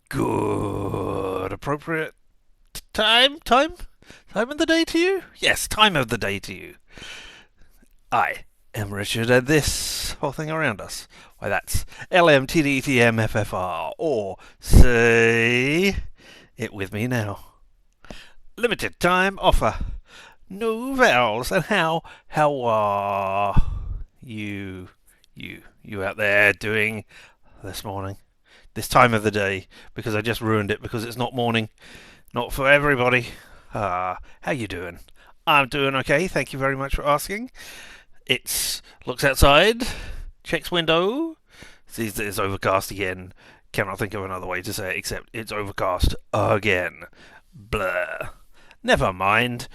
Good. Appropriate time of the day to you? Yes, time of the day to you. I am Richard, and this whole thing around us, why that's LMTDTMFFR, or say it with me now. Limited time offer. No vowels, and how are you out there doing this morning? This time of the day, because I just ruined it because it's not morning. Not for everybody. How you doing? I'm doing okay. Thank you very much for asking. It's looks outside, checks window, sees that it's overcast again. Cannot think of another way to say it except it's overcast again. Blah. Never mind.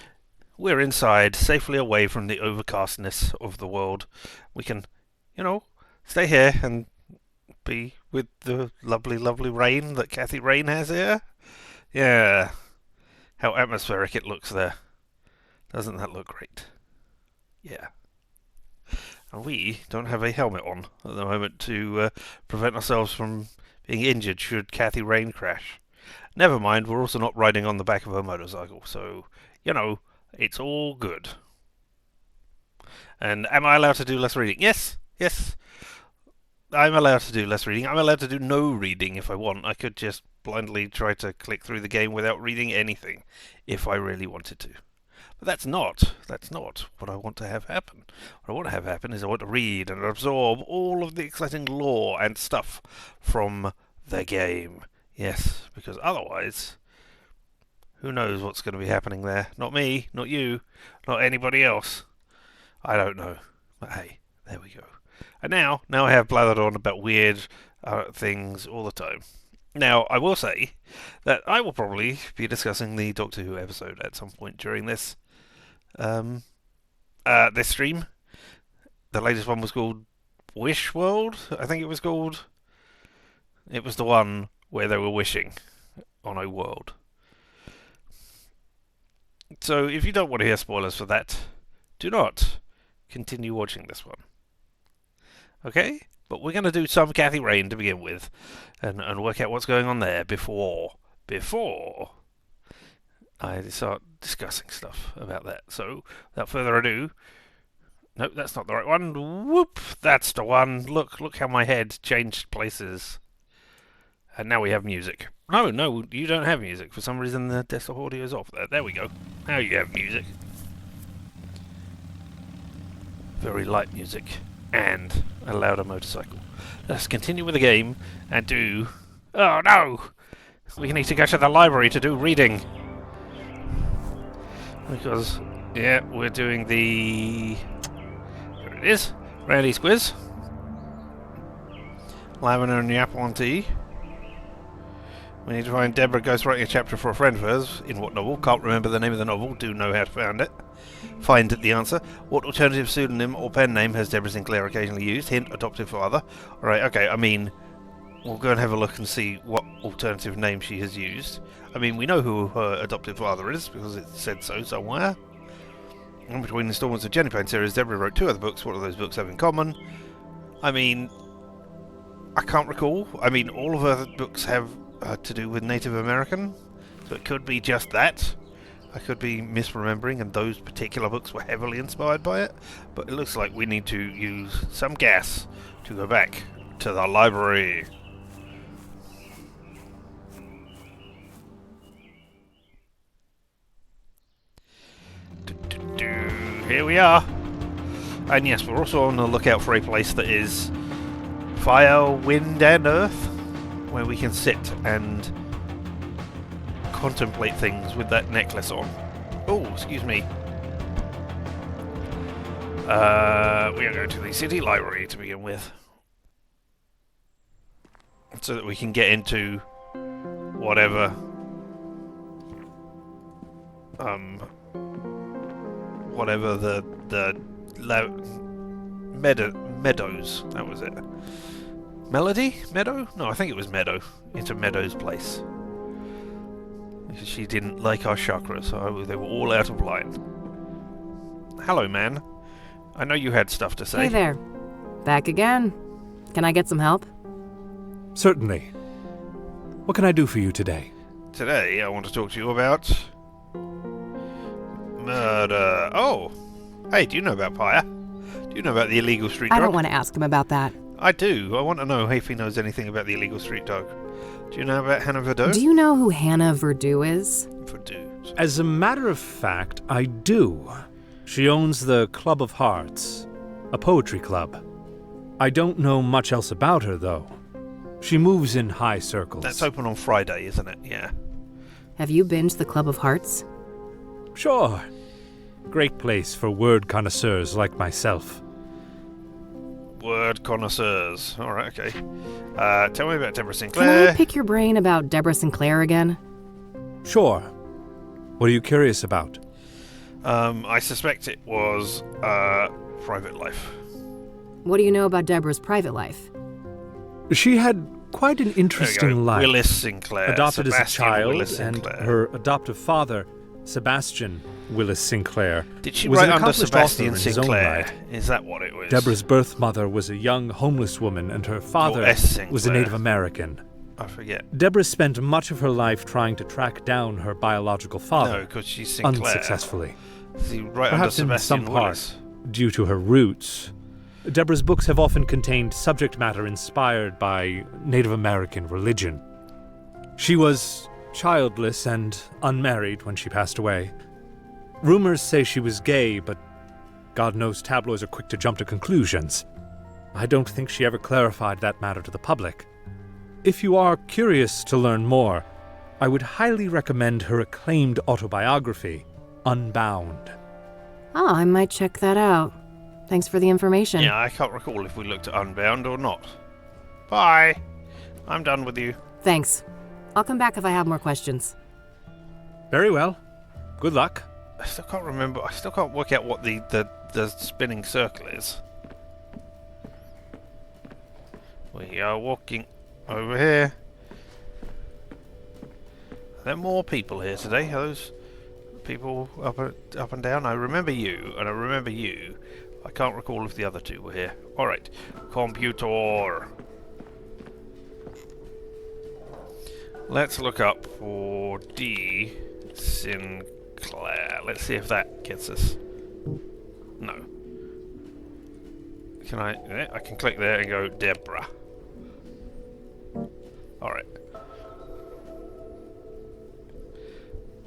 We're inside, safely away from the overcastness of the world. We can, stay here and be with the lovely, lovely rain that Kathy Rain has here. Yeah. How atmospheric it looks there. Doesn't that look great? Yeah. And we don't have a helmet on at the moment to prevent ourselves from being injured should Kathy Rain crash. Never mind, we're also not riding on the back of a motorcycle, so, it's all good. And am I allowed to do less reading? Yes. I'm allowed to do less reading. I'm allowed to do no reading if I want. I could just blindly try to click through the game without reading anything if I really wanted to. But that's not what I want to have happen. What I want to have happen is I want to read and absorb all of the exciting lore and stuff from the game. Yes, because otherwise, who knows what's going to be happening there? Not me, not you, not anybody else. I don't know. But hey, there we go. And now I have blathered on about weird things all the time. Now, I will say that I will probably be discussing the Doctor Who episode at some point during this this stream. The latest one was called Wish World, I think it was called. It was the one where they were wishing on a world. So if you don't want to hear spoilers for that, do not continue watching this one. Okay? But we're going to do some Kathy Rain to begin with and work out what's going on there before I start discussing stuff about that. So, without further ado, nope, that's not the right one. Whoop, that's the one. Look how my head changed places. And now we have music. No, you don't have music. For some reason, the desktop audio is off there. There we go. Now you have music. Very light music. And a louder motorcycle. Let's continue with the game and do... Oh no! We need to go to the library to do reading. Because, yeah, we're doing the... Here it is. Randy's quiz. Lavender and the apple and tea. We need to find Deborah ghostwriting a chapter for a friend of hers. In what novel? Can't remember the name of the novel. Do know how to find it. Find the answer. What alternative pseudonym or pen name has Deborah Sinclair occasionally used? Hint, adoptive father. Alright, okay, we'll go and have a look and see what alternative name she has used. We know who her adoptive father is, because it said so somewhere. In between installments of Jenny Payne series, Deborah wrote 2 other books. What do those books have in common? I can't recall. All of her books have to do with Native American, so it could be just that. I could be misremembering, and those particular books were heavily inspired by it, but it looks like we need to use some gas to go back to the library. Here we are. And yes, we're also on the lookout for a place that is fire, wind, and earth, where we can sit and contemplate things with that necklace on. Oh, excuse me. We are going to the city library to begin with, so that we can get into whatever the meadows. That was it. Melody? Meadow? No, I think it was Meadow. Into Meadow's place. Because she didn't like our chakras, so they were all out of line. Hello, man. I know you had stuff to say. Hey there. Back again. Can I get some help? Certainly. What can I do for you today? Today, I want to talk to you about murder. Oh, hey, do you know about Pyre? Do you know about the illegal street dog? I don't want to ask him about that. I do. I want to know if he knows anything about the illegal street dog. Do you know about Hannah Verdot? Do you know who Hannah Verdot is? Verdot. As a matter of fact, I do. She owns the Club of Hearts, a poetry club. I don't know much else about her, though. She moves in high circles. That's open on Friday, isn't it? Yeah. Have you been to the Club of Hearts? Sure. Great place for word connoisseurs like myself. Word connoisseurs. All right, okay. Tell me about Deborah Can Sinclair. I pick your brain about Deborah Sinclair again? Sure. What are you curious about? I suspect it was private life. What do you know about Deborah's private life? She had quite an There we interesting go. life. Willis Sinclair. Adopted as a Sebastian child, Willis and Sinclair. her adoptive father, Sebastian Willis Sinclair, Did she was write an under accomplished author Sebastian in his own Sinclair? right. Is that what it was? Deborah's birth mother was a young homeless woman, and her father S. Sinclair. was a Native American. I forget. Deborah spent much of her life trying to track down her biological No, father, because she's Sinclair. unsuccessfully. Is he right Perhaps under in some Sebastian part, Willis? due to her roots. Deborah's books have often contained subject matter inspired by Native American religion. She was childless and unmarried when she passed away. Rumors say she was gay, but God knows tabloids are quick to jump to conclusions. I don't think she ever clarified that matter to the public. If you are curious to learn more, I would highly recommend her acclaimed autobiography, Unbound. Oh, I might check that out. Thanks for the information. Yeah, I can't recall if we looked at Unbound or not. Bye. I'm done with you. Thanks. I'll come back if I have more questions. Very well. Good luck. I still can't remember. I still can't work out what the spinning circle is. We are walking over here. Are there more people here today? Are those people up and down? I remember you, and I remember you. I can't recall if the other two were here. Alright. Computer. Let's look up for D. Sinclair. Let's see if that gets us. No. Can I? Yeah, I can click there and go Deborah. Alright.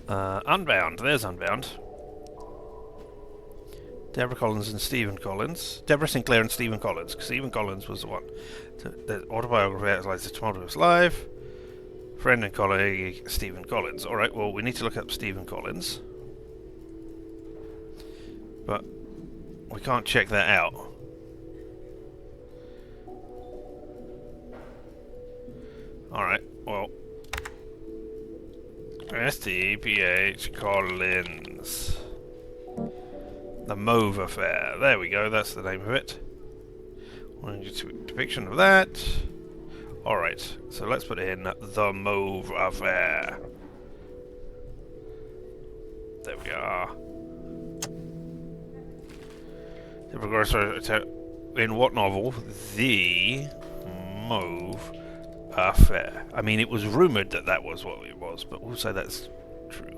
Unbound. There's Unbound. Deborah Collins and Stephen Collins. Deborah Sinclair and Stephen Collins. Stephen Collins was the one. So, the autobiography outlines the tumultuous life. Friend and colleague Stephen Collins. Alright, well, we need to look up Stephen Collins. But we can't check that out. Alright, well. S.T.P.H. Collins. The Mauve Affair. There we go, that's the name of it. One depiction of that. Alright, so let's put in The Mauve Affair. There we are. In what novel? The Mauve Affair. I mean, it was rumoured that that was what it was, but we'll say that's true.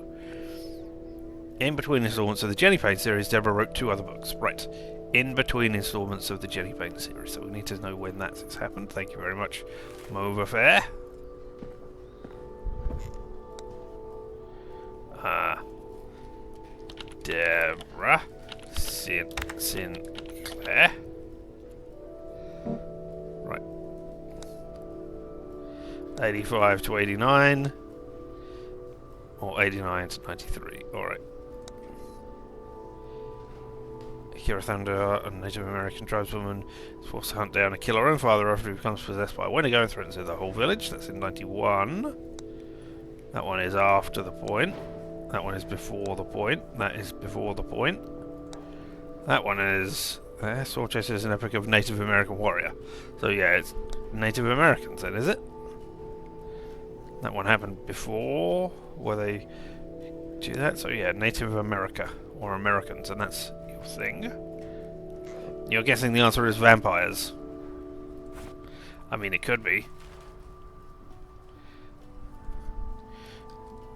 In between installments of the Jenny Payne series, Deborah wrote 2 other books. Right. In between installments of the Jenny Payne series. So we need to know when that's happened. Thank you very much. Mauve Affair. Deborah Sinclair. Right. 85 to 89. Or 89 to 93. Alright. Kira Thunder, a Native American tribeswoman, is forced to hunt down and kill her own father after he becomes possessed by a Wendigo and threatens the whole village. That's in 91. That one is after the point. That one is before the point. That is before the point. That one is... Sword Chase is an epic of Native American warrior. So yeah, it's Native Americans then, is it? That one happened before, where they do that. So yeah, Native America, or Americans, and that's your thing. You're guessing the answer is vampires. I mean, it could be.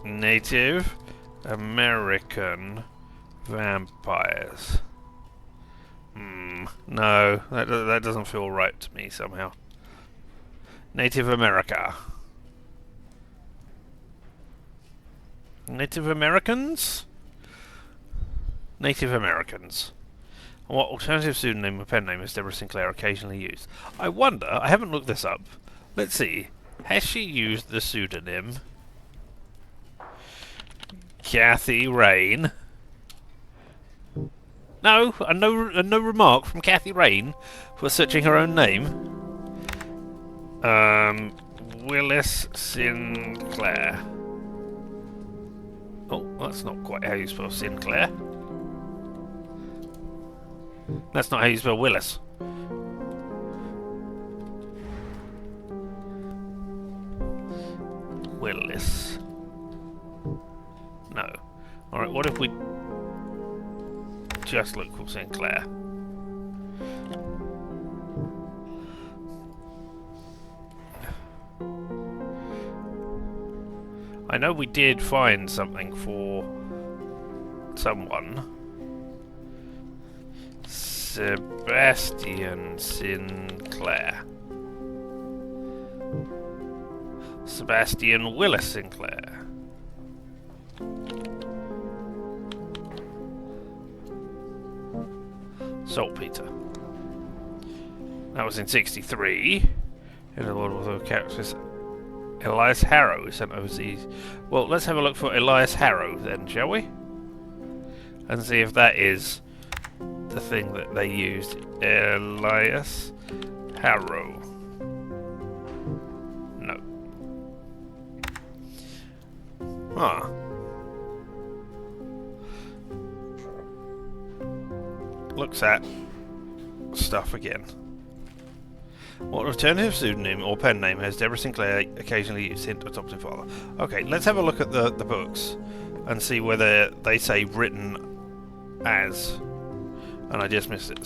Native American vampires. No, that doesn't feel right to me somehow. Native America. Native Americans? Native Americans. What alternative pseudonym or pen name has Deborah Sinclair occasionally used? I wonder, I haven't looked this up. Let's see. Has she used the pseudonym Kathy Rain? No, no remark from Kathy Rain for searching her own name. Willis Sinclair. Oh, that's not quite how you spell Sinclair. That's not how you spell Willis. Willis. No. Alright, what if we just look for Sinclair? I know we did find something for someone. Sebastian Sinclair. Sebastian Willis Sinclair. Saltpeter. That was in 63. In the world of characters. Elias Harrow is sent overseas. Well, let's have a look for Elias Harrow then, shall we? And see if that is the thing that they used. Elias Harrow. No. Huh. Looks at stuff again. What alternative pseudonym or pen name has Deborah Sinclair occasionally used hint adoptive father? Okay, let's have a look at the books and see whether they say written as. And I just missed it.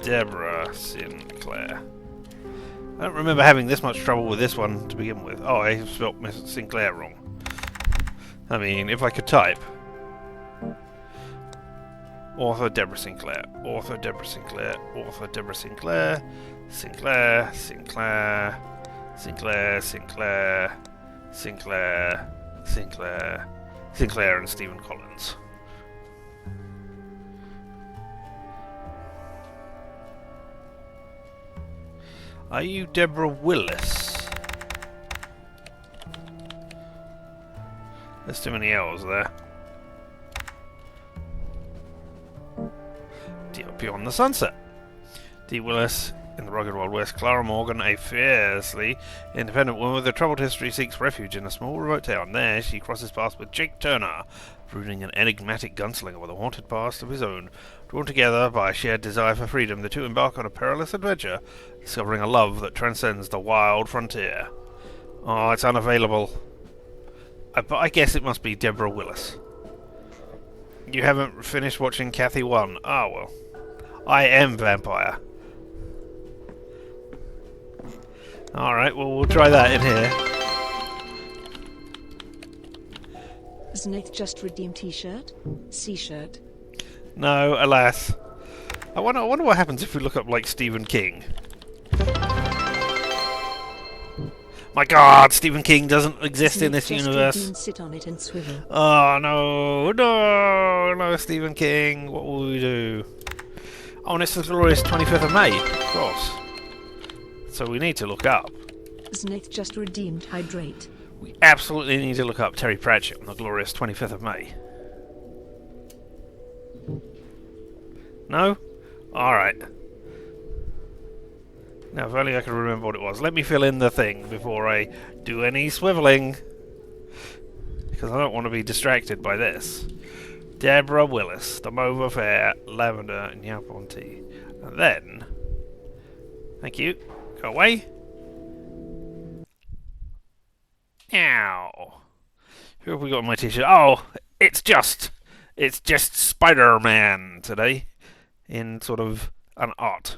Deborah Sinclair. I don't remember having this much trouble with this one to begin with. Oh, I spelled Miss Sinclair wrong. I mean, if I could type. Author Deborah Sinclair. Author Deborah Sinclair. Author Deborah Sinclair. Sinclair. Sinclair. Sinclair. Sinclair. Sinclair. Sinclair. Sinclair and Stephen Collins. Are you Deborah Willis? There's too many L's there. Beyond the Sunset. Dee Willis in the rugged Wild West. Clara Morgan, a fiercely independent woman with a troubled history, seeks refuge in a small remote town. There she crosses paths with Jake Turner, brooding an enigmatic gunslinger with a haunted past of his own. Drawn together by a shared desire for freedom, the two embark on a perilous adventure, discovering a love that transcends the wild frontier. Oh, it's unavailable. But I guess it must be Deborah Willis. You haven't finished watching Kathy 1? Ah, well. I am vampire. Alright, well, we'll try that in here. Znith just redeemed T-shirt? C-shirt? No, alas. I wonder what happens if we look up, like, Stephen King. My God, Stephen King doesn't exist in this universe. Sit on it and swivel. Oh, no, Stephen King. What will we do? Oh, and it's the glorious 25th of May, of course. So we need to look up. Znith just redeemed Hydrate. We absolutely need to look up Terry Pratchett on the glorious 25th of May. No? Alright. Now, if only I could remember what it was. Let me fill in the thing before I do any swiveling. Because I don't want to be distracted by this. Deborah Willis, the mauve affair, lavender, and Yapon tea. And then... Thank you. Go away. Ow. Who have we got on my t-shirt? Oh, it's just Spider-Man today. In sort of an art.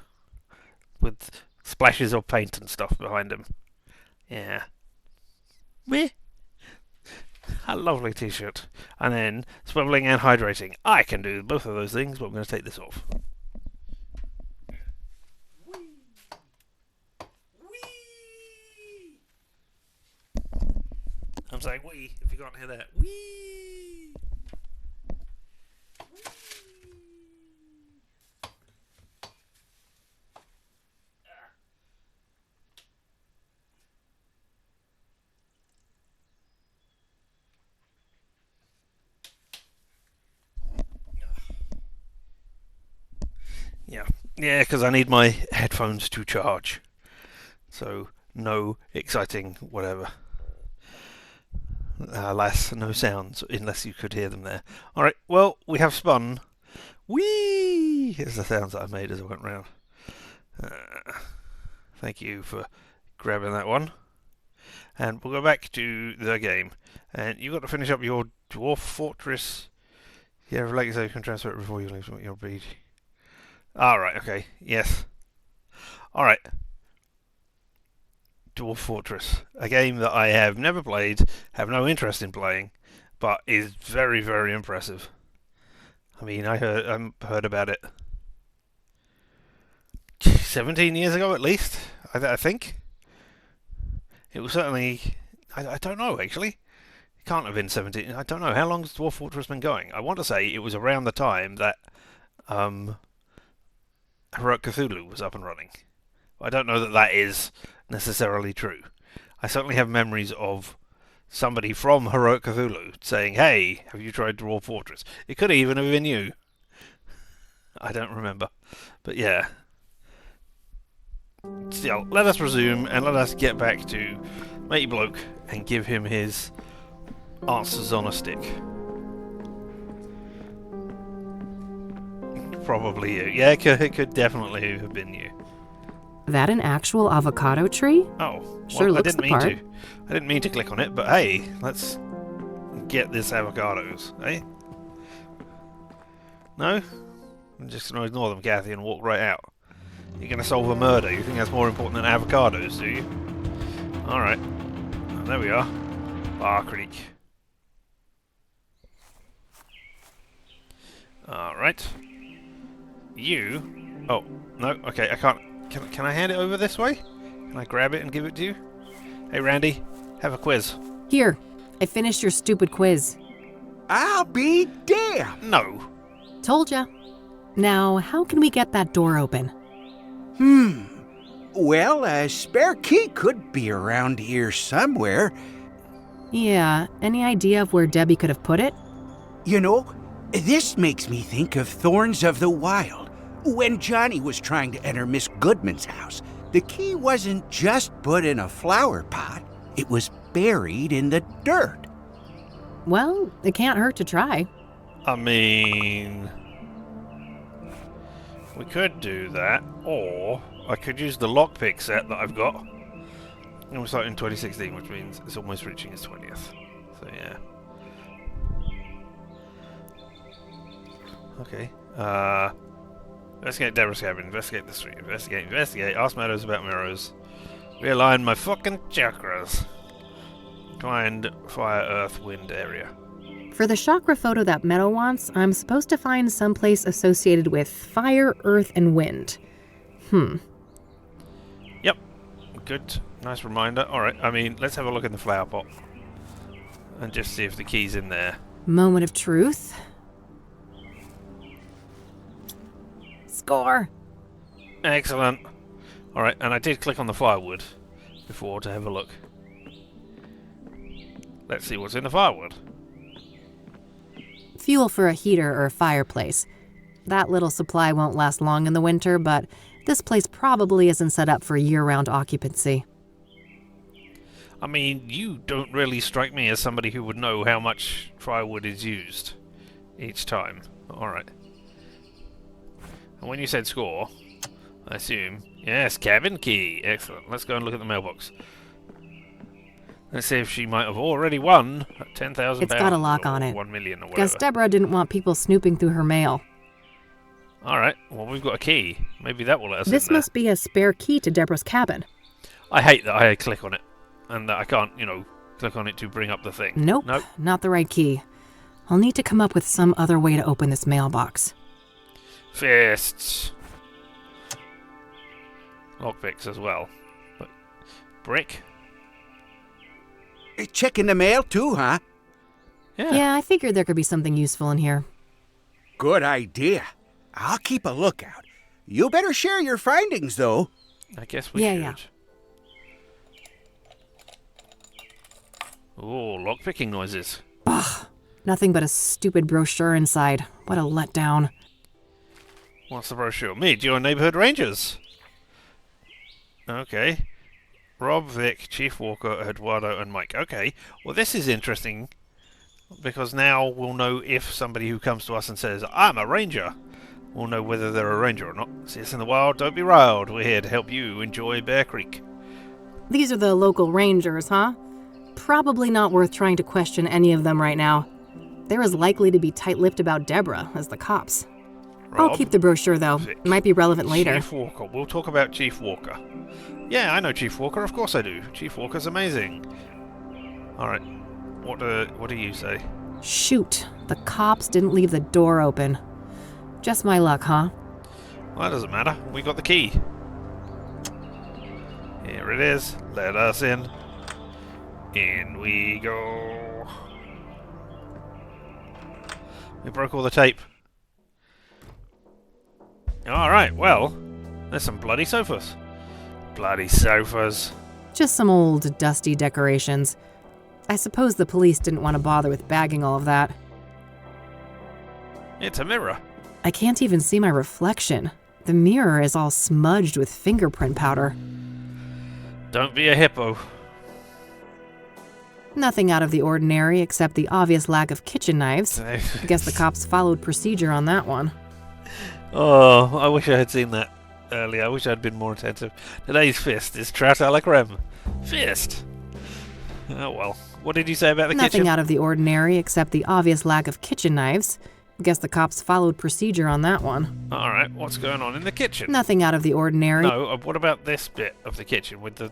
With splashes of paint and stuff behind him. Yeah. Meh. A lovely t-shirt. And then swiveling and hydrating. I can do both of those things, but I'm going to take this off. I'm saying wee, if you can't hear that. Wee! Yeah, because I need my headphones to charge. So, no exciting whatever. Alas, no sounds, unless you could hear them there. Alright, well, we have spun. Whee! Here's the sounds that I made as I went round. Thank you for grabbing that one. And we'll go back to the game. And you've got to finish up your Dwarf Fortress. Yeah, like so you can transfer it before you leave your bead. Alright, okay, yes. Alright. Dwarf Fortress. A game that I have never played, have no interest in playing, but is very, very impressive. I mean, I heard about it 17 years ago at least, I think. It was certainly... I don't know, actually. It can't have been 17... I don't know. How long has Dwarf Fortress been going? I want to say it was around the time that Heroic Cthulhu was up and running. I don't know that that is necessarily true. I certainly have memories of somebody from Heroic Cthulhu saying, "Hey, have you tried Dwarf Fortress?" It could even have been you. I don't remember. But yeah. Still, let us resume and let us get back to Matey Bloke and give him his answers on a stick. Probably you. Yeah, it could definitely have been you. That an actual avocado tree? Oh, Sure well, looks the part. I didn't mean to click on it, but hey, let's get this avocados, eh? No? I'm just going to ignore them, Kathy, and walk right out. You're going to solve a murder. You think that's more important than avocados, do you? Alright. There we are. Bar Creek. Alright. You... Oh, no, okay, I can't... Can I hand it over this way? Can I grab it and give it to you? Hey, Randy, have a quiz. Here, I finished your stupid quiz. I'll be damned. No. Told ya. Now, how can we get that door open? Well, a spare key could be around here somewhere. Yeah, any idea of where Debbie could have put it? You know, this makes me think of Thorns of the Wild. When Johnny was trying to enter Miss Goodman's house, the key wasn't just put in a flower pot. It was buried in the dirt. Well, it can't hurt to try. I mean... We could do that, or I could use the lockpick set that I've got. It was started in 2016, which means it's almost reaching its 20th. So yeah. Okay. Investigate Deborah's cabin. Investigate the street. Investigate. Ask Meadows about mirrors. Realign my fucking chakras. Find fire, earth, wind area. For the chakra photo that Meadow wants, I'm supposed to find someplace associated with fire, earth, and wind. Yep. Good. Nice reminder. Alright, I mean, let's have a look in the flower pot. And just see if the key's in there. Moment of truth. Score! Excellent. Alright, and I did click on the firewood before to have a look. Let's see what's in the firewood. Fuel for a heater or a fireplace. That little supply won't last long in the winter, but this place probably isn't set up for year-round occupancy. I mean, you don't really strike me as somebody who would know how much firewood is used each time. Alright. And when you said score, I assume... Yes, cabin key. Excellent. Let's go and look at the mailbox. Let's see if she might have already won £10,000. It's got a lock on it. 1 million or whatever. Guess Deborah didn't want people snooping through her mail. Alright, well we've got a key. Maybe that will let us in This there. must be a spare key to Deborah's cabin. I hate that I click on it. And that I can't, you know, click on it to bring up the thing. Nope, Nope. not the right key. I'll need to come up with some other way to open this mailbox. Fists. Lockpicks as well. But brick? Checking the mail too, huh? Yeah, I figured there could be something useful in here. Good idea. I'll keep a lookout. You better share your findings, though. I guess we should. Yeah. Oh, lockpicking noises. Ugh, nothing but a stupid brochure inside. What a letdown. What's the brochure? Meet your neighborhood rangers. Okay. Rob, Vic, Chief Walker, Eduardo, and Mike. Okay. Well, this is interesting because now we'll know if somebody who comes to us and says, I'm a ranger, we'll know whether they're a ranger or not. See us in the wild, don't be riled. We're here to help you enjoy Bear Creek. These are the local rangers, huh? Probably not worth trying to question any of them right now. They're as likely to be tight-lipped about Deborah as the cops. Rob, I'll keep the brochure, though. Vic, It might be relevant later. Chief Walker. We'll talk about Chief Walker. Yeah, I know Chief Walker. Of course I do. Chief Walker's amazing. Alright. What do you say? Shoot, the cops didn't leave the door open. Just my luck, huh? Well, that doesn't matter. We got the key. Here it is. Let us in. In we go. We broke all the tape. Alright, well, there's some bloody sofas. Bloody sofas. Just some old, dusty decorations. I suppose the police didn't want to bother with bagging all of that. It's a mirror. I can't even see my reflection. The mirror is all smudged with fingerprint powder. Don't be a hippo. Nothing out of the ordinary except the obvious lack of kitchen knives. I guess the cops followed procedure on that one. Oh, I wish I had seen that earlier. I wish I'd been more attentive. Today's fist is trout à la creme. Fist. Oh well. What did you say about the Nothing kitchen? out of the ordinary except the obvious lack of kitchen knives. I guess the cops followed procedure on that one. Alright, what's going on in the kitchen? Nothing out of the ordinary. No, what about this bit of the kitchen with the...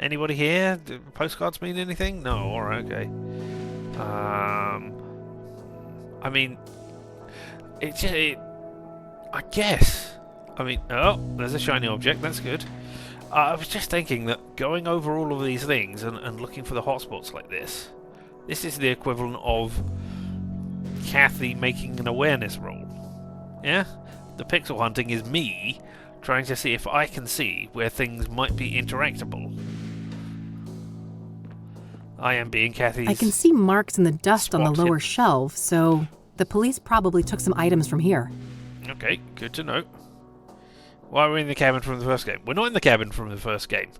Anybody here? Do postcards mean anything? No, alright, okay. I mean... I guess. I mean, oh, there's a shiny object, that's good. I was just thinking that going over all of these things and looking for the hotspots like this is the equivalent of Kathy making an awareness roll. Yeah? The pixel hunting is me trying to see if I can see where things might be interactable. I am being Kathy's... I can see marks in the dust on the spot lower hidden. shelf, so the police probably took some items from here. Okay, good to know. Why are we in the cabin from the first game? We're not in the cabin from the first game.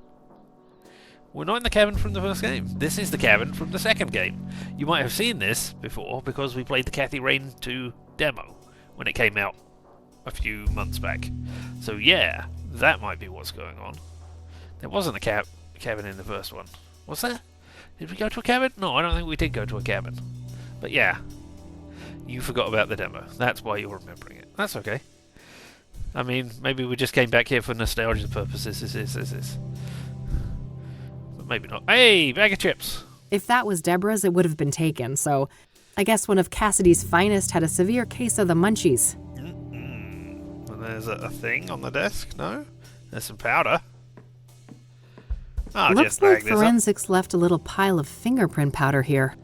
We're not in the cabin from the first game. This is the cabin from the second game. You might have seen this before because we played the Kathy Rain 2 demo when it came out a few months back. So yeah, that might be what's going on. There wasn't a cabin in the first one. Was there? Did we go to a cabin? No, I don't think we did go to a cabin. But yeah, you forgot about the demo. That's why you're remembering it. That's okay. I mean, maybe we just came back here for nostalgia purposes. But maybe not. Hey, bag of chips! If that was Deborah's, it would have been taken, so I guess one of Kassidy's finest had a severe case of the munchies. And there's a thing on the desk, no? There's some powder. I'll Looks just bag like this up. forensics left a little pile of fingerprint powder here.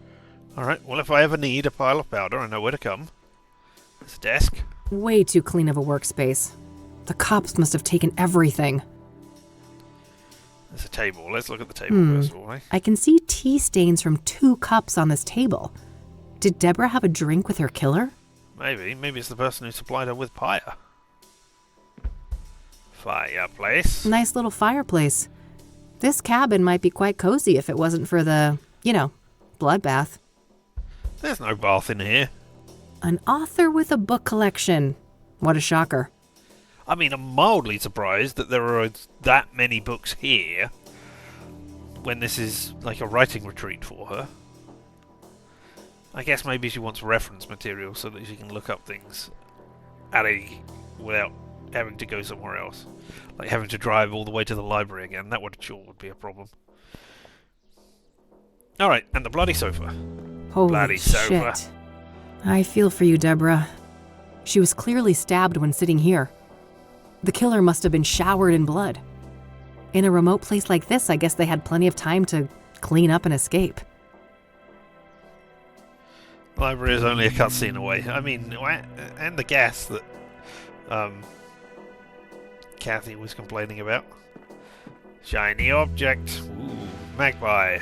Alright, well if I ever need a pile of powder, I know where to come. There's a desk. Way too clean of a workspace. The cops must have taken everything. There's a table. Let's look at the table first of all, eh? I can see tea stains from 2 cups on this table. Did Deborah have a drink with her killer? Maybe it's the person who supplied her with fire. Fireplace. Nice little fireplace. This cabin might be quite cozy if it wasn't for the, bloodbath. There's no bath in here. An author with a book collection. What a shocker. I mean, I'm mildly surprised that there are that many books here when this is like a writing retreat for her. I guess maybe she wants reference material so that she can look up things without having to go somewhere else. Like having to drive all the way to the library again. That would be a problem. Alright, and the bloody sofa. Holy Bloody sofa. shit. I feel for you, Deborah. She was clearly stabbed when sitting here. The killer must have been showered in blood. In a remote place like this, I guess they had plenty of time to clean up and escape. Library is only a cutscene away. I mean, and the gas that Kathy was complaining about. Shiny object. Ooh, magpie.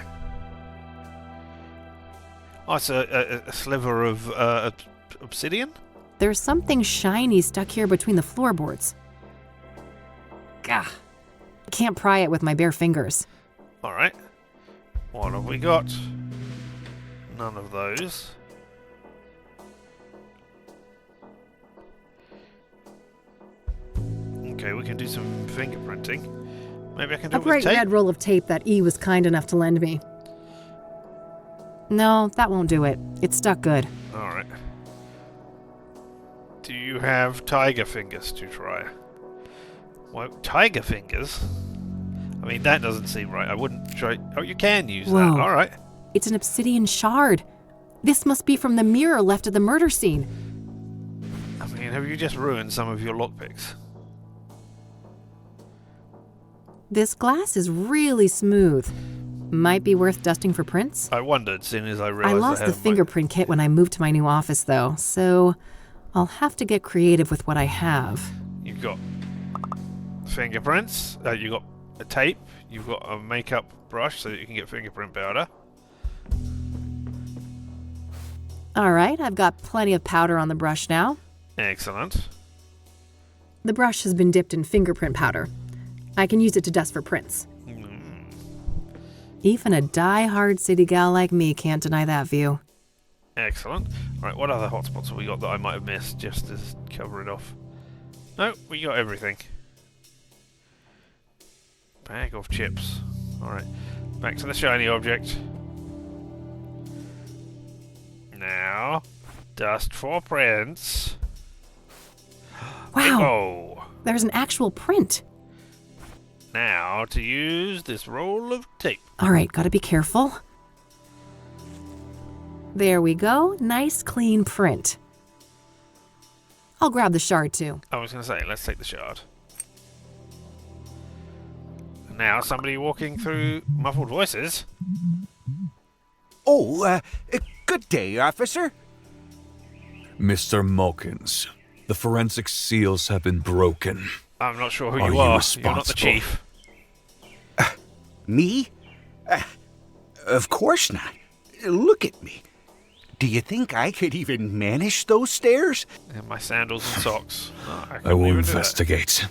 Oh, it's a sliver of obsidian? There's something shiny stuck here between the floorboards. Gah. I can't pry it with my bare fingers. Alright. What have we got? None of those. Okay, we can do some fingerprinting. Maybe I can do A it with bright tape? red roll of tape that E was kind enough to lend me. No, that won't do it. It's stuck good. Alright. Do you have tiger fingers to try? Well, tiger fingers? I mean, that doesn't seem right. I wouldn't try... Oh, you can use that. Whoa. Alright. It's an obsidian shard. This must be from the mirror left at the murder scene. I mean, have you just ruined some of your lockpicks? This glass is really smooth. Might be worth dusting for prints. I wondered, soon as I I realized lost had the fingerprint kit when I moved to my new office, though, so I'll have to get creative with what I have. You've got fingerprints, you've got a tape, you've got a makeup brush so that you can get fingerprint powder. Alright, I've got plenty of powder on the brush now. Excellent. The brush has been dipped in fingerprint powder. I can use it to dust for prints. Even a die-hard city gal like me can't deny that view. Excellent. Alright, what other hotspots have we got that I might have missed just to cover it off? No, we got everything. Bag of chips. Alright, back to the shiny object. Now, dust for prints. Wow, Bingo! there's an actual print. Now to use this roll of tape. Alright, gotta be careful. There we go, nice clean print. I'll grab the shard too. I was going to say, let's take the shard. Now somebody walking through muffled voices. Oh, good day, officer. Mr. Mulkins, the forensic seals have been broken. I'm not sure who Are you you are. You're not the responsible? chief. Me? Of course not. Look at me. Do you think I could even manage those stairs? And my sandals and socks. Oh, I couldn't will even do that. investigate.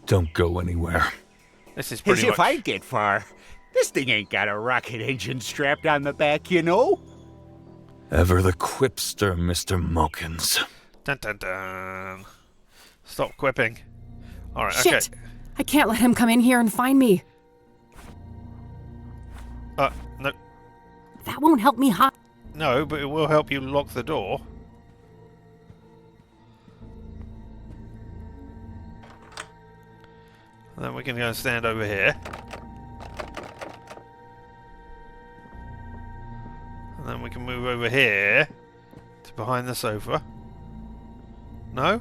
Don't go anywhere. This is As pretty if much... I'd get far. This thing ain't got a rocket engine strapped on the back, you know? Ever the quipster, Mr. Mulkins. Dun dun dun. Stop quipping. Alright, okay. Shit! I can't let him come in here and find me. No, That won't help me hide. no, but it will help you lock the door. And then we can go and stand over here. And then we can move over here to behind the sofa. No?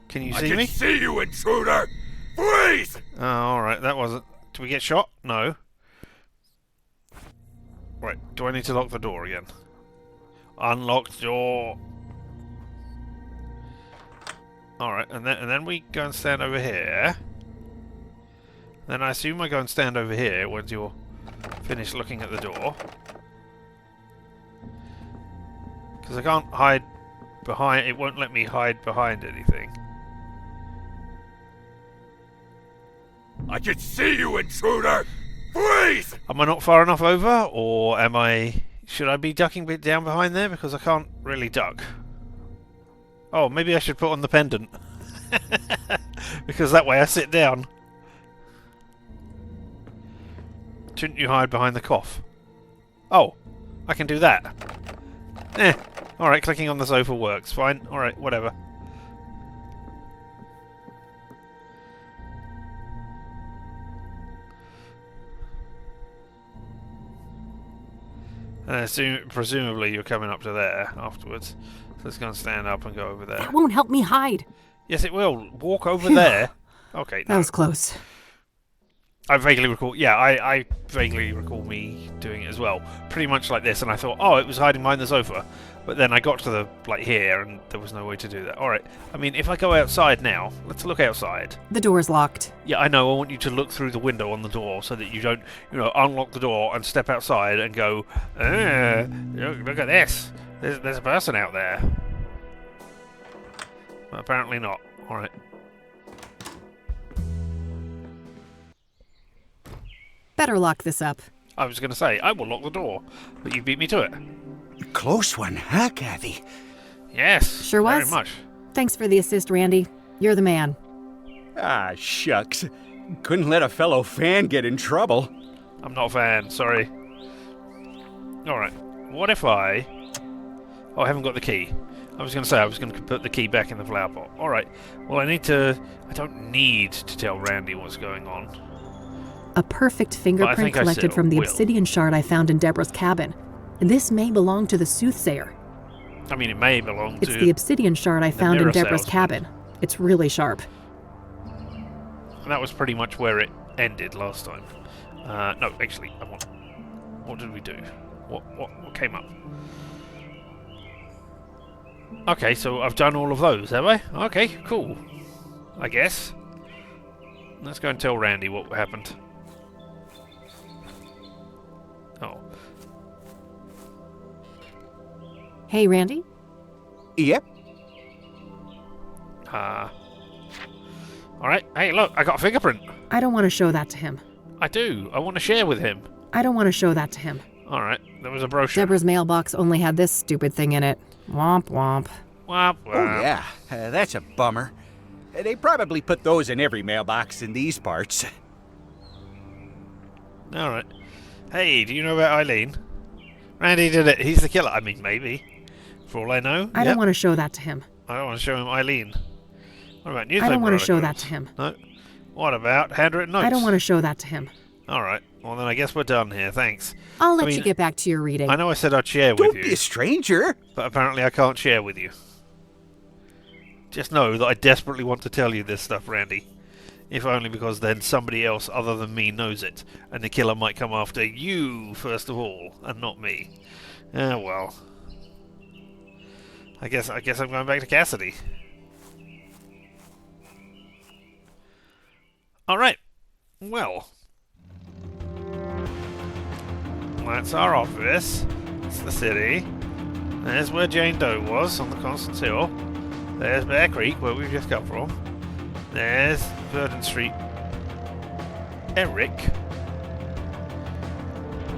Can you see me? see you, intruder! Please! Oh, alright, that wasn't... Do we get shot? No. Right, do I need to lock the door again? Unlocked door. Alright, and then we go and stand over here. Then I assume I go and stand over here once you're finished looking at the door. Because I can't hide behind... It won't let me hide behind anything. I can see you, intruder! Please! Am I not far enough over, or am I... Should I be ducking a bit down behind there? Because I can't really duck. Oh, maybe I should put on the pendant. Because that way I sit down. Shouldn't you hide behind the cough? Oh, I can do that. Alright, clicking on the sofa works. Fine. Alright, whatever. And presumably you're coming up to there afterwards. So let's go and stand up and go over there. That won't help me hide. Yes, it will. Walk over there. Okay, That no. was close. I vaguely recall. Yeah, I vaguely recall me doing it as well. Pretty much like this, and I thought, oh, it was hiding behind the sofa. But then I got to the here, and there was no way to do that. All right. I mean, if I go outside now, let's look outside. The door's locked. Yeah, I know. I want you to look through the window on the door so that you don't, unlock the door and step outside and go, look at this. There's a person out there. But apparently not. All right. Better lock this up. I was going to say, I will lock the door, but you beat me to it. Close one, huh, Kathy? Yes. Sure was. Very much. Thanks for the assist, Randy. You're the man. Ah, shucks. Couldn't let a fellow fan get in trouble. I'm not a fan, sorry. Alright, what if I... Oh, I haven't got the key. I was going to say I was going to put the key back in the flower pot. Alright, well I don't need to tell Randy what's going on. A perfect fingerprint think I collected still from the will. obsidian shard I found in Deborah's cabin. This may belong to the Soothsayer. I mean, it may belong It's to... the obsidian shard I found in mirror Deborah's salesman. cabin. It's really sharp. And that was pretty much where it ended last time. No, actually, what did we do? What came up? Okay, so I've done all of those, have I? Okay, cool. I guess. Let's go and tell Randy what happened. Oh. Hey, Randy? Yep. Alright, hey, look, I got a fingerprint. I don't want to show that to him. I do. I want to share with him. I don't want to show that to him. Alright, there was a brochure. Deborah's mailbox only had this stupid thing in it. Womp womp. Womp, Oh, womp. yeah. That's a bummer. They probably put those in every mailbox in these parts. Alright. Hey, do you know about Eileen? Randy did it. He's the killer. I mean, maybe. For all I know. I don't want to show that to him. I don't want to show him Eileen. What about newspaper I don't want to show that articles? to him. No. What about handwritten notes? I don't want to show that to him. Alright. Well, then I guess we're done here. Thanks. I'll let mean, you get back to your reading. I know I said I'd share with Don't you, be a stranger. but apparently I can't share with you. Just know that I desperately want to tell you this stuff, Randy. If only because then somebody else other than me knows it, and the killer might come after you first of all, and not me. Well. I guess I'm going back to Kassidy. Alright. Well. That's our office. It's the city. There's where Jane Doe was, on the Constance Hill. There's Bear Creek, where we've just come from. There's Verdon Street. Eric.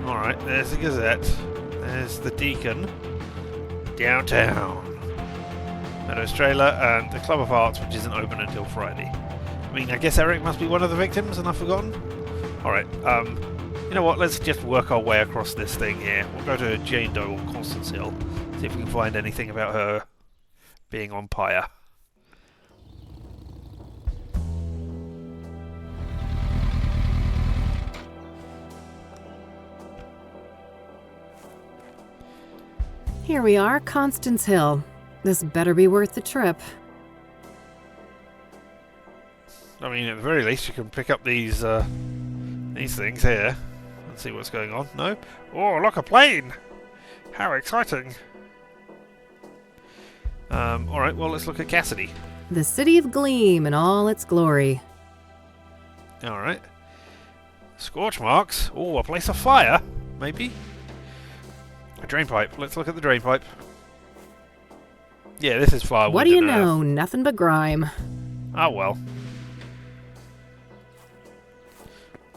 Alright, there's the Gazette. There's the Deacon. Downtown. Meadows Trailer and the Club of Arts, which isn't open until Friday. I mean, I guess Eric must be one of the victims and I've forgotten. Alright, you know what, let's just work our way across this thing here. We'll go to Jane Doe or Constance Hill, see if we can find anything about her being on pyre. Here we are, Constance Hill. This better be worth the trip. I mean, at the very least, you can pick up these things here and see what's going on. No? Oh, look, a plane! How exciting! Alright, well, let's look at Kassidy. The city of Gleam in all its glory. Alright. Scorch marks. Oh, a place of fire, maybe? A drain pipe. Let's look at the drain pipe. Yeah, this is firewood. What do you and earth. know? Nothing but grime. Oh, well.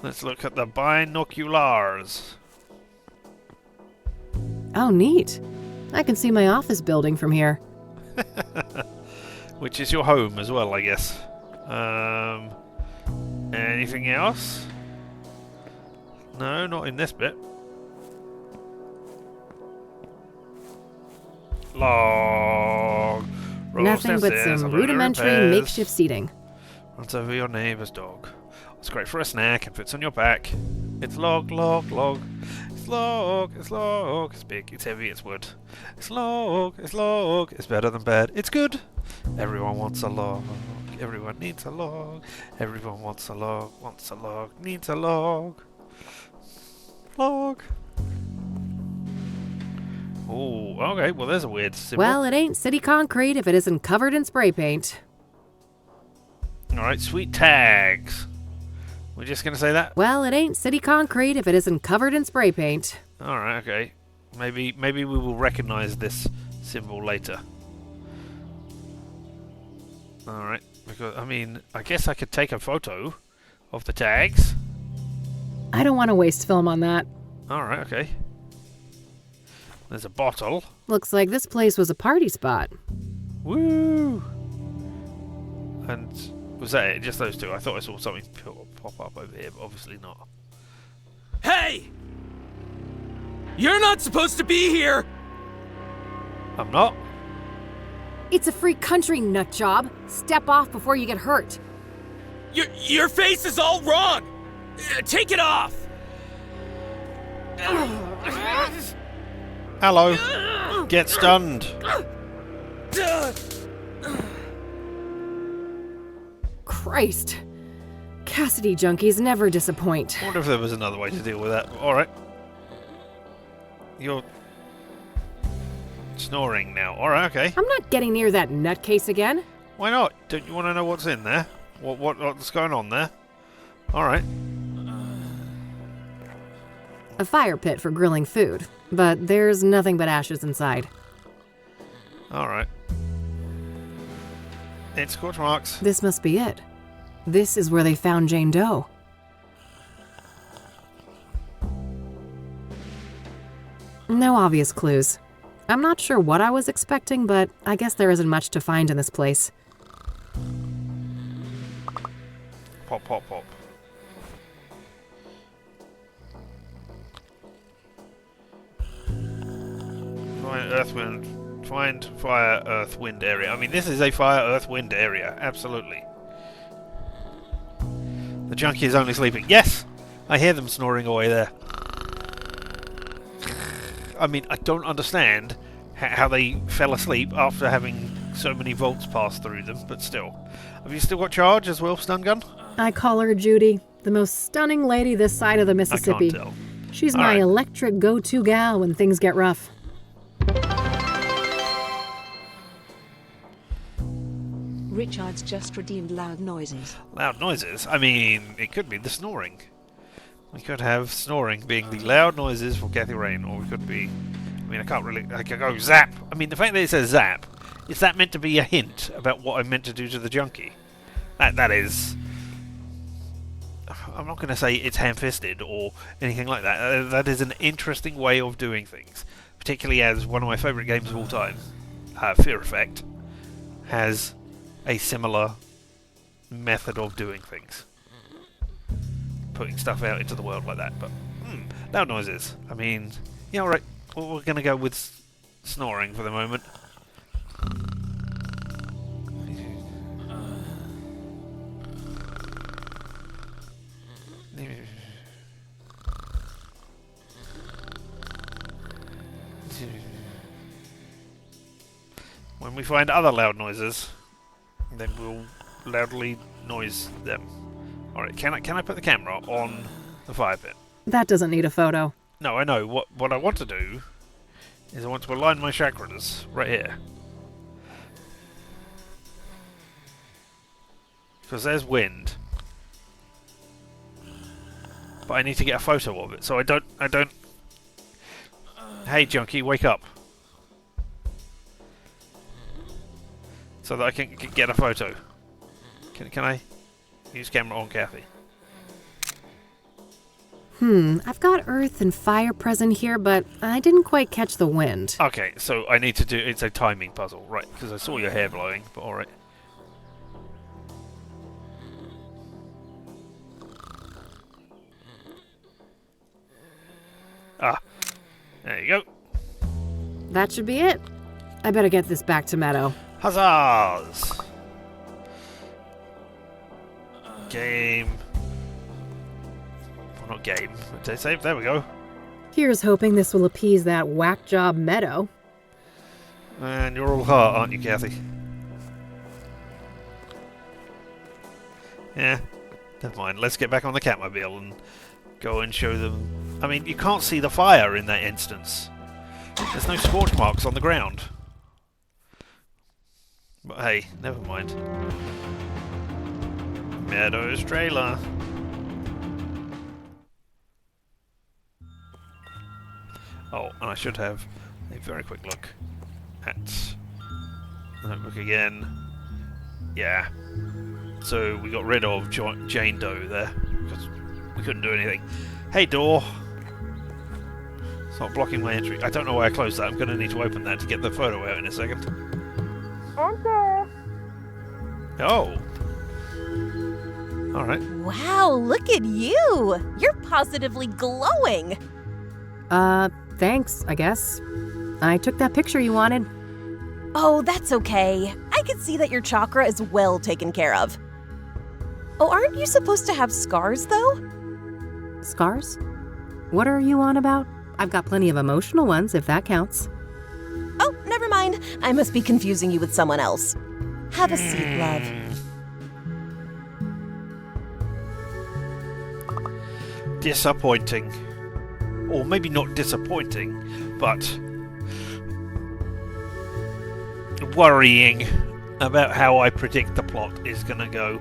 Let's look at the binoculars. Oh, neat. I can see my office building from here. Which is your home as well, I guess. Anything else? No, not in this bit. Log. Rolls Nothing but downstairs, some I've learned rudimentary repairs. makeshift seating. Runs over your neighbour's dog. It's great for a snack and fits on your back. It's log, log, log. It's log, it's log. It's big, it's heavy, it's wood. It's log, it's log. It's better than bad. It's good. Everyone wants a log. Everyone needs a log. Everyone wants a log, needs a log. Log. Oh, okay. Well, there's a weird symbol. Well, it ain't city concrete if it isn't covered in spray paint. Alright, sweet tags. We're just going to say that? Well, it ain't city concrete if it isn't covered in spray paint. Alright, okay. Maybe we will recognize this symbol later. Alright, because, I mean, I guess I could take a photo of the tags. I don't want to waste film on that. Alright, okay. There's a bottle. Looks like this place was a party spot. Woo! And was that it? Just those two? I thought I saw something pop up over here, but obviously not. Hey! You're not supposed to be here! I'm not. It's a free country, nut job. Step off before you get hurt. Your face is all wrong! Take it off! Hello. Get stunned. Christ. Kassidy junkies never disappoint. I wonder if there was another way to deal with that. Alright. You're snoring now. Alright, okay. I'm not getting near that nutcase again. Why not? Don't you want to know what's in there? What's going on there? Alright. A fire pit for grilling food, but there's nothing but ashes inside. Alright. It's scorch marks. This must be it. This is where they found Jane Doe. No obvious clues. I'm not sure what I was expecting, but I guess there isn't much to find in this place. Pop, pop, pop. Find earth wind. Find fire, earth, wind area. I mean, this is a fire, earth, wind area. Absolutely. The junkie is only sleeping. Yes! I hear them snoring away there. I mean, I don't understand how they fell asleep after having so many volts pass through them, but still. Have you still got charge as well, stun gun? I call her Judy, the most stunning lady this side of the Mississippi. I can't tell. She's All my right. electric go-to gal when things get rough. Richard's just redeemed loud noises. Loud noises? I mean, it could be the snoring. We could have snoring being the loud noises for Kathy Rain, or we could be... I mean, I could go zap. I mean, the fact that it says zap, is that meant to be a hint about what I'm meant to do to the junkie? That is... I'm not going to say it's ham-fisted or anything like that. That is an interesting way of doing things. Particularly as one of my favourite games of all time, Fear Effect, has a similar method of doing things. Putting stuff out into the world like that. But, loud noises. I mean, yeah, alright. Well, we're going to go with snoring for the moment. When we find other loud noises, then we'll loudly noise them. Alright, can I put the camera on the fire pit? That doesn't need a photo. No, I know. What I want to do is I want to align my chakras right here. Because there's wind. But I need to get a photo of it, so I don't... Hey, junkie, wake up. So that I can get a photo. Can I use camera on Kathy? I've got earth and fire present here, but I didn't quite catch the wind. Okay, so I need to do... It's a timing puzzle, right? Because I saw your hair blowing, but alright. Ah, there you go. That should be it. I better get this back to Meadow. Huzzahs! Game. Well, not game. Did I save? There we go. Here's hoping this will appease that whack job Meadow. And you're all heart, aren't you, Kathy? Yeah, never mind. Let's get back on the Katmobile and go and show them. I mean, you can't see the fire in that instance. There's no scorch marks on the ground. But hey, never mind. Meadow's trailer. Oh, and I should have a very quick look at the notebook again. Yeah. So we got rid of Jane Doe there because we couldn't do anything. Hey, door. It's not blocking my entry. I don't know why I closed that. I'm going to need to open that to get the photo out in a second. Enter. Oh. Alright. Wow, look at you! You're positively glowing! Thanks, I guess. I took that picture you wanted. Oh, that's okay. I can see that your chakra is well taken care of. Oh, aren't you supposed to have scars, though? Scars? What are you on about? I've got plenty of emotional ones, if that counts. Oh, never mind. I must be confusing you with someone else. Have a seat, love. Disappointing. Or maybe not disappointing, but worrying about how I predict the plot is gonna go.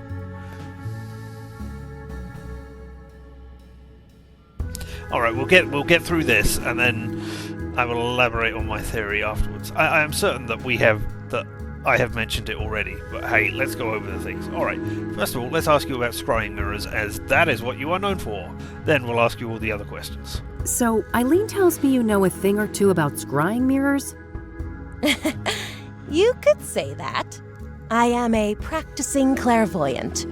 Alright, we'll get through this and then I will elaborate on my theory afterwards. I am certain that I have mentioned it already, but hey, let's go over the things. Alright, first of all, let's ask you about scrying mirrors, as that is what you are known for. Then we'll ask you all the other questions. So, Eileen tells me you know a thing or two about scrying mirrors? You could say that. I am a practicing clairvoyant.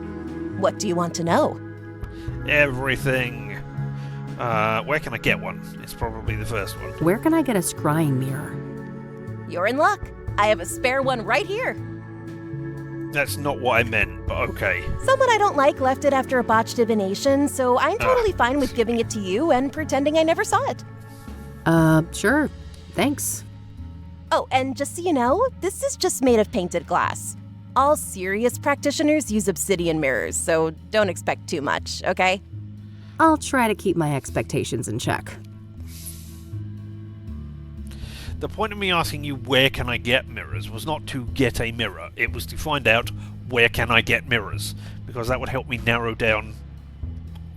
What do you want to know? Everything. Where can I get one? It's probably the first one. Where can I get a scrying mirror? You're in luck. I have a spare one right here. That's not what I meant, but okay. Someone I don't like left it after a botched divination, so I'm totally fine with giving it to you and pretending I never saw it. Sure. Thanks. Oh, and just so you know, this is just made of painted glass. All serious practitioners use obsidian mirrors, so don't expect too much, okay? I'll try to keep my expectations in check. The point of me asking you where can I get mirrors was not to get a mirror. It was to find out where can I get mirrors, because that would help me narrow down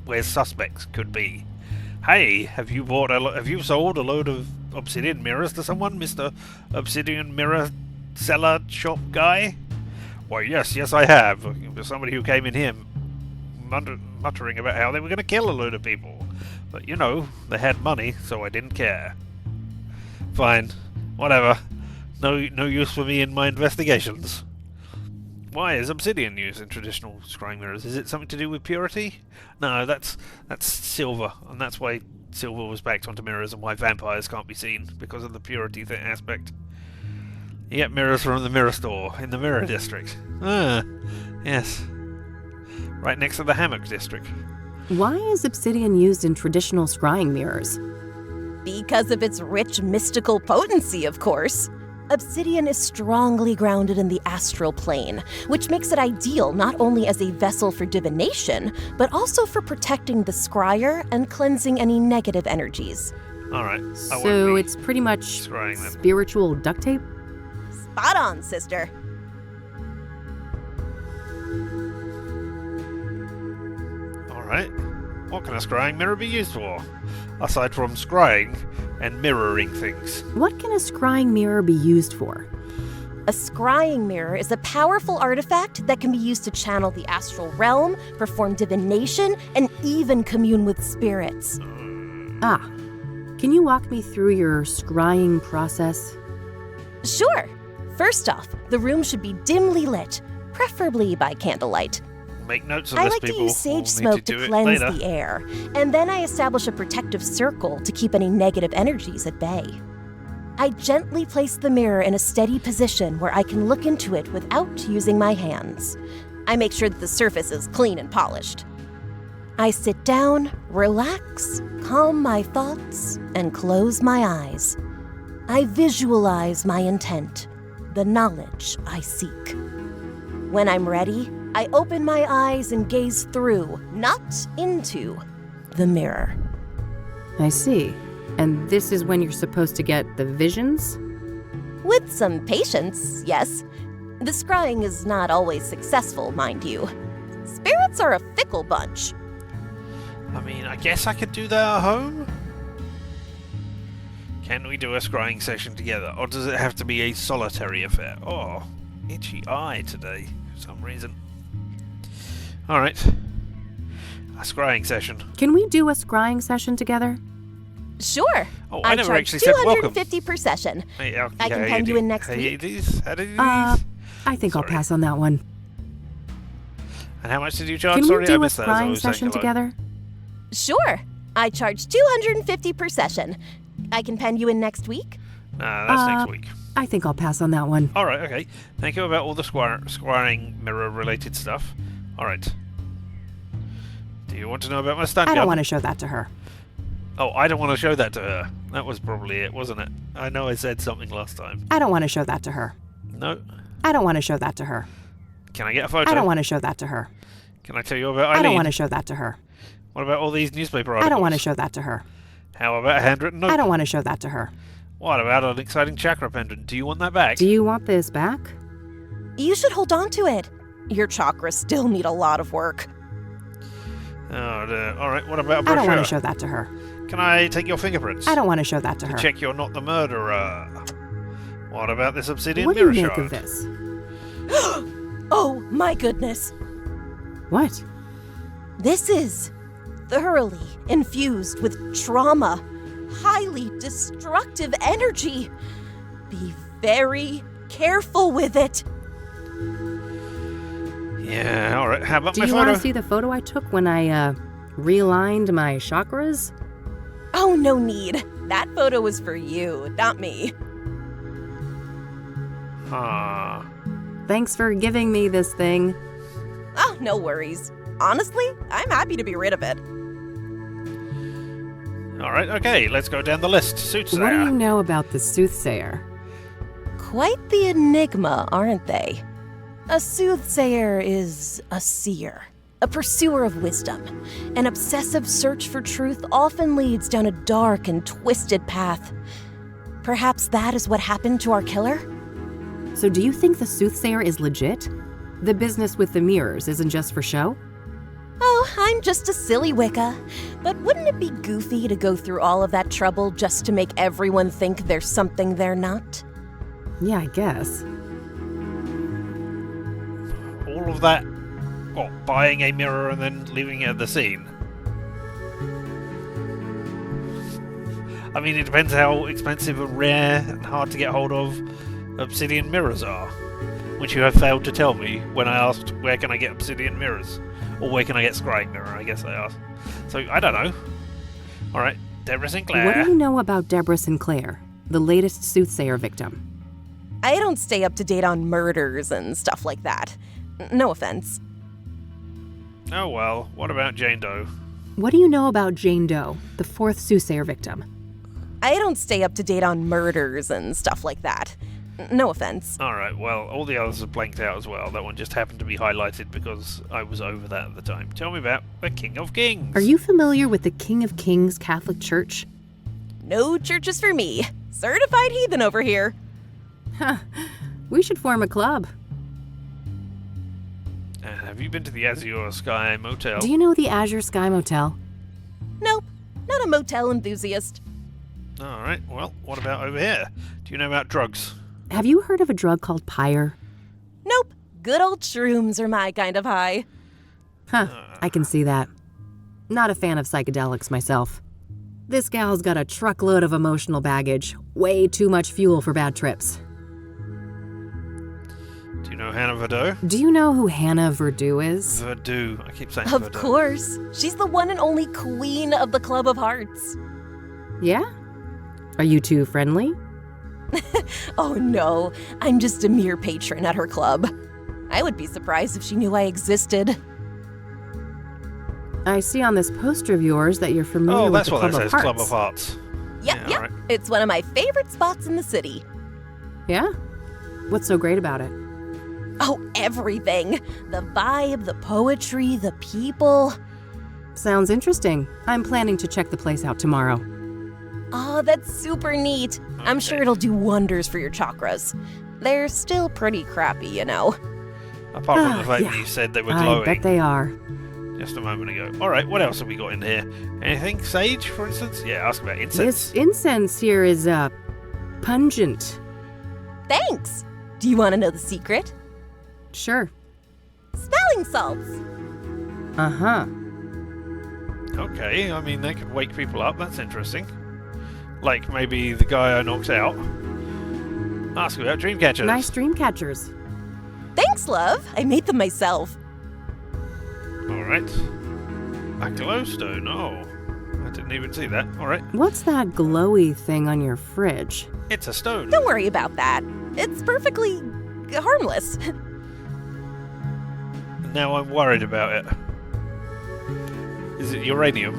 where suspects could be. Hey, have you sold a load of obsidian mirrors to someone, Mr. Obsidian Mirror Seller Shop Guy? Why, yes, I have. There's somebody who came in here muttering about how they were going to kill a load of people. But, you know, they had money, so I didn't care. Fine. Whatever. No use for me in my investigations. Why is obsidian used in traditional scrying mirrors? Is it something to do with purity? No, that's silver, and that's why silver was backed onto mirrors and why vampires can't be seen, because of the purity aspect. You get mirrors from the mirror store in the mirror district. Ah, yes. Right next to the hammock district. Why is obsidian used in traditional scrying mirrors? Because of its rich mystical potency, of course. Obsidian is strongly grounded in the astral plane, which makes it ideal not only as a vessel for divination, but also for protecting the scryer and cleansing any negative energies. Alright. So it's pretty much spiritual duct tape? Spot on, sister. Alright. What can a scrying mirror be used for? Aside from scrying and mirroring things. What can a scrying mirror be used for? A scrying mirror is a powerful artifact that can be used to channel the astral realm, perform divination, and even commune with spirits. Ah. Can you walk me through your scrying process? Sure. First off, the room should be dimly lit, preferably by candlelight. Make notes of I this, like people. to use sage We'll smoke need to to do cleanse it later. the air, and then I establish a protective circle to keep any negative energies at bay. I gently place the mirror in a steady position where I can look into it without using my hands. I make sure that the surface is clean and polished. I sit down, relax, calm my thoughts, and close my eyes. I visualize my intent, the knowledge I seek. When I'm ready, I open my eyes and gaze through, not into, the mirror. I see. And this is when you're supposed to get the visions? With some patience, yes. The scrying is not always successful, mind you. Spirits are a fickle bunch. I mean, I guess I could do that at home? Can we do a scrying session together, or does it have to be a solitary affair? Oh, itchy eye today, for some reason. Alright. A scrying session. Can we do a scrying session together? Sure. Oh, I never charge actually said welcome. $250 per session. Hey, I can pen you in next how week. You do's? How do you I do's? think I'll Sorry. pass on that one. And how much did you charge? Can Sorry, we I do a missed that as I scrying was saying session hello. together? Sure. I charge $250 per session. I can pen you in next week. Nah, that's next week. I think I'll pass on that one. Alright, okay. Thank you about all the scrying mirror-related stuff. Alright. Do you want to know about my stun I gun? don't want to show that to her. Oh, I don't want to show that to her. That was probably it, wasn't it? I know I said something last time. I don't want to show that to her. No? I don't want to show that to her. Can I get a photo? I don't want to show that to her. Can I tell you about Eileen? I don't want to show that to her. What about all these newspaper articles? I don't want to show that to her. How about a handwritten note? I don't want to show that to her. What about an exciting chakra pendant? Do you want that back? Do you want this back? You should hold on to it. Your chakras still need a lot of work. Oh, dear. Alright, what about a I brochure? don't want to show that to her. Can I take your fingerprints? I don't want to show that to her. Check you're not the murderer. What about this obsidian What do you mirror make shard? of this? Oh, my goodness. What? This is thoroughly infused with trauma, highly destructive energy. Be very careful with it. Yeah, alright. How about Do my you photo? want to see the photo I took when I, realigned my chakras? Oh, no need. That photo was for you, not me. Ah. Thanks for giving me this thing. Oh, no worries. Honestly, I'm happy to be rid of it. Alright, okay, let's go down the list. Soothsayer. What do you know about the Soothsayer? Quite the enigma, aren't they? A soothsayer is a seer, a pursuer of wisdom. An obsessive search for truth often leads down a dark and twisted path. Perhaps that is what happened to our killer? So do you think the Soothsayer is legit? The business with the mirrors isn't just for show? Oh, I'm just a silly Wicca. But wouldn't it be goofy to go through all of that trouble just to make everyone think there's something they're not? Yeah, I guess. All of that, what, buying a mirror and then leaving it at the scene? I mean, it depends how expensive and rare and hard to get hold of obsidian mirrors are, which you have failed to tell me when I asked where can I get obsidian mirrors, or where can I get scrying mirror, I guess I asked. So, I don't know. Alright, Deborah Sinclair. What do you know about Deborah Sinclair, the latest Soothsayer victim? I don't stay up to date on murders and stuff like that. No offense. Oh well, what about Jane Doe? What do you know about Jane Doe, the fourth Soothsayer victim? I don't stay up to date on murders and stuff like that. No offense. Alright, well, all the others are blanked out as well. That one just happened to be highlighted because I was over that at the time. Tell me about the King of Kings. Are you familiar with the King of Kings Catholic Church? No churches for me. Certified heathen over here. We should form a club. Have you been to the Azure Sky Motel? Do you know the Azure Sky Motel? Nope, not a motel enthusiast. Alright, well, what about over here? Do you know about drugs? Have you heard of a drug called pyre? Nope, good old shrooms are my kind of high. I can see that. Not a fan of psychedelics myself. This gal's got a truckload of emotional baggage. Way too much fuel for bad trips. Do you know Hannah Verdot? Do you know who Hannah Verdue is? Verdue. I keep saying Of Verdot. course, she's the one and only queen of the Club of Hearts. Yeah? Are you two friendly? Oh no, I'm just a mere patron at her club. I would be surprised if she knew I existed. I see on this poster of yours that you're familiar Oh, with that's the what Club that of says, Hearts. Club of Hearts. Yep, alright. It's one of my favorite spots in the city. Yeah? What's so great about it? Oh, everything. The vibe, the poetry, the people. Sounds interesting. I'm planning to check the place out tomorrow. Oh, that's super neat. I'm sure it'll do wonders for your chakras. They're still pretty crappy, you know. Apart from the fact yeah. that you said they were I glowing bet they are. just a moment ago. Alright, what else have we got in here? Anything? Sage, for instance? Yeah, ask about incense. This incense here is, pungent. Thanks. Do you want to know the secret? Sure. Smelling salts. Uh-huh. Okay, I mean, they could wake people up. That's interesting. Like, maybe the guy I knocked out. Ask about dream catchers. Nice dream catchers. Thanks, love. I made them myself. Alright. A glowstone. Oh, I didn't even see that. Alright. What's that glowy thing on your fridge? It's a stone. Don't worry about that. It's perfectly harmless. Now I'm worried about it. Is it uranium?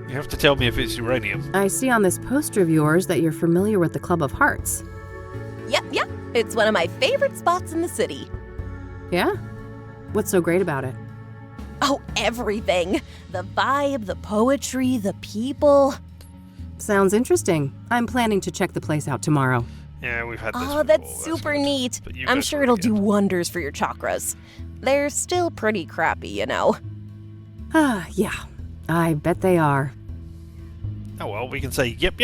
You have to tell me if it's uranium. I see on this poster of yours that you're familiar with the Club of Hearts. Yep. It's one of my favorite spots in the city. Yeah? What's so great about it? Oh, everything. The vibe, the poetry, the people. Sounds interesting. I'm planning to check the place out tomorrow. Yeah, we've had this Oh, before. that's super good. neat. But you I'm go sure for it it'll do again. wonders for your chakras. They're still pretty crappy, you know. Ah, yeah. I bet they are. Oh well, we can say yep.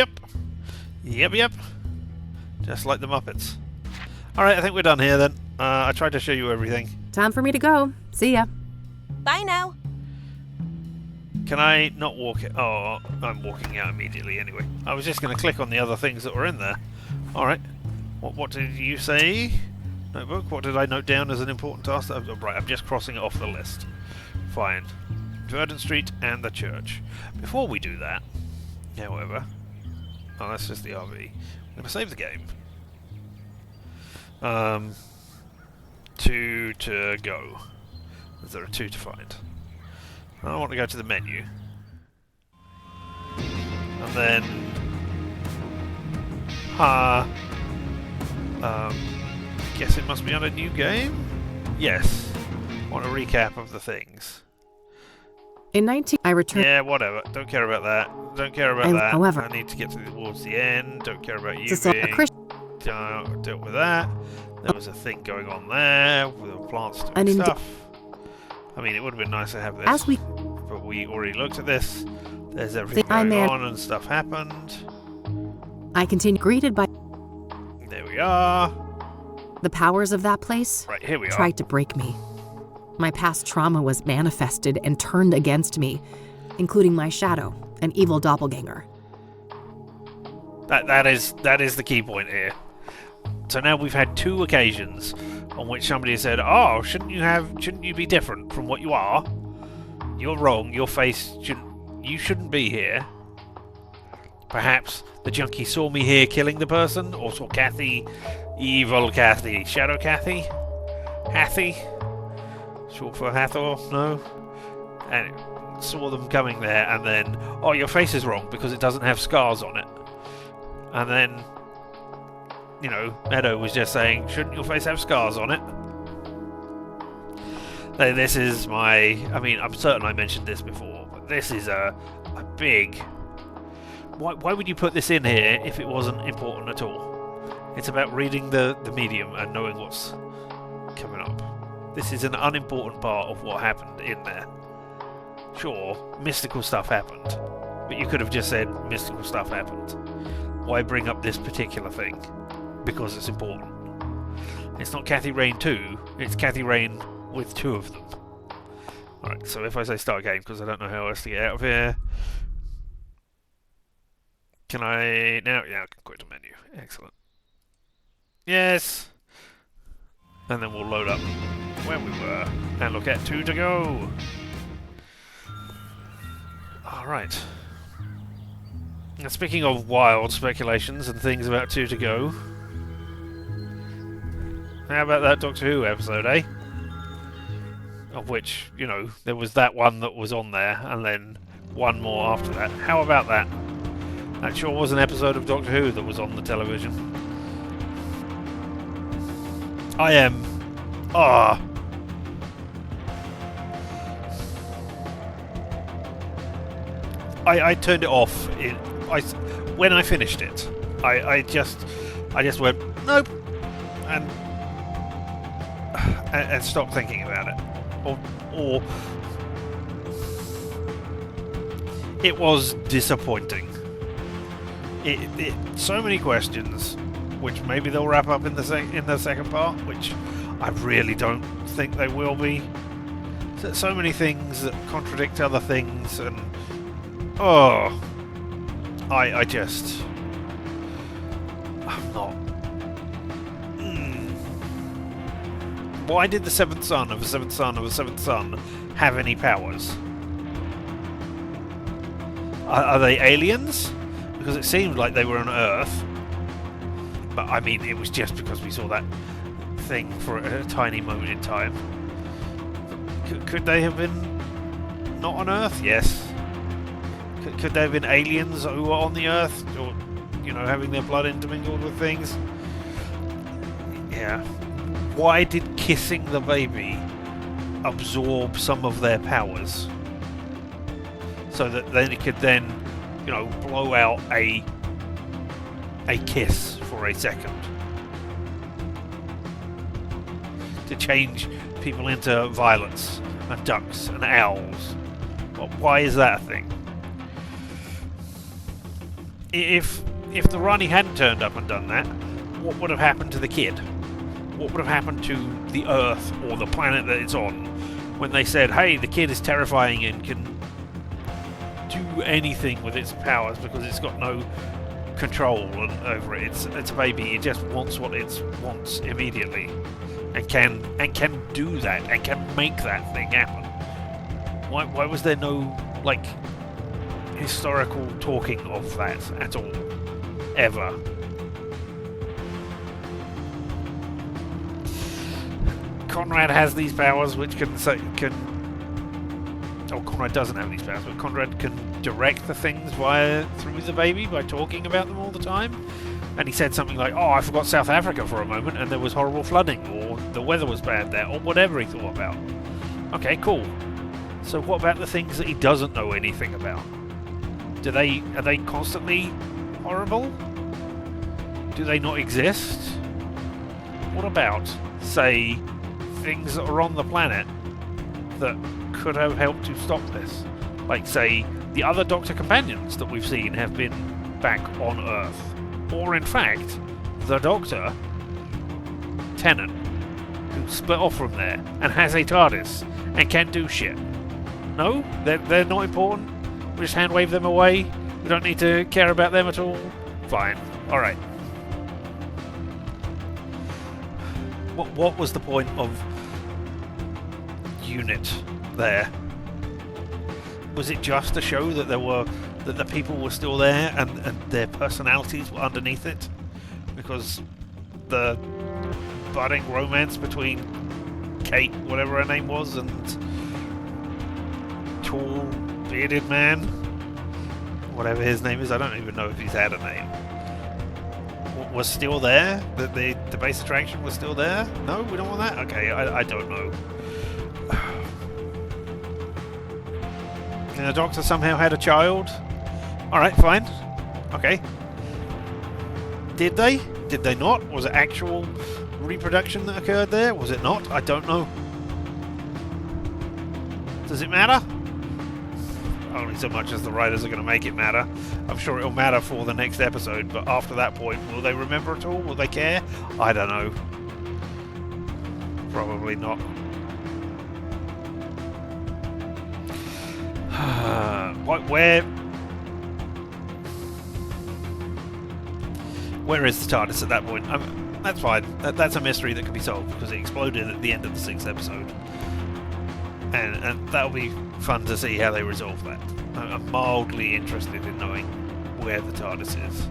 Just like the Muppets. Alright, I think we're done here then. I tried to show you everything. Time for me to go. See ya. Bye now. Can I not walk it? Oh, I'm walking out immediately anyway. I was just going to click on the other things that were in there. Alright. What did you say? Notebook? What did I note down as an important task? Oh, right, I'm just crossing it off the list. Fine. Verdant Street and the church. Before we do that, however... Oh, that's just the RV. I'm going to save the game. 2 to go. There are 2 to find. I want to go to the menu. And then... guess it must be on a new game? Yes. Want a recap of the things. In 19... I returned... Yeah, whatever. Don't care about that. Don't care about that. However... I need to get towards the end. Don't care about you This is a being... Christian... Dealt with that. There was a thing going on there with the plants An doing indi- stuff. I mean, it would have been nice to have this. As we... But we already looked at this. There's everything I'm going there. on and stuff happened. I continue greeted by... There we are. The powers of that place Right, here we are. tried to break me. My past trauma was manifested and turned against me, including my shadow, an evil doppelganger. That is the key point here. So now we've had 2 occasions on which somebody has said, "Oh, shouldn't you be different from what you are? You're wrong. Your face you shouldn't be here." Perhaps the junkie saw me here killing the person, or saw Kathy, evil Kathy, Shadow Kathy, Hathy, short for Hathor, no, and saw them coming there, and then, "Oh, your face is wrong because it doesn't have scars on it," and then. You know, Meadow was just saying, shouldn't your face have scars on it? This is my... I mean, I'm certain I mentioned this before, but this is a big... Why would you put this in here if it wasn't important at all? It's about reading the medium and knowing what's coming up. This is an unimportant part of what happened in there. Sure, mystical stuff happened, but you could have just said mystical stuff happened. Why bring up this particular thing? Because it's important. It's not Kathy Rain 2, it's Kathy Rain with 2 of them. Alright, so if I say start game, because I don't know how else to get out of here. Can I... now? Yeah, I can go to menu. Excellent. Yes! And then we'll load up where we were. And look at 2 to go! Alright. Now, speaking of wild speculations and things about 2 to go... How about that Doctor Who episode, eh? Of which, you know, there was that one that was on there, and then one more after that. How about that? That sure was an episode of Doctor Who that was on the television. I am... I turned it off when I finished it. I just went, nope, and stopped thinking about it. Or it was disappointing. It so many questions, which maybe they'll wrap up in the second part, which I really don't think they will be. So many things that contradict other things, and I'm not. Why did the seventh son of a seventh son of a seventh son have any powers? Are they aliens? Because it seemed like they were on Earth. But I mean, it was just because we saw that thing for a tiny moment in time. Could they have been not on Earth? Yes. Could they have been aliens who were on the Earth? Or, having their blood intermingled with things? Yeah. Why did kissing the baby absorb some of their powers? So that then it could then, blow out a kiss for a second. To change people into violets and ducks and owls. Well, why is that a thing? If the Rani hadn't turned up and done that, what would have happened to the kid? What would have happened to the Earth or the planet that it's on when they said, hey, the kid is terrifying and can do anything with its powers because it's got no control over it. It's a baby. It just wants what it wants immediately, and can do that and can make that thing happen. Why was there no historical talking of that at all, ever? Conrad has these powers, which Conrad doesn't have these powers, but Conrad can direct the things through the baby by talking about them all the time. And he said something like, I forgot South Africa for a moment and there was horrible flooding, or the weather was bad there, or whatever he thought about. Okay, cool. So what about the things that he doesn't know anything about? Are they constantly horrible? Do they not exist? What about, say, things that are on the planet that could have helped to stop this? Like, say, the other Doctor companions that we've seen have been back on Earth. Or, in fact, the Doctor, Tennant, who split off from there and has a TARDIS and can do shit. No? They're not important? We just hand wave them away? We don't need to care about them at all? Fine. Alright. What was the point of Unit there? Was it just to show that that the people were still there and their personalities were underneath it? Because the budding romance between Kate, whatever her name was, and tall, bearded man, whatever his name is, I don't even know if he's had a name, was still there? The base attraction was still there? No, we don't want that? Okay, I don't know. And the Doctor somehow had a child? Alright, fine. Okay. Did they? Did they not? Was it actual reproduction that occurred there? Was it not? I don't know. Does it matter? Only so much as the writers are going to make it matter. I'm sure it'll matter for the next episode, but after that point, will they remember it all? Will they care? I don't know. Probably not. Where is the TARDIS at that point? That's fine. That's a mystery that can be solved because it exploded at the end of the 6th episode, and that'll be fun to see how they resolve that. I'm mildly interested in knowing where the TARDIS is.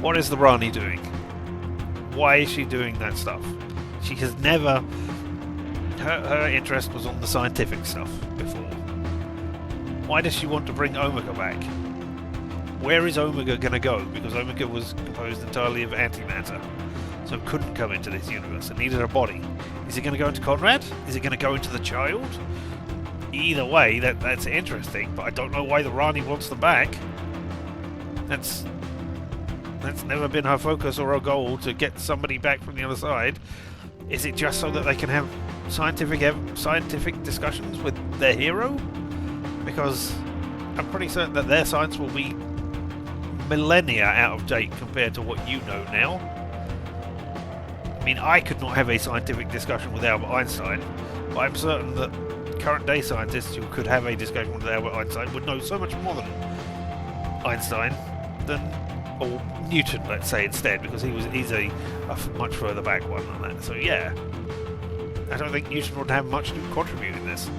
What is the Rani doing? Why is she doing that stuff? She has never... Her interest was on the scientific stuff before. Why does she want to bring Omega back? Where is Omega going to go? Because Omega was composed entirely of antimatter, so couldn't come into this universe. It needed a body. Is it going to go into Conrad? Is it going to go into the child? Either way, that's interesting, but I don't know why the Rani wants them back. That's never been her focus or her goal, to get somebody back from the other side. Is it just so that they can have scientific discussions with their hero? Because I'm pretty certain that their science will be millennia out of date compared to what you know now. I mean, I could not have a scientific discussion with Albert Einstein, but I'm certain that current day scientists who could have a discussion with Albert Einstein would know so much more than Einstein or Newton, let's say, instead, because he's a much further back one than that. So yeah, I don't think Newton would have much to contribute in this.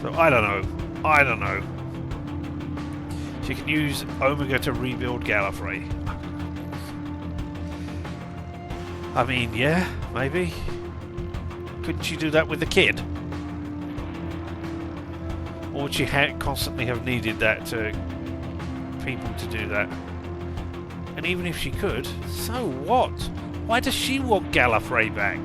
So I don't know. She can use Omega to rebuild Gallifrey. I mean, yeah, maybe. Couldn't she do that with the kid? Or would she constantly have needed that to people to do that? And even if she could, so what? Why does she want Gallifrey back?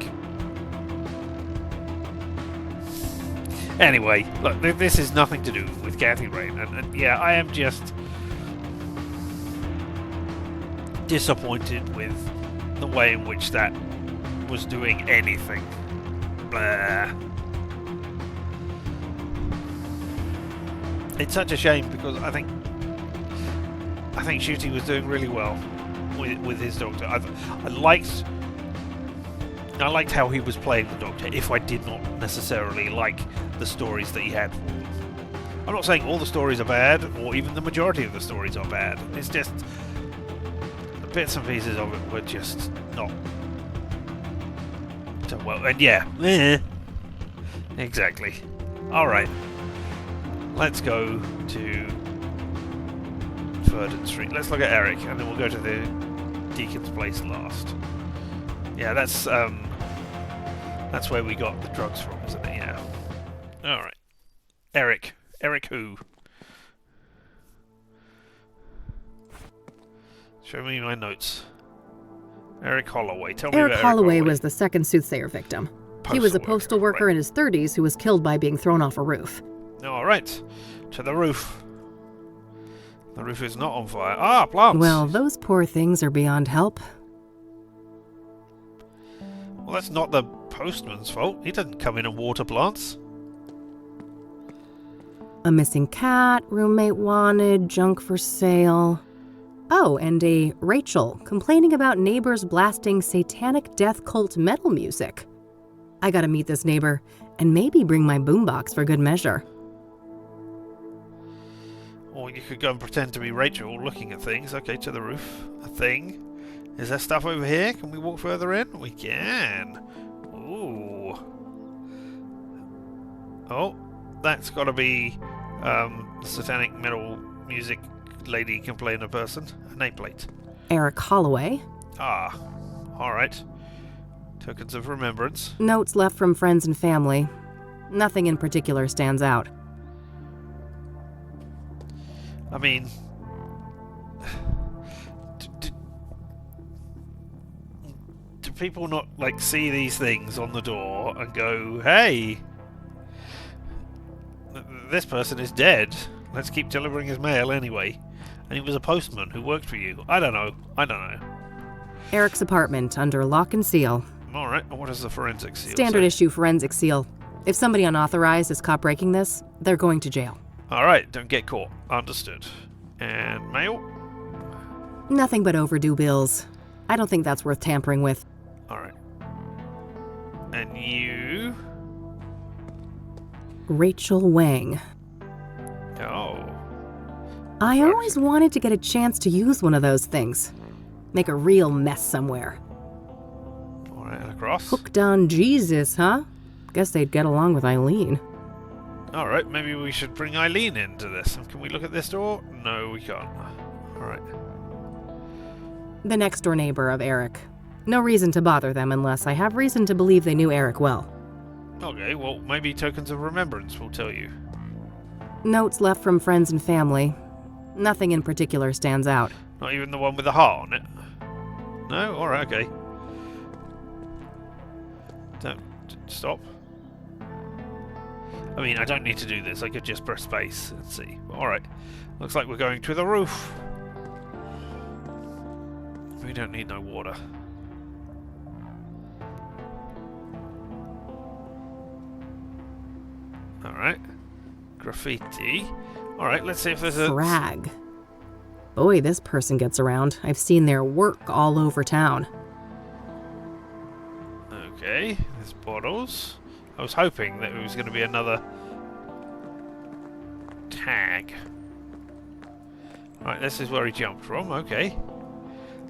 Anyway, look, this has nothing to do with Kathy Rain, and yeah, I am just disappointed with the way in which that was doing anything. Blah. It's such a shame, because I think Ncuti was doing really well with his Doctor. I liked how he was playing the Doctor, if I did not necessarily like the stories that he had for him. I'm not saying all the stories are bad, or even the majority of the stories are bad. It's just the bits and pieces of it were just not so well. And yeah, exactly. Alright, let's go to Verdant Street. Let's look at Eric, and then we'll go to the Deacon's place last. Yeah, that's where we got the drugs from, isn't it? Yeah. Alright. Eric. Eric who? Show me my notes. Eric Holloway. Tell me about Eric Holloway was the second Soothsayer victim. He was a postal worker right. in his 30s who was killed by being thrown off a roof. Alright. To the roof. The roof is not on fire. Ah, plants! Well, those poor things are beyond help. Well, that's not the postman's fault. He doesn't come in and water plants. A missing cat, roommate wanted, junk for sale. Oh, and a Rachel complaining about neighbors blasting satanic death cult metal music. I gotta meet this neighbor, and maybe bring my boombox for good measure. Or you could go and pretend to be Rachel looking at things. Okay, to the roof. A thing. Is there stuff over here? Can we walk further in? We can. Ooh. Oh, that's got to be satanic metal music lady complainer person. A nameplate. Eric Holloway. Ah, alright. Tokens of remembrance. Notes left from friends and family. Nothing in particular stands out. I mean, do people not, like, see these things on the door and go, hey, this person is dead. Let's keep delivering his mail anyway. And he was a postman who worked for you. I don't know. Eric's apartment under lock and seal. Alright, and what does the forensic seal Standard say? issue forensic seal. If somebody unauthorized is caught breaking this, they're going to jail. Alright, don't get caught. Understood. And mail? Nothing but overdue bills. I don't think that's worth tampering with. Alright. And you? Rachel Wang. Oh. I always wanted to get a chance to use one of those things. Make a real mess somewhere. Alright, and across? Hooked on Jesus, huh? Guess they'd get along with Eileen. Alright, maybe we should bring Eileen into this. Can we look at this door? No, we can't. Alright. The next door neighbor of Eric. No reason to bother them unless I have reason to believe they knew Eric well. Okay, well, maybe tokens of remembrance will tell you. Notes left from friends and family. Nothing in particular stands out. Not even the one with the heart on it? No? Alright, okay. Don't... stop. I mean, I don't need to do this. I could just press space and see. Alright. Looks like we're going to the roof. We don't need no water. Alright. Graffiti. Alright, let's see if there's a... Frag. Boy, this person gets around. I've seen their work all over town. Okay, there's bottles. I was hoping that it was going to be another tag. Right, this is where he jumped from. Okay.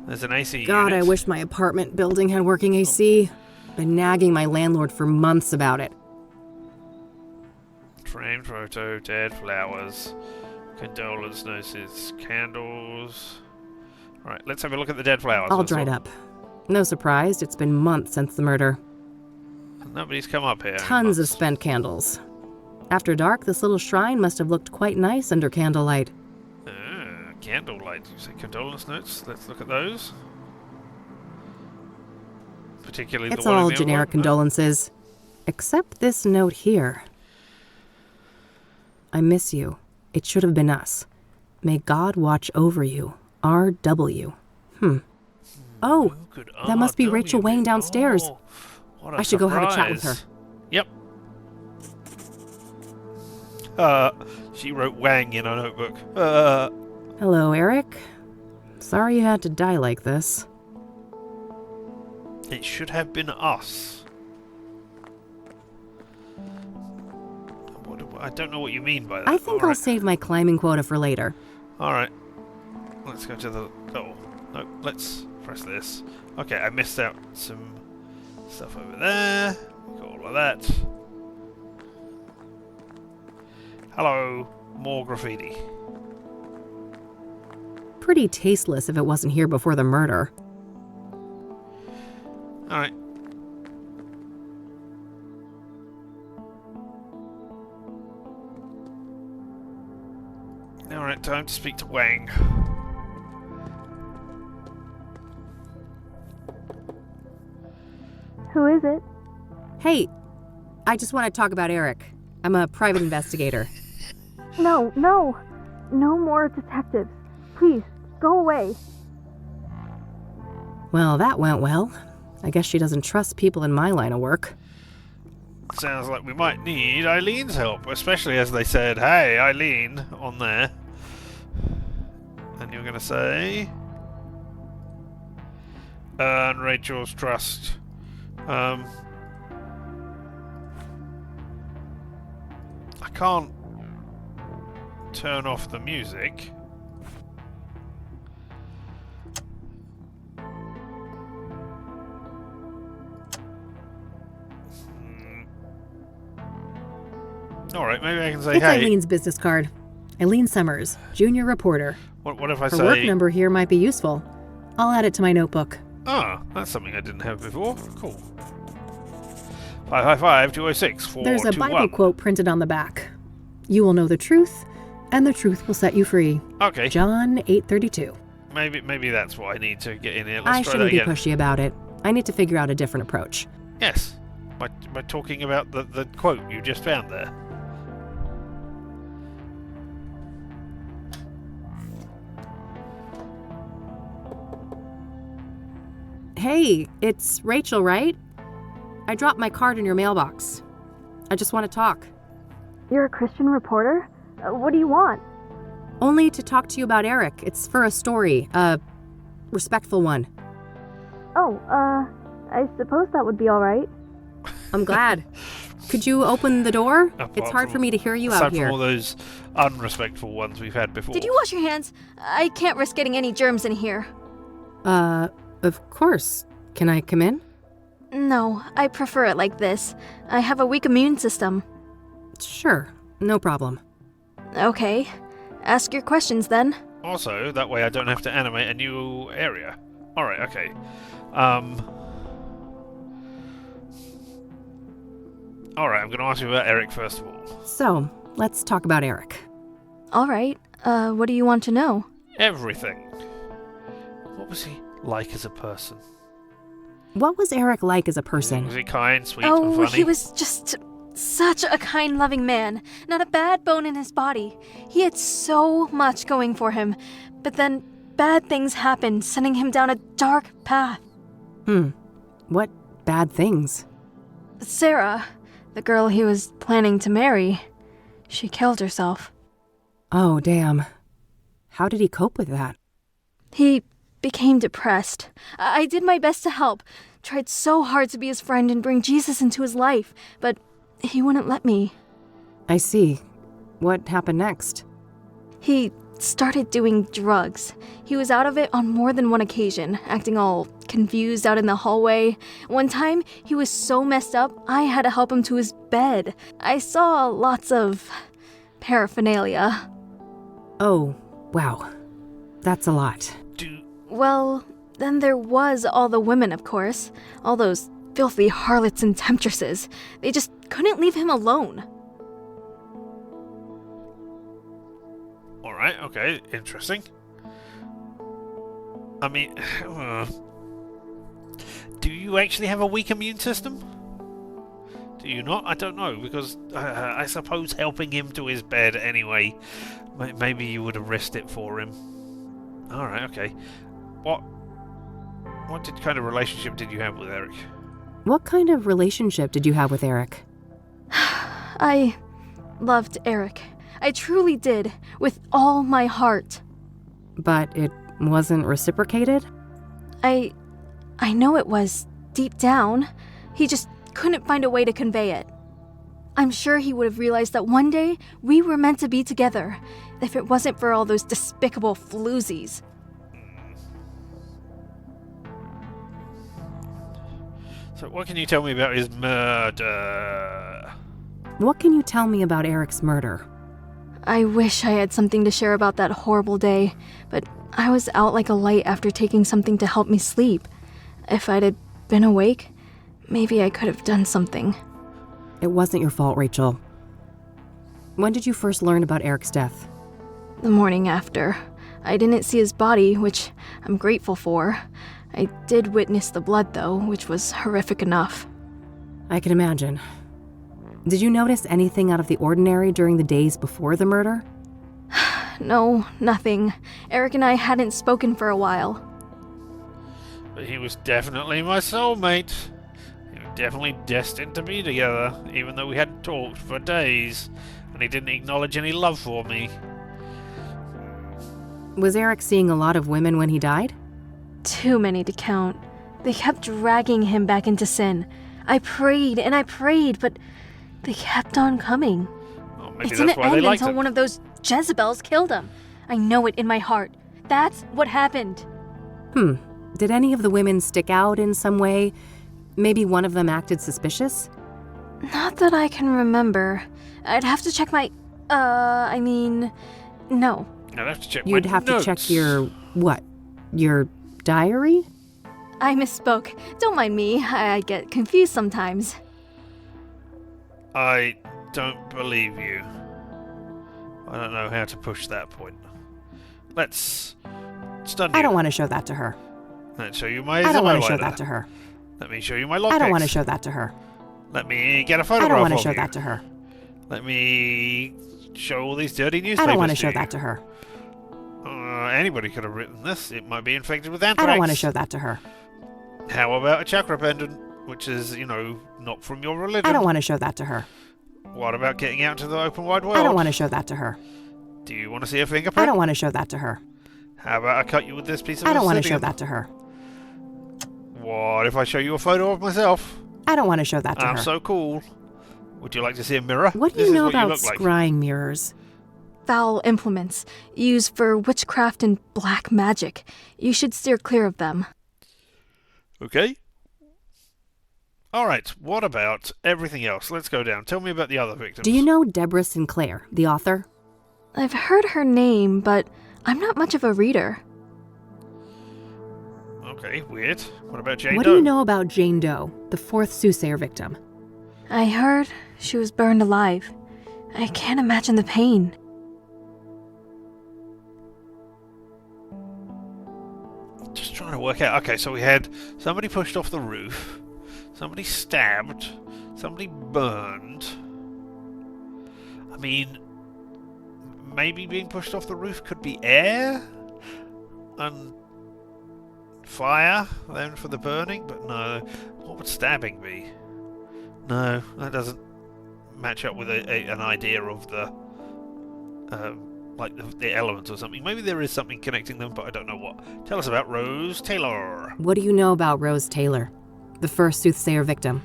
There's an AC God, unit. I wish my apartment building had working AC. Been nagging my landlord for months about it. Framed photo, dead flowers, condolence notices, candles. Right, let's have a look at the dead flowers. All That's dried up. No surprise, it's been months since the murder. Nobody's come up here. Tons of spent candles. After dark, this little shrine must have looked quite nice under candlelight. Candlelight. You say condolence notes? Let's look at those. Particularly It's the one all in the generic envelope. condolences. Except this note here. I miss you. It should have been us. May God watch over you. R.W. Oh, Good that must be RW. Rachel Wang downstairs. Oh, what a I should go have a chat with her. surprise. Yep. She wrote Wang in her notebook. Hello, Eric. Sorry you had to die like this. It should have been us. I don't know what you mean by that. I think I'll save my climbing quota for later. Alright. Let's go to the... Oh, no, let's press this. Okay, I missed out some stuff over there. Got all of that. Hello. More graffiti. Pretty tasteless if it wasn't here before the murder. Alright. Alright, time to speak to Wang. Who is it? Hey, I just want to talk about Eric. I'm a private investigator. No, no. No more detectives. Please, go away. Well, that went well. I guess she doesn't trust people in my line of work. Sounds like we might need Eileen's help, especially as they said, "Hey, Eileen," on there. And you're gonna say... Earn Rachel's trust. I can't turn off the music. Alright, maybe I can say, It's hey. Eileen's business card. Eileen Summers, junior reporter. What if I Her say... work number here might be useful. I'll add it to my notebook. Ah, that's something I didn't have before. Cool. 555-206-421. There's a Bible quote printed on the back. You will know the truth, and the truth will set you free. Okay. John 8:32. Maybe that's what I need to get in here. I Let's try that shouldn't be again. pushy about it. I need to figure out a different approach. Yes. By talking about the quote you just found there. Hey, it's Rachel, right? I dropped my card in your mailbox. I just want to talk. You're a Christian reporter? What do you want? Only to talk to you about Eric. It's for a story. A respectful one. Oh, I suppose that would be all right. I'm glad. Could you open the door? Apart It's hard from- for me to hear you aside out here. from all those unrespectful ones we've had before. Did you wash your hands? I can't risk getting any germs in here. Of course. Can I come in? No, I prefer it like this. I have a weak immune system. Sure. No problem. Okay. Ask your questions then. Also, that way I don't have to animate a new area. Alright, okay. Alright, I'm going to ask you about Eric first of all. So, let's talk about Eric. All right. What do you want to know? Everything. What was he like as a person? What was Eric like as a person? Was he kind, sweet, and Oh, funny? he was just such a kind, loving man. Not a bad bone in his body. He had so much going for him. But then bad things happened, sending him down a dark path. What bad things? Sarah, the girl he was planning to marry, she killed herself. Oh, damn. How did he cope with that? He became depressed. I did my best to help. Tried so hard to be his friend and bring Jesus into his life, but he wouldn't let me. I see. What happened next? He started doing drugs. He was out of it on more than one occasion, acting all confused out in the hallway. One time, he was so messed up, I had to help him to his bed. I saw lots of paraphernalia. Oh, wow. That's a lot. Well, then there was all the women, of course. All those filthy harlots and temptresses. They just couldn't leave him alone. Alright, okay, interesting. I mean, do you actually have a weak immune system? Do you not? I don't know, because I suppose helping him to his bed anyway, maybe you would have risked it for him. Alright, okay. What kind of relationship did you have with Eric? What kind of relationship did you have with Eric? I loved Eric. I truly did, with all my heart. But it wasn't reciprocated? I know it was, deep down. He just couldn't find a way to convey it. I'm sure he would have realized that one day we were meant to be together, if it wasn't for all those despicable floozies. So what can you tell me about his murder? What can you tell me about Eric's murder? I wish I had something to share about that horrible day, but I was out like a light after taking something to help me sleep. If I'd have been awake, maybe I could have done something. It wasn't your fault, Rachel. When did you first learn about Eric's death? The morning after. I didn't see his body, which I'm grateful for. I did witness the blood, though, which was horrific enough. I can imagine. Did you notice anything out of the ordinary during the days before the murder? No, nothing. Eric and I hadn't spoken for a while. But he was definitely my soulmate. We were definitely destined to be together, even though we hadn't talked for days, and he didn't acknowledge any love for me. Was Eric seeing a lot of women when he died? Too many to count. They kept dragging him back into sin. I prayed and I prayed, but they kept on coming. Well, maybe It that's didn't why they end liked until him. one of those Jezebels killed him. I know it in my heart. That's what happened. Did any of the women stick out in some way? Maybe one of them acted suspicious? Not that I can remember. I'd have to check my... no. I'd have to check You'd my have notes. to check your... what? Your diary? I misspoke. Don't mind me. I get confused sometimes. I don't believe you. I don't know how to push that point. Let's stun you. I don't want to show that to her. Let's show you my I don't want to show highlighter. that to her. Let me show you my lockpicks. I don't want to show that to her. Let me get a I photograph don't want to of show you. that to her. Let me show all these dirty newspapers I don't want to to show you. that to her. Anybody could have written this. It might be infected with anthrax. I don't want to show that to her. How about a chakra pendant, which is, not from your religion? I don't want to show that to her. What about getting out to the open wide world? I don't want to show that to her. Do you want to see a fingerprint? I don't want to show that to her. How about I cut you with this piece of I don't want to obsidian? show that to her. What if I show you a photo of myself? I don't want to show that to I'm her. so cool. Would you like to see a mirror? What do This you is know what about look like. scrying mirrors? Foul implements, used for witchcraft and black magic. You should steer clear of them. Okay. Alright, what about everything else? Let's go down. Tell me about the other victims. Do you know Deborah Sinclair, the author? I've heard her name, but I'm not much of a reader. Okay, weird. What about Jane What Doe? do you know about Jane Doe, the fourth Soothsayer victim? I heard she was burned alive. I can't imagine the pain. Just trying to work out. Okay, so we had somebody pushed off the roof, somebody stabbed, somebody burned. I mean, maybe being pushed off the roof could be air and fire then for the burning, but no. What would stabbing be? No, that doesn't match up with an idea of the like the elements or something. Maybe there is something connecting them, but I don't know what. Tell us about Rose Taylor. What do you know about Rose Taylor, the first Soothsayer victim?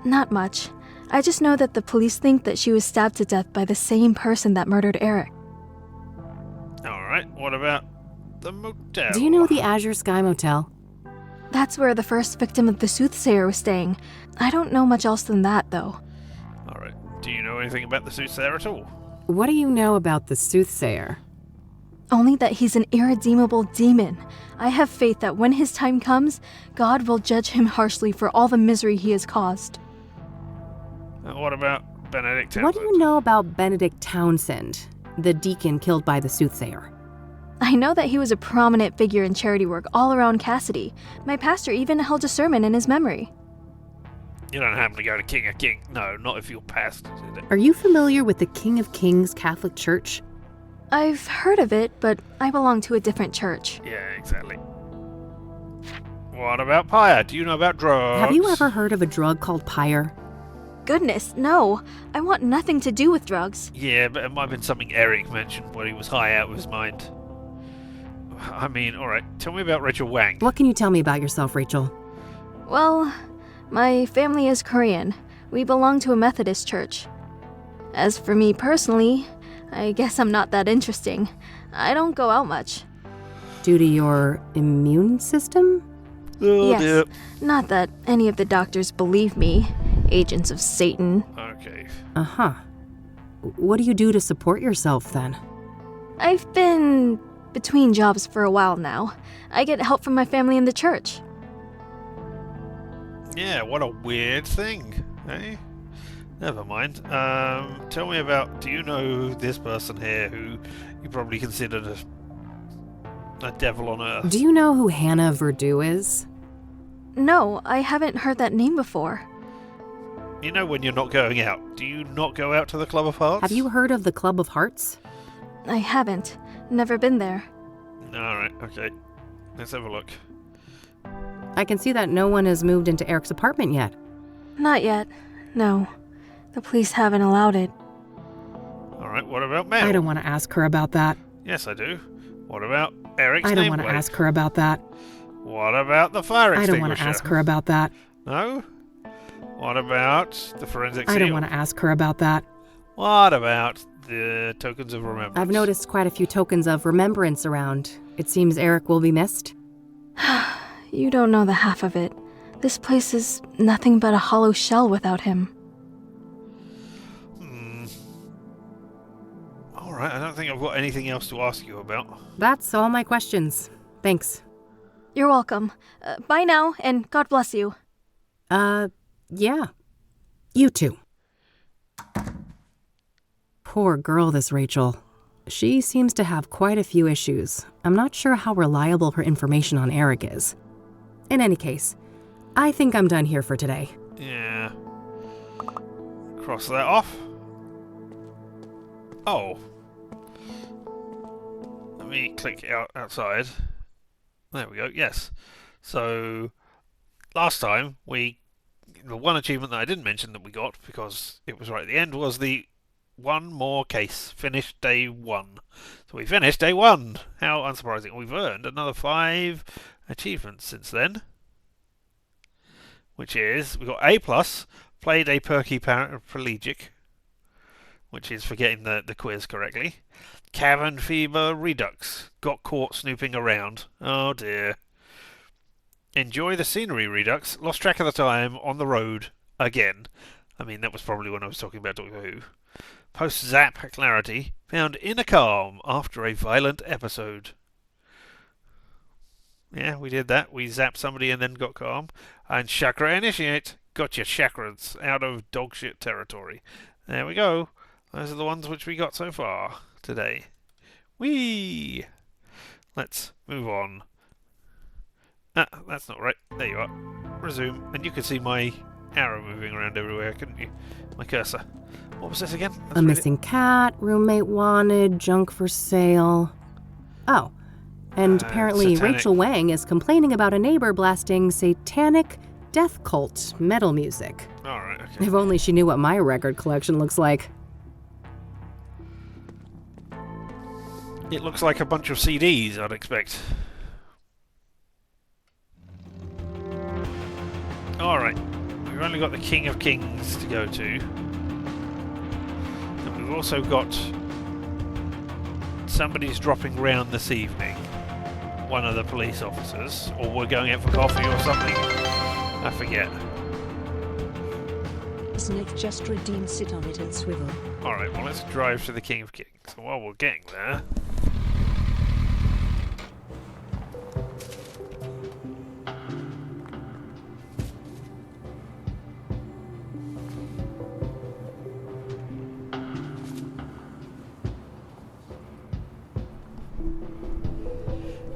Not much. I just know that the police think that she was stabbed to death by the same person that murdered Eric. Alright, what about the motel? Do you know the Azure Sky Motel? That's where the first victim of the Soothsayer was staying. I don't know much else than that, though. Alright, do you know anything about the Soothsayer at all? What do you know about the Soothsayer? Only that he's an irredeemable demon. I have faith that when his time comes, God will judge him harshly for all the misery he has caused. What about Benedict Townsend? What do you know about Benedict Townsend, the deacon killed by the Soothsayer? I know that he was a prominent figure in charity work all around Kassidy. My pastor even held a sermon in his memory. You don't happen to go to King of Kings? No, not if you're pastor, is it? Are you familiar with the King of Kings Catholic Church? I've heard of it, but I belong to a different church. Yeah, exactly. What about Pyre? Do you know about drugs? Have you ever heard of a drug called Pyre? Goodness, no. I want nothing to do with drugs. Yeah, but it might have been something Eric mentioned when he was high out of his mind. I mean, alright, tell me about Rachel Wang. What can you tell me about yourself, Rachel? Well, my family is Korean. We belong to a Methodist church. As for me personally, I guess I'm not that interesting. I don't go out much. Due to your immune system? Oh, yes, dear. not that any of the doctors believe me. Agents of Satan. Okay. Uh-huh. What do you do to support yourself, then? I've been between jobs for a while now. I get help from my family in the church. Yeah, what a weird thing, eh? Never mind. Tell me about, do you know this person here who you probably considered a devil on earth? Do you know who Hannah Verdew is? No, I haven't heard that name before. You know when you're not going out, do you not go out to the Club of Hearts? Have you heard of the Club of Hearts? I haven't. Never been there. Alright, okay. Let's have a look. I can see that no one has moved into Eric's apartment yet. Not yet. No. The police haven't allowed it. Alright, what about Mel? I don't want to ask her about that. Yes, I do. What about Eric's I don't want to nameplate? ask her about that. What about the fire I extinguisher? don't want to ask her about that. No? What about the forensic seal? I don't want to ask her about that. What about the tokens of remembrance? I've noticed quite a few tokens of remembrance around. It seems Eric will be missed. You don't know the half of it. This place is nothing but a hollow shell without him. Alright, I don't think I've got anything else to ask you about. That's all my questions. Thanks. You're welcome. Bye now, and God bless you. Yeah. You too. Poor girl, this Rachel. She seems to have quite a few issues. I'm not sure how reliable her information on Eric is. In any case, I think I'm done here for today. Yeah. Cross that off. Oh. Let me click outside. There we go, yes. So, last time, the one achievement that I didn't mention that we got, because it was right at the end, was the one more case. Finished day 1. So we finished day 1. How unsurprising. We've earned another 5 achievements since then. Which is, we got A+, played a perky paraplegic, which is for getting the quiz correctly. Cabin fever redux, got caught snooping around. Oh dear. Enjoy the scenery redux, lost track of the time on the road again. I mean, that was probably when I was talking about Doctor Who. Post-zap clarity, found inner calm after a violent episode. Yeah, we did that. We zapped somebody and then got calm. And chakra initiate, got your chakras out of dogshit territory. There we go. Those are the ones which we got so far today. Whee! Let's move on. Ah, that's not right. There you are. Resume. And you could see my arrow moving around everywhere, couldn't you? My cursor. What was this again? Let's A read missing cat, roommate wanted, junk for sale. Oh, and apparently satanic. Rachel Wang is complaining about a neighbor blasting satanic death cult metal music. Alright, okay. If only she knew what my record collection looks like. It looks like a bunch of CDs, I'd expect. Alright. We've only got the King of Kings to go to. And we've also got... somebody's dropping round this evening. One of the police officers. Or we're going out for coffee or something. I forget. Smith just redeemed sit on it and swivel. Alright, well let's drive to the King of Kings. So while we're getting there...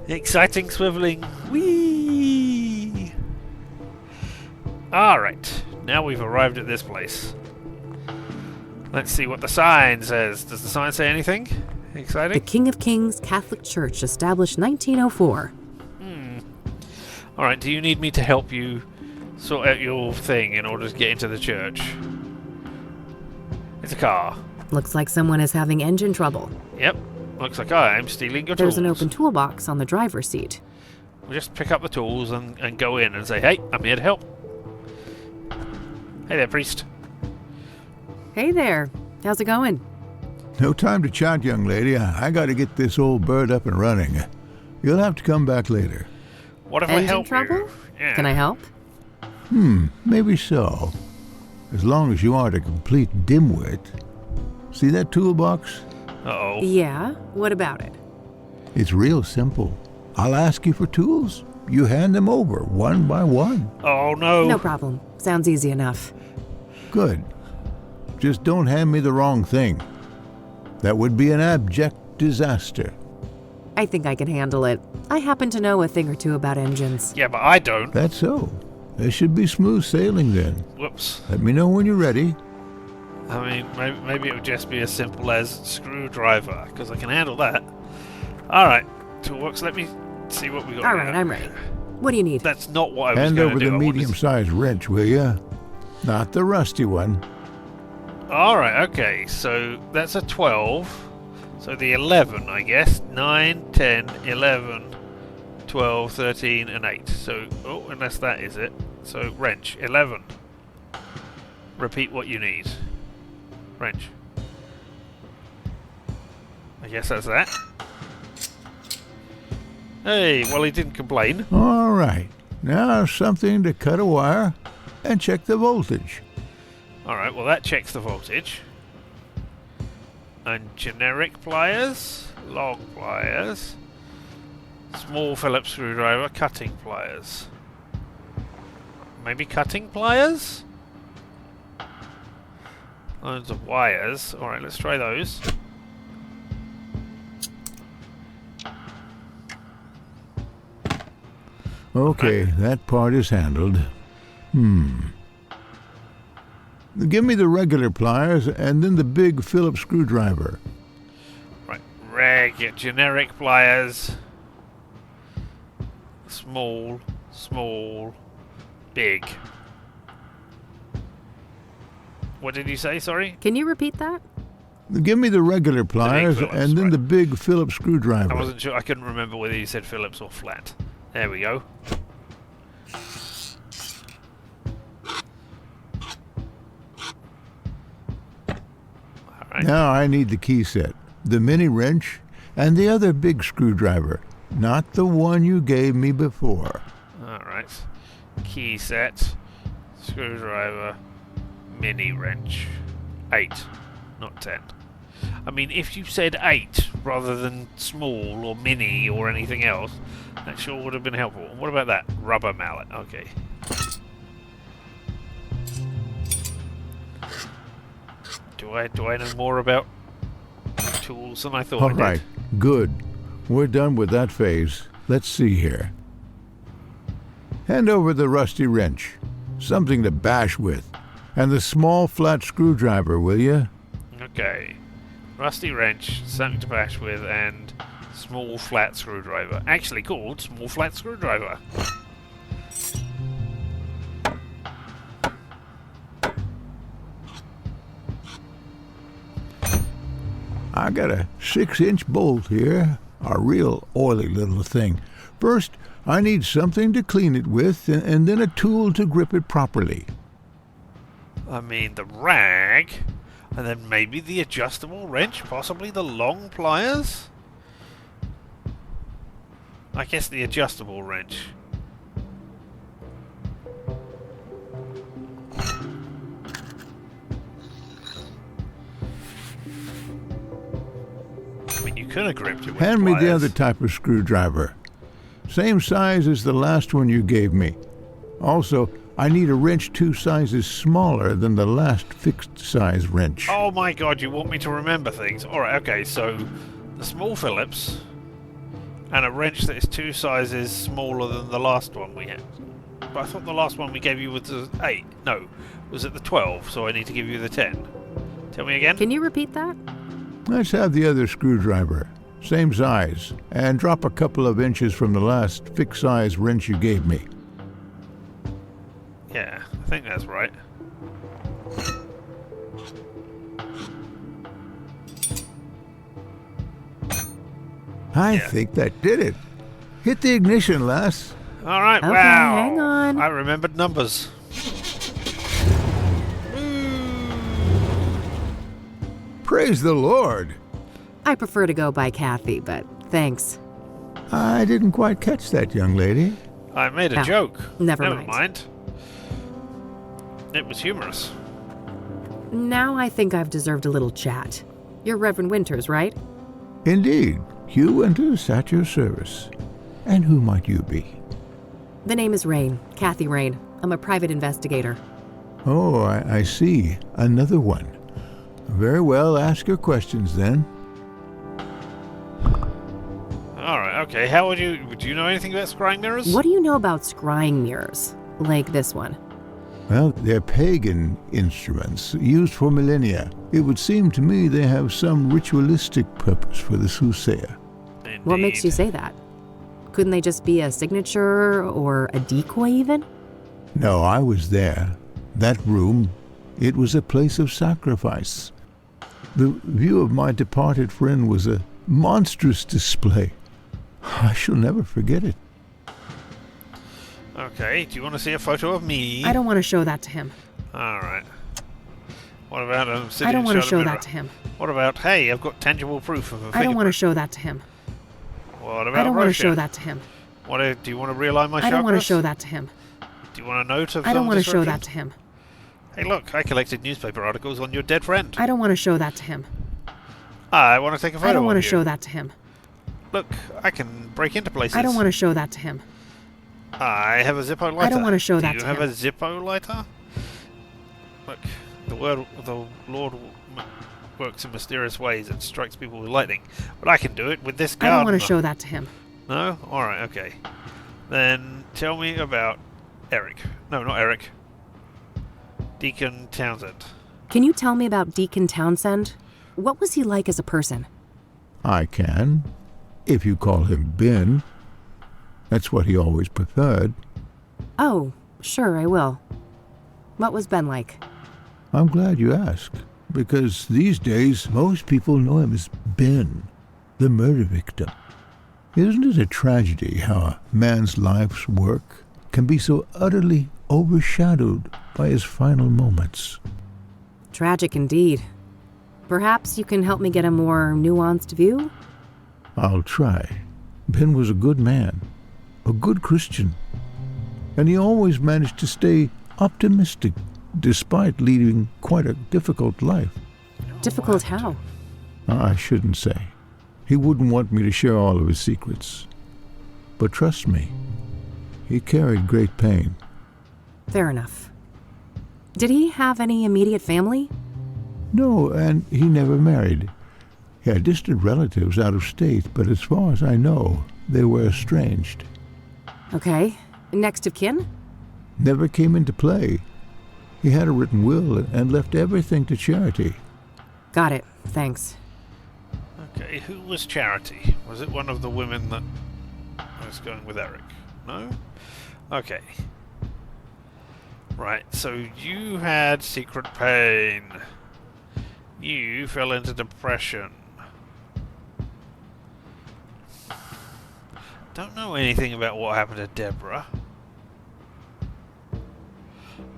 Exciting swiveling. Whee! Alright, now we've arrived at this place. Let's see what the sign says. Does the sign say anything The exciting? King of Kings Catholic Church, established 1904. Alright, do you need me to help you sort out your thing in order to get into the church? It's a car. Looks like someone is having engine trouble. Yep, looks like I'm stealing your There's tools. an open toolbox on the driver's seat. We'll just pick up the tools and go in and say, hey, I'm here to help. Hey there, priest. Hey there, how's it going? No time to chat, young lady. I gotta get this old bird up and running. You'll have to come back later. What if I Engine help trouble? you? Yeah. Can I help? Maybe so. As long as you aren't a complete dimwit. See that toolbox? Uh-oh. Yeah, what about it? It's real simple. I'll ask you for tools. You hand them over, one by one. Oh, no. No problem. Sounds easy enough. Good. Just don't hand me the wrong thing. That would be an abject disaster. I think I can handle it. I happen to know a thing or two about engines. Yeah, but I don't. That's so. There should be smooth sailing then. Whoops. Let me know when you're ready. I mean, maybe it would just be as simple as screwdriver, because I can handle that. Alright, toolbox, let me see what we got. All right, here. I'm ready. What do you need? That's not what I was Hand going over to do. the I wanted to- medium-sized wrench, will ya? Not the rusty one. Alright, okay, so that's a 12. So the 11, I guess. 9, 10, 11, 12, 13, and 8. So, oh, unless that is it. So, wrench, 11. Repeat what you need. Wrench. I guess that's that. Hey, well, he didn't complain. All right. Now something to cut a wire and check the voltage. Alright, well, that checks the voltage. And generic pliers, long pliers, small Phillips screwdriver, cutting pliers. Maybe cutting pliers? Loads of wires. Alright, let's try those. Okay, that part is handled. Give me the regular pliers and then the big Phillips screwdriver. Right, generic pliers. Small, big. What did you say, sorry? Can you repeat that? Give me the regular pliers Phillips, and then right. the big Phillips screwdriver. I wasn't sure, I couldn't remember whether you said Phillips or flat. There we go. Alright. Now I need the key set, the mini wrench, and the other big screwdriver, not the one you gave me before. Alright. Key set, screwdriver, mini wrench. 8, not 10. I mean, if you said 8 rather than small or mini or anything else, that sure would have been helpful. What about that? Rubber mallet. Okay. Do I know more about tools than I thought All I did? right, good. We're done with that phase. Let's see here. Hand over the rusty wrench. Something to bash with. And the small flat screwdriver, will you? Okay. Rusty wrench, something to bash with, and small flat screwdriver. Actually called small flat screwdriver. I got a 6-inch bolt here, a real oily little thing. First, I need something to clean it with, and then a tool to grip it properly. I mean, the rag, and then maybe the adjustable wrench, possibly the long pliers? I guess the adjustable wrench. I mean, you could have gripped it with Hand me the pliers. other type of screwdriver. Same size as the last one you gave me. Also, I need a wrench 2 sizes smaller than the last fixed-size wrench. Oh my god, you want me to remember things? Alright, okay, so the small Phillips and a wrench that is 2 sizes smaller than the last one we had. But I thought the last one we gave you was the 8. No, was it the 12, so I need to give you the 10. Tell me again? Can you repeat that? Let's have the other screwdriver. Same size, and drop a couple of inches from the last fixed-size wrench you gave me. Yeah, I think that's right. I think that did it. Hit the ignition, lass. Alright, Okay, wow. hang on. I remembered numbers. Praise the Lord. I prefer to go by Kathy, but thanks. I didn't quite catch that, young lady. I made a Oh, joke. never mind. mind. It was humorous. Now I think I've deserved a little chat. You're Reverend Winters, right? Indeed. Hugh Winters at your service. And who might you be? The name is Rain, Kathy Rain. I'm a private investigator. Oh, I see. Another one. Very well, ask your questions then. Alright, okay. How would you... Do you know anything about scrying mirrors? What do you know about scrying mirrors? Like this one. Well, they're pagan instruments used for millennia. It would seem to me they have some ritualistic purpose for the Soothsayer. Indeed. What makes you say that? Couldn't they just be a signature or a decoy even? No, I was there. That room, it was a place of sacrifice. The view of my departed friend was a monstrous display. I shall never forget it. Okay, do you want to see a photo of me? I don't want to show that to him. Alright. What about sitting I don't want to inside a show mirror? that to him. What about, hey, I've got tangible proof of a I don't want to fingerprint. show that to him. What about I don't want to Russia? show that to him. Do you want to realign my chakras? I don't want to show that to him. Do you want a note of I don't some want to show description? that to him. Hey, look, I collected newspaper articles on your dead friend. I don't want to show that to him. I want to take a photo I don't want to of you. show that to him. Look, I can break into places. I don't want to show that to him. I have a Zippo lighter. I don't want to show that Do to you have him. a Zippo lighter? Look, the Lord works in mysterious ways and strikes people with lightning. But I can do it with this I gardener. don't want to show that to him. No? Alright, okay. Then tell me about Eric. No, not Eric. Deacon Townsend. Can you tell me about Deacon Townsend? What was he like as a person? I can, if you call him Ben. That's what he always preferred. Oh, sure, I will. What was Ben like? I'm glad you asked, because these days most people know him as Ben, the murder victim. Isn't it a tragedy how a man's life's work can be so utterly overshadowed by his final moments? Tragic indeed. Perhaps you can help me get a more nuanced view? I'll try. Ben was a good man, a good Christian, and he always managed to stay optimistic despite leading quite a difficult life. Difficult how? I shouldn't say. He wouldn't want me to share all of his secrets. But trust me, he carried great pain. Fair enough. Did he have any immediate family? No, and he never married. He had distant relatives out of state, but as far as I know, they were estranged. Okay. Next of kin? Never came into play. He had a written will and left everything to charity. Got it. Thanks. Okay, who was Charity? Was it one of the women that I was going with Eric? No? Okay. Right, so you had secret pain. You fell into depression. Don't know anything about what happened to Deborah.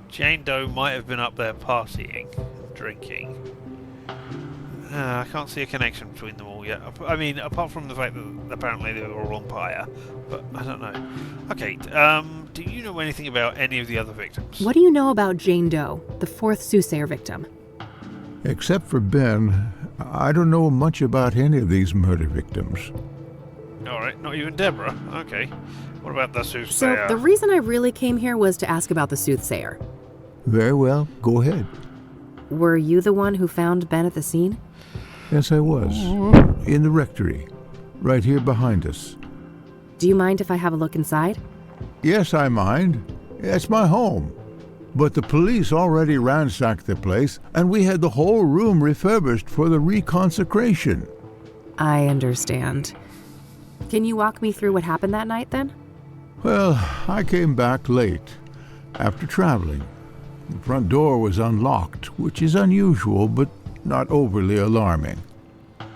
Jane Doe might have been up there partying, drinking. I can't see a connection between them all yet. I mean, apart from the fact that apparently they were all on fire. But I don't know. Okay, do you know anything about any of the other victims? What do you know about Jane Doe, the fourth Soothsayer victim? Except for Ben, I don't know much about any of these murder victims. Alright, not even Deborah. Okay. What about the Soothsayer? So, the reason I really came here was to ask about the Soothsayer. Very well, go ahead. Were you the one who found Ben at the scene? Yes, I was. In the rectory. Right here behind us. Do you mind if I have a look inside? Yes, I mind. It's my home. But the police already ransacked the place, and we had the whole room refurbished for the reconsecration. I understand. Can you walk me through what happened that night, then? Well, I came back late, after traveling. The front door was unlocked, which is unusual, but not overly alarming.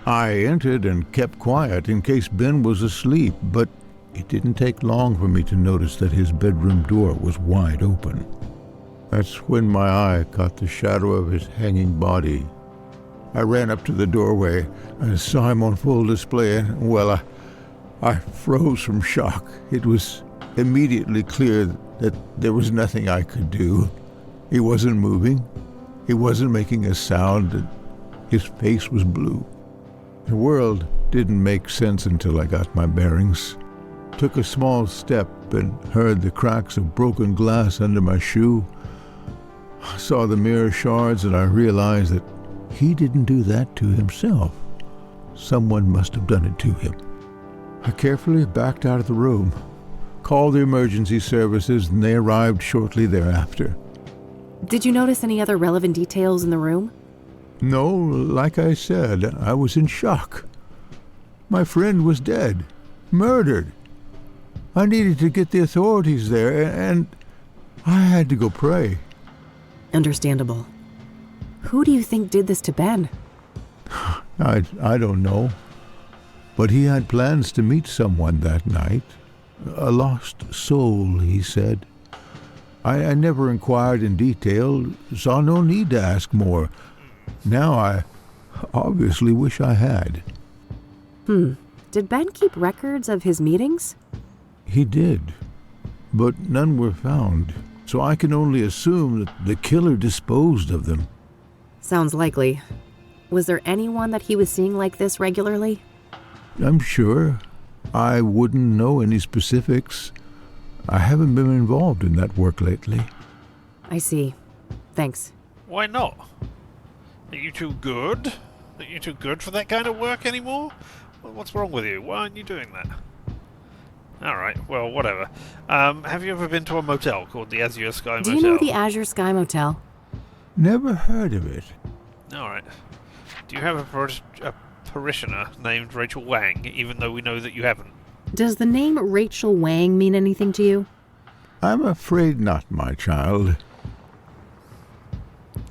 I entered and kept quiet in case Ben was asleep, but it didn't take long for me to notice that his bedroom door was wide open. That's when my eye caught the shadow of his hanging body. I ran up to the doorway and saw him on full display, and, well, I froze from shock. It was immediately clear that there was nothing I could do. He wasn't moving. He wasn't making a sound, and his face was blue. The world didn't make sense until I got my bearings. Took a small step and heard the cracks of broken glass under my shoe. I saw the mirror shards and I realized that he didn't do that to himself. Someone must have done it to him. I carefully backed out of the room, called the emergency services, and they arrived shortly thereafter. Did you notice any other relevant details in the room? No, like I said, I was in shock. My friend was dead, murdered. I needed to get the authorities there, and I had to go pray. Understandable. Who do you think did this to Ben? I don't know. But he had plans to meet someone that night. A lost soul, he said. I never inquired in detail, saw no need to ask more. Now I obviously wish I had. Did Ben keep records of his meetings? He did, but none were found, so I can only assume that the killer disposed of them. Sounds likely. Was there anyone that he was seeing like this regularly? I'm sure. I wouldn't know any specifics. I haven't been involved in that work lately. I see. Thanks. Why not? Are you too good? Are you too good for that kind of work anymore? Well, what's wrong with you? Why aren't you doing that? Alright, well, whatever. Have you ever been to a motel called the Azure Sky Motel? Do you know the Azure Sky Motel? Never heard of it. Alright. Do you have a parishioner named Rachel Wang, even though we know that you haven't? Does the name Rachel Wang mean anything to you? I'm afraid not, my child.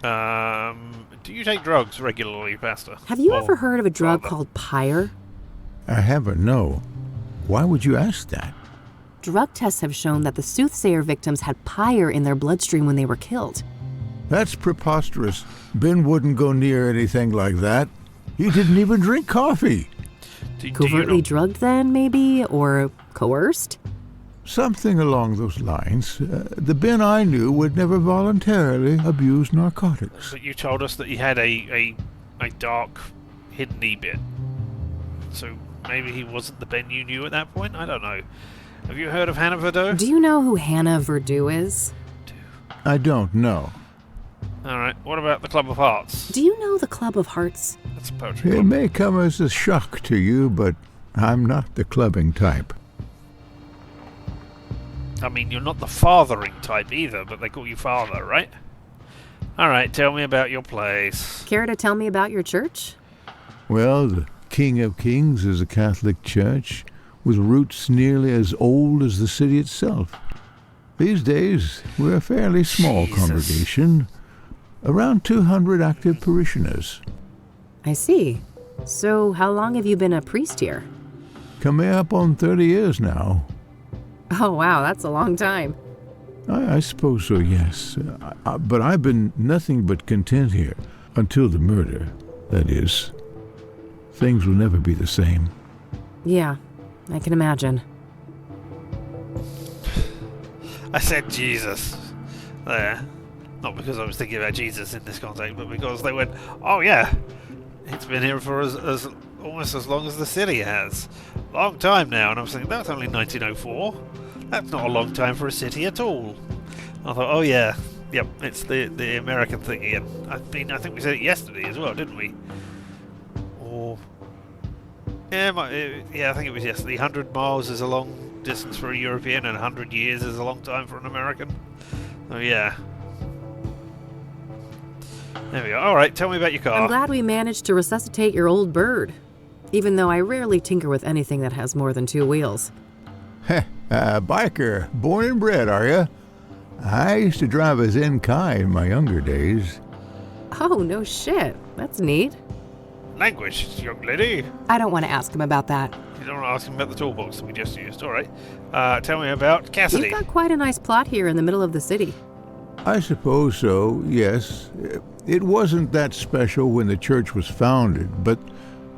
Do you take drugs regularly, Pastor? Have you ever heard of a drug called pyre? I haven't, no. Why would you ask that? Drug tests have shown that the Soothsayer victims had pyre in their bloodstream when they were killed. That's preposterous. Ben wouldn't go near anything like that. He didn't even drink coffee. Covertly drugged then, maybe? Or coerced? Something along those lines. The Ben I knew would never voluntarily abuse narcotics. But you told us that he had a dark, hidden e-bit. So maybe he wasn't the Ben you knew at that point? I don't know. Have you heard of Hannah Verdeaux? Do you know who Hannah Verdeaux is? I don't know. Alright, what about the Club of Hearts? Do you know the Club of Hearts? That's a poetry It club. may come as a shock to you, but I'm not the clubbing type. I mean, you're not the fathering type either, but they call you father, right? Alright, tell me about your place. Care to tell me about your church? Well, the King of Kings is a Catholic church with roots nearly as old as the city itself. These days, we're a fairly small congregation, around 200 active parishioners. I see. So, how long have you been a priest here? Coming up on 30 years now. Oh, wow, that's a long time. I suppose so, yes. But I've been nothing but content here until the murder, that is. Things will never be the same. Yeah, I can imagine. I said Jesus there. Not because I was thinking about Jesus in this context, but because they went, oh yeah, it's been here for as almost as long as the city has. Long time now. And I was thinking, that's only 1904. That's not a long time for a city at all. I thought, oh yeah, yep, it's the American thing again. I think we said it yesterday as well, didn't we? Or yeah, I think it was yesterday. 100 miles is a long distance for a European, and 100 years is a long time for an American. Oh yeah. There we go. All right, tell me about your car. I'm glad we managed to resuscitate your old bird, even though I rarely tinker with anything that has more than 2 wheels. Heh, biker, born and bred, are you? I used to drive a Zenkai in my younger days. Oh, no shit. That's neat. Language, young lady. I don't want to ask him about that. You don't want to ask him about the toolbox that we just used. All right. Tell me about Kassidy. You've got quite a nice plot here in the middle of the city. I suppose so, yes. It wasn't that special when the church was founded, but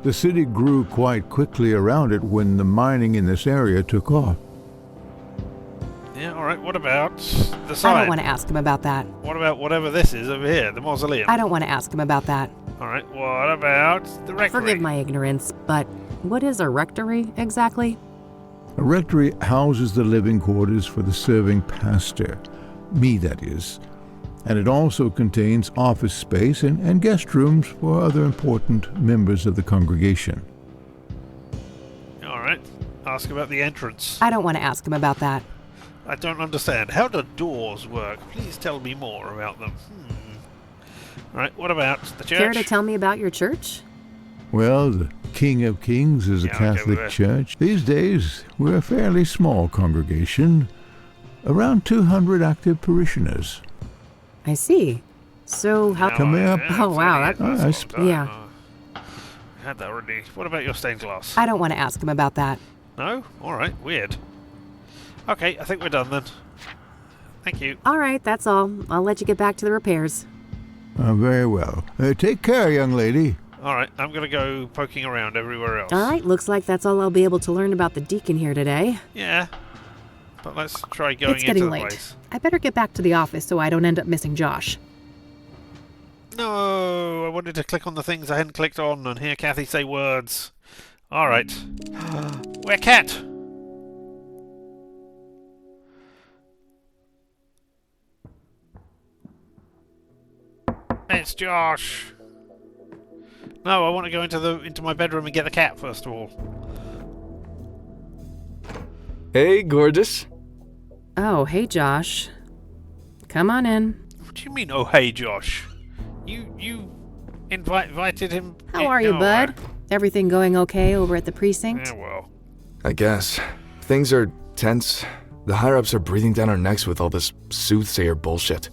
the city grew quite quickly around it when the mining in this area took off. Yeah, all right. What about the sign? I don't want to ask him about that. What about whatever this is over here, the mausoleum? I don't want to ask him about that. All right. What about the rectory? Forgive my ignorance, but what is a rectory exactly? A rectory houses the living quarters for the serving pastor, me that is, and it also contains office space and guest rooms for other important members of the congregation. All right. Ask about the entrance. I don't want to ask him about that. I don't understand. How do doors work? Please tell me more about them. All right. What about the church? Care to tell me about your church? Well, the King of Kings is a Catholic church. These days, we're a fairly small congregation, around 200 active parishioners. I see. So how... Coming up... Oh, wow. Yeah. I had that already. What about your stained glass? I don't want to ask him about that. No? All right. Weird. Okay, I think we're done then. Thank you. All right, that's all. I'll let you get back to the repairs. Very well. Take care, young lady. All right, I'm going to go poking around everywhere else. All right, looks like that's all I'll be able to learn about the deacon here today. Yeah, but let's try going it's into getting the late. place. I better get back to the office so I don't end up missing Josh. No, I wanted to click on the things I hadn't clicked on and hear Kathy say words. All right. Where Cat? It's Josh. No, I want to go into my bedroom and get the cat first of all. Hey, gorgeous. Oh, hey, Josh. Come on in. What do you mean, oh hey, Josh? You invited him. How are you, bud? Everything going okay over at the precinct? Yeah, well. I guess. Things are tense. The higher-ups are breathing down our necks with all this Soothsayer bullshit.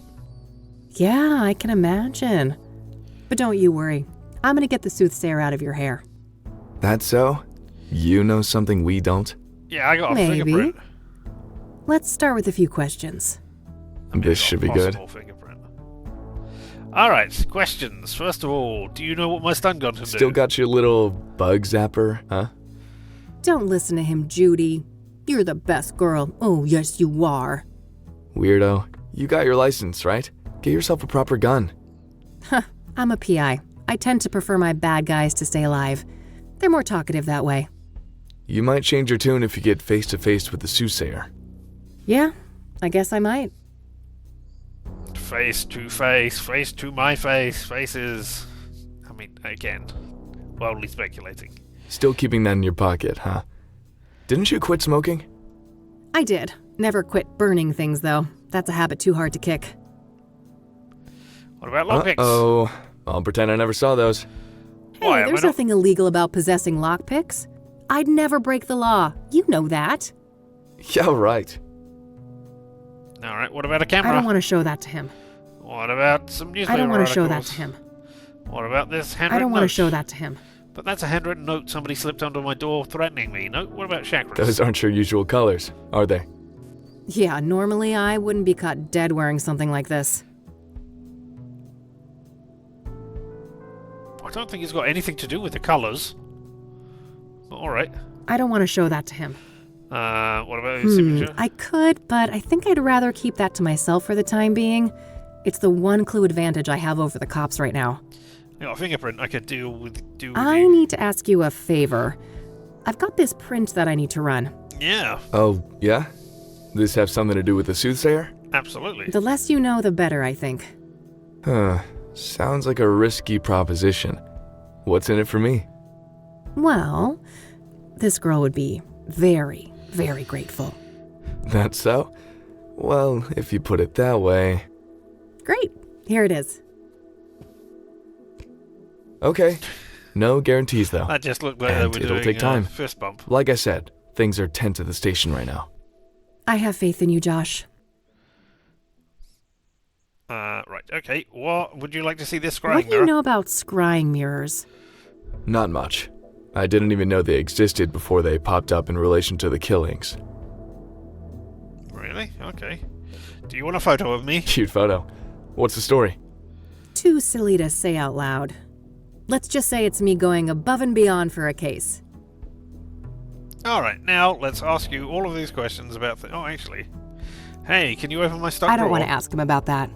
Yeah, I can imagine. But don't you worry. I'm gonna get the Soothsayer out of your hair. That so? You know something we don't? Yeah, I got a Maybe. fingerprint. Let's start with a few questions. This should be good. Fingerprint. All right, questions. First of all, do you know what my stun gun can do? Still got your little bug zapper, huh? Don't listen to him, Judy. You're the best girl. Oh, yes, you are. Weirdo. You got your license, right? Get yourself a proper gun. Huh, I'm a PI. I tend to prefer my bad guys to stay alive. They're more talkative that way. You might change your tune if you get face-to-face with the Soothsayer. Yeah, I guess I might. Face to face, face to my face, faces. I mean, again, wildly speculating. Still keeping that in your pocket, huh? Didn't you quit smoking? I did. Never quit burning things, though. That's a habit too hard to kick. What about lockpicks? Uh-oh. I'll pretend I never saw those. Hey, Why, am I there's not- nothing illegal about possessing lockpicks. I'd never break the law. You know that. Yeah, right. All right, what about a camera? I don't want to show that to him. What about some newspaper I don't want to show that articles? to him. What about this handwritten I don't want to note? show that to him. But that's a handwritten note somebody slipped under my door threatening me. No, what about chakras? Those aren't your usual colors, are they? Yeah, normally I wouldn't be caught dead wearing something like this. I don't think it's got anything to do with the colours. All right. I don't want to show that to him. What about his signature? I could, but I think I'd rather keep that to myself for the time being. It's the one clue advantage I have over the cops right now. I got a fingerprint I could do with I need to ask you a favor. I've got this print that I need to run. Yeah, Oh, yeah? This have something to do with the Soothsayer? absolutely. The less you know, the better, I think. Huh. Sounds like a risky proposition. What's in it for me? Well, this girl would be very, very grateful. That's so? Well, if you put it that way. Great. Here it is. Okay. No guarantees, though. That just looked like they And were it'll doing take time. a fist bump. Like I said, things are tense at the station right now. I have faith in you, Josh. Right, okay. What would you like to see this scrying What do you mirror? know about scrying mirrors? Not much. I didn't even know they existed before they popped up in relation to the killings. Really? Okay. Do you want a photo of me? Cute photo. What's the story? Too silly to say out loud. Let's just say it's me going above and beyond for a case. Alright, now let's ask you all of these questions about... Oh, actually. Hey, can you open my stock I don't drawer? want to ask him about that.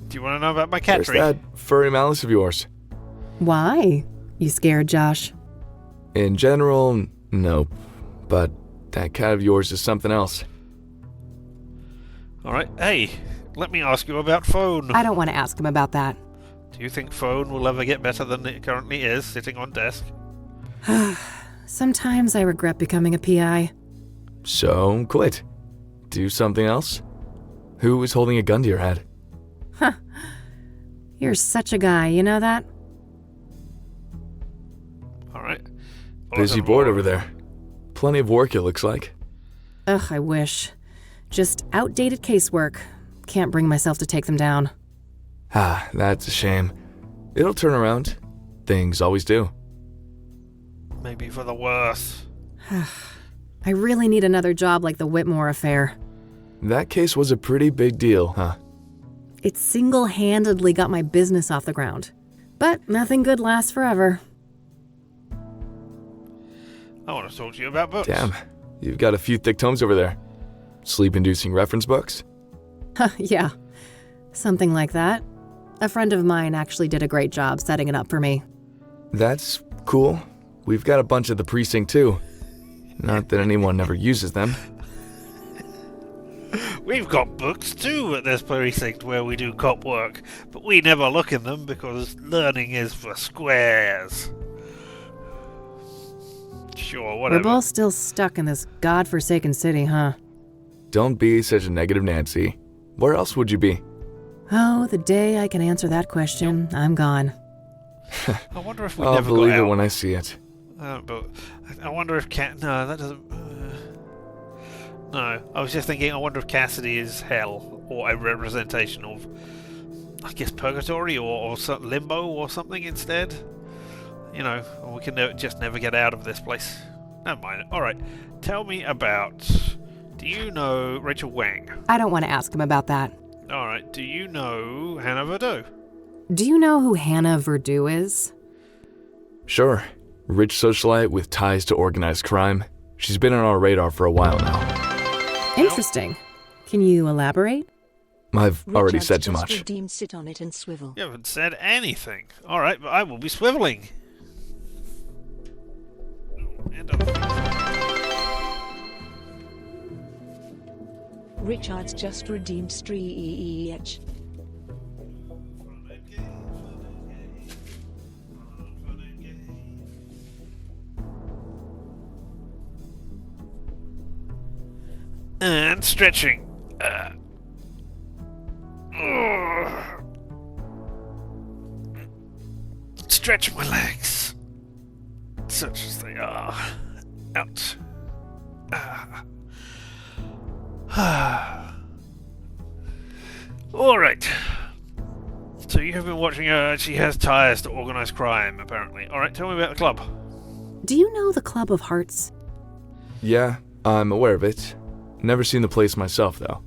Do you want to know about my cat There's tree? that furry malice of yours. Why? You scared, Josh? In general, nope. But that cat of yours is something else. Alright, hey, let me ask you about phone. I don't want to ask him about that. Do you think phone will ever get better than it currently is, sitting on desk? Sometimes I regret becoming a PI. So, quit. Do something else? Who is holding a gun to your head? Huh. You're such a guy, you know that? Alright. Busy board over there. Plenty of work, it looks like. Ugh, I wish. Just outdated casework. Can't bring myself to take them down. Ah, that's a shame. It'll turn around. Things always do. Maybe for the worse. I really need another job like the Whitmore affair. That case was a pretty big deal, huh? It single-handedly got my business off the ground. But nothing good lasts forever. I want to talk to you about books. Damn, you've got a few thick tomes over there. Sleep-inducing reference books? Yeah, something like that. A friend of mine actually did a great job setting it up for me. That's cool. We've got a bunch at the precinct, too. Not that anyone ever uses them. We've got books too at this precinct where we do cop work, but we never look in them because learning is for squares. Sure, whatever. We're both still stuck in this godforsaken city, huh? Don't be such a negative Nancy. Where else would you be? Oh, the day I can answer that question, I'm gone. I wonder if we I'll never believe got it out. when I see it. But I wonder if No, that doesn't. No, I was just thinking. I wonder if Kassidy is hell or a representation of, I guess, purgatory or limbo or something instead. You know, we can just never get out of this place. Never mind. All right, tell me about. Do you know Rachel Wang? I don't want to ask him about that. All right. Do you know Hannah Verdeau? Do you know who Hannah Verdeau is? Sure. Rich socialite with ties to organized crime. She's been on our radar for a while now. Interesting. Can you elaborate? I've already Richard's said too just much. redeemed sit on it and swivel. You haven't said anything. All right, but I will be swiveling. And other things. Richard's just redeemed Streech. And stretching. Stretch my legs. Such as they are. Out. Alright. So you have been watching her. She has ties to organised crime, apparently. Alright, tell me about the club. Do you know the Club of Hearts? Yeah, I'm aware of it. Never seen the place myself, though.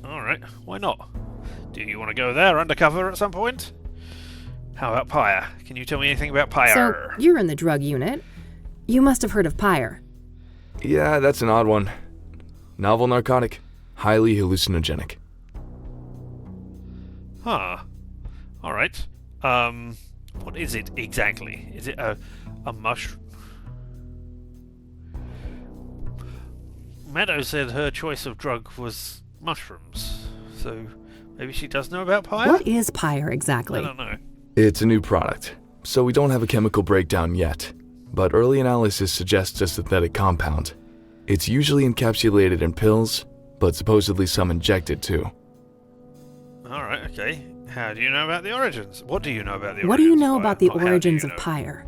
Alright, why not? Do you want to go there undercover at some point? How about Pyre? Can you tell me anything about Pyre? So, you're in the drug unit. You must have heard of Pyre. Yeah, that's an odd one. Novel narcotic, highly hallucinogenic. Huh. Alright. What is it exactly? Is it a mushroom? Meadow said her choice of drug was mushrooms. So maybe she does know about Pyre? What is Pyre exactly? I don't know. It's a new product, so we don't have a chemical breakdown yet. But early analysis suggests a synthetic compound. It's usually encapsulated in pills, but supposedly some injected too. Alright, okay. How do you know about the origins? What do you know about the origins? What do you know of about the Pyre? Or how do origins you of know? Pyre?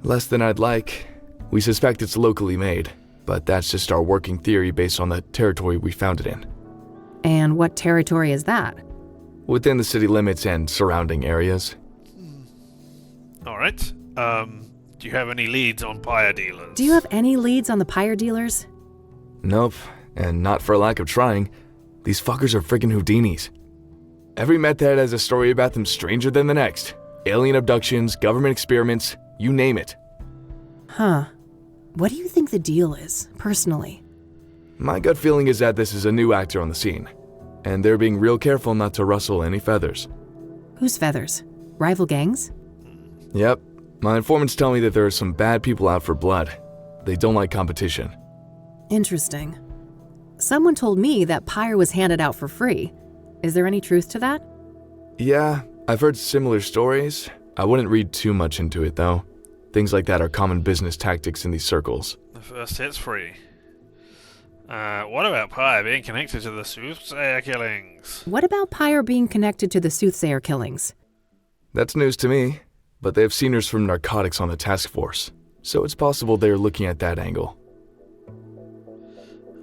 Less than I'd like. We suspect it's locally made, but that's just our working theory based on the territory we found it in. And what territory is that? Within the city limits and surrounding areas. Alright. Do you have any leads on Pyre dealers? Do you have any leads on the Pyre dealers? Nope, and not for lack of trying. These fuckers are friggin' Houdinis. Every meth head has a story about them stranger than the next. Alien abductions, government experiments, you name it. Huh. What do you think the deal is, personally? My gut feeling is that this is a new actor on the scene, and they're being real careful not to rustle any feathers. Whose feathers? Rival gangs? Yep, my informants tell me that there are some bad people out for blood. They don't like competition. Interesting. Someone told me that Pyre was handed out for free. Is there any truth to that? Yeah, I've heard similar stories. I wouldn't read too much into it, though. Things like that are common business tactics in these circles. The first hit's free. What about Pyre being connected to the Soothsayer killings? What about Pyre being connected to the Soothsayer killings? That's news to me, but they have seniors from narcotics on the task force, so it's possible they're looking at that angle.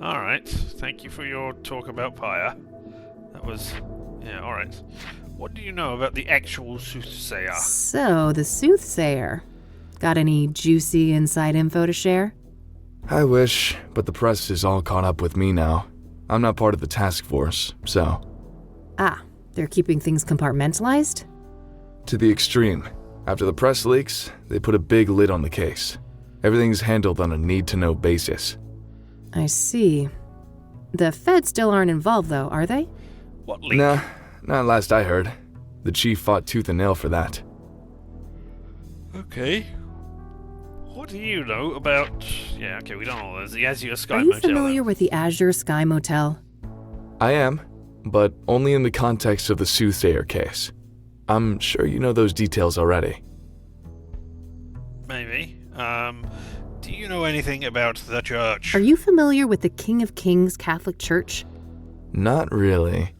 Alright, thank you for your talk about Pyre. That was... yeah, alright. What do you know about the actual Soothsayer? So, the Soothsayer. Got any juicy inside info to share? I wish, but the press is all caught up with me now. I'm not part of the task force, so... Ah, they're keeping things compartmentalized? To the extreme. After the press leaks, they put a big lid on the case. Everything's handled on a need-to-know basis. I see. The feds still aren't involved, though, are they? What leak? Nah, not last I heard. The chief fought tooth and nail for that. Okay. What do you know about... yeah, okay, we don't know. There's the Azure Sky Are you Motel. familiar with the Azure Sky Motel? I am, but only in the context of the Soothsayer case. I'm sure you know those details already. Maybe. Do you know anything about the church? Are you familiar with the King of Kings Catholic Church? Not really.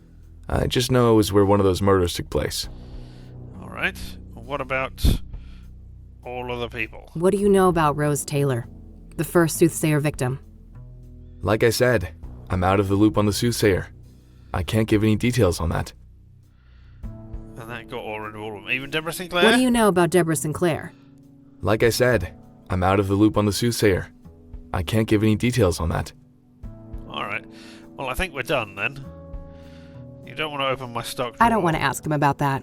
I just know it was where one of those murders took place. Alright. What about all other people? What do you know about Rose Taylor, the first Soothsayer victim? Like I said, I'm out of the loop on the Soothsayer. I can't give any details on that. And that got all into all of them. Even Deborah Sinclair? What do you know about Deborah Sinclair? Like I said, I'm out of the loop on the Soothsayer. I can't give any details on that. Alright. Well, I think we're done then. You don't want to open my stock I don't drawer. want to ask him about that.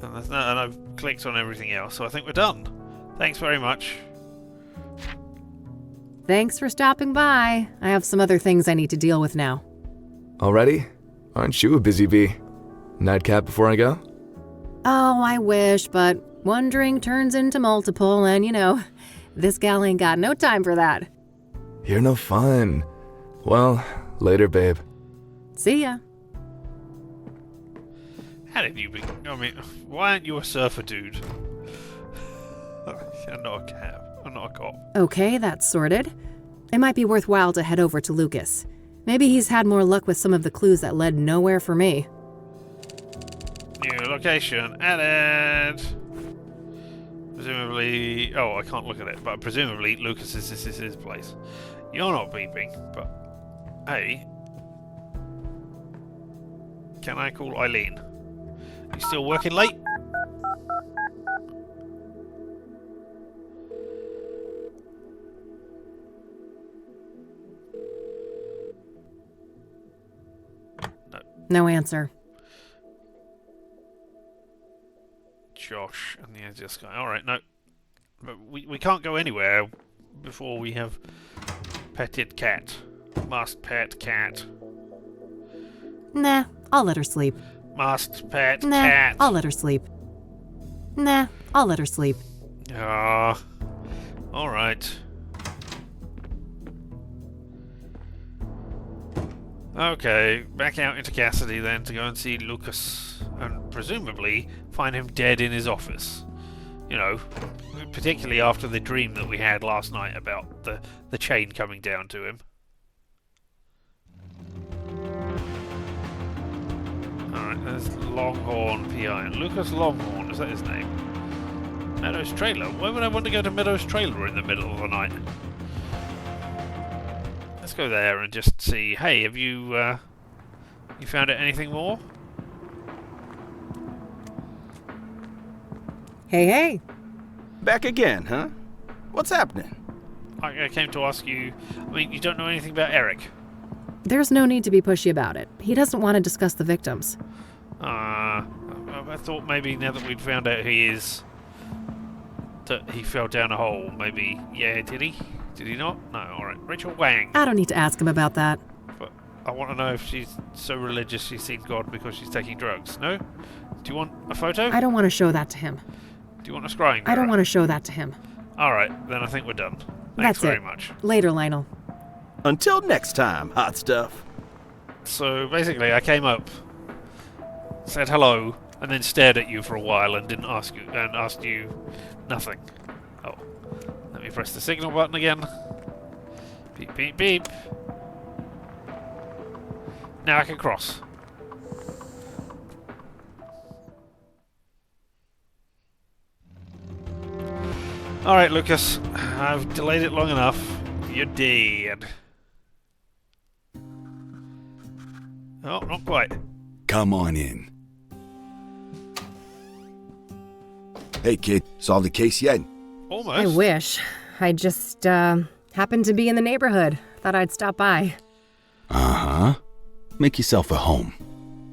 And I've clicked on everything else, so I think we're done. Thanks very much. Thanks for stopping by. I have some other things I need to deal with now. Already? Aren't you a busy bee? Nightcap before I go? Oh, I wish, but one drink turns into multiple, and you know, this gal ain't got no time for that. You're no fun. Well, later, babe. See ya. How did you be... I mean, why aren't you a surfer dude? I'm not a cop. I'm not a cop. Okay, that's sorted. It might be worthwhile to head over to Lucas. Maybe he's had more luck with some of the clues that led nowhere for me. New location added. Presumably... Oh, I can't look at it, but presumably Lucas is his place. You're not beeping, but... Hey. Can I call Eileen? You still working late? No answer. Josh and the Azure Sky. Alright, no. But we can't go anywhere before we have petted cat. Must pet cat. Nah, I'll let her sleep. Must pet Nah, cat. I'll let her sleep. Nah, I'll let her sleep. Ah. Alright. Okay, back out into Kassidy then to go and see Lucas and presumably find him dead in his office. You know, particularly after the dream that we had last night about the chain coming down to him. Alright, there's Longhorn PI. And Lucas Longhorn, is that his name? Meadows Trailer? Why would I want to go to Meadows Trailer in the middle of the night? Let's go there and just see. Hey, have you found out anything more? Hey, hey. Back again, huh? What's happening? I came to ask you. I mean, you don't know anything about Eric. There's no need to be pushy about it. He doesn't want to discuss the victims. I thought maybe now that we'd found out that he fell down a hole, maybe. Yeah, did he? Did he not? No, alright. Rachel Wang. I don't need to ask him about that. But I want to know if she's so religious she's seen God because she's taking drugs. No? Do you want a photo? I don't want to show that to him. Do you want a scrying mirror? I don't want to show that to him. Alright, then I think we're done. Thanks That's very it. much. Later, Lionel. Until next time, hot stuff. So basically, I came up, said hello, and then stared at you for a while and didn't ask you, and asked you nothing. Oh, let me press the signal button again. Beep, beep, beep. Now I can cross. Alright, Lucas. I've delayed it long enough. You're dead. Oh, not quite. Come on in. Hey, kid. Solved the case yet? Almost. I wish. I just, happened to be in the neighborhood. Thought I'd stop by. Uh-huh. Make yourself at home.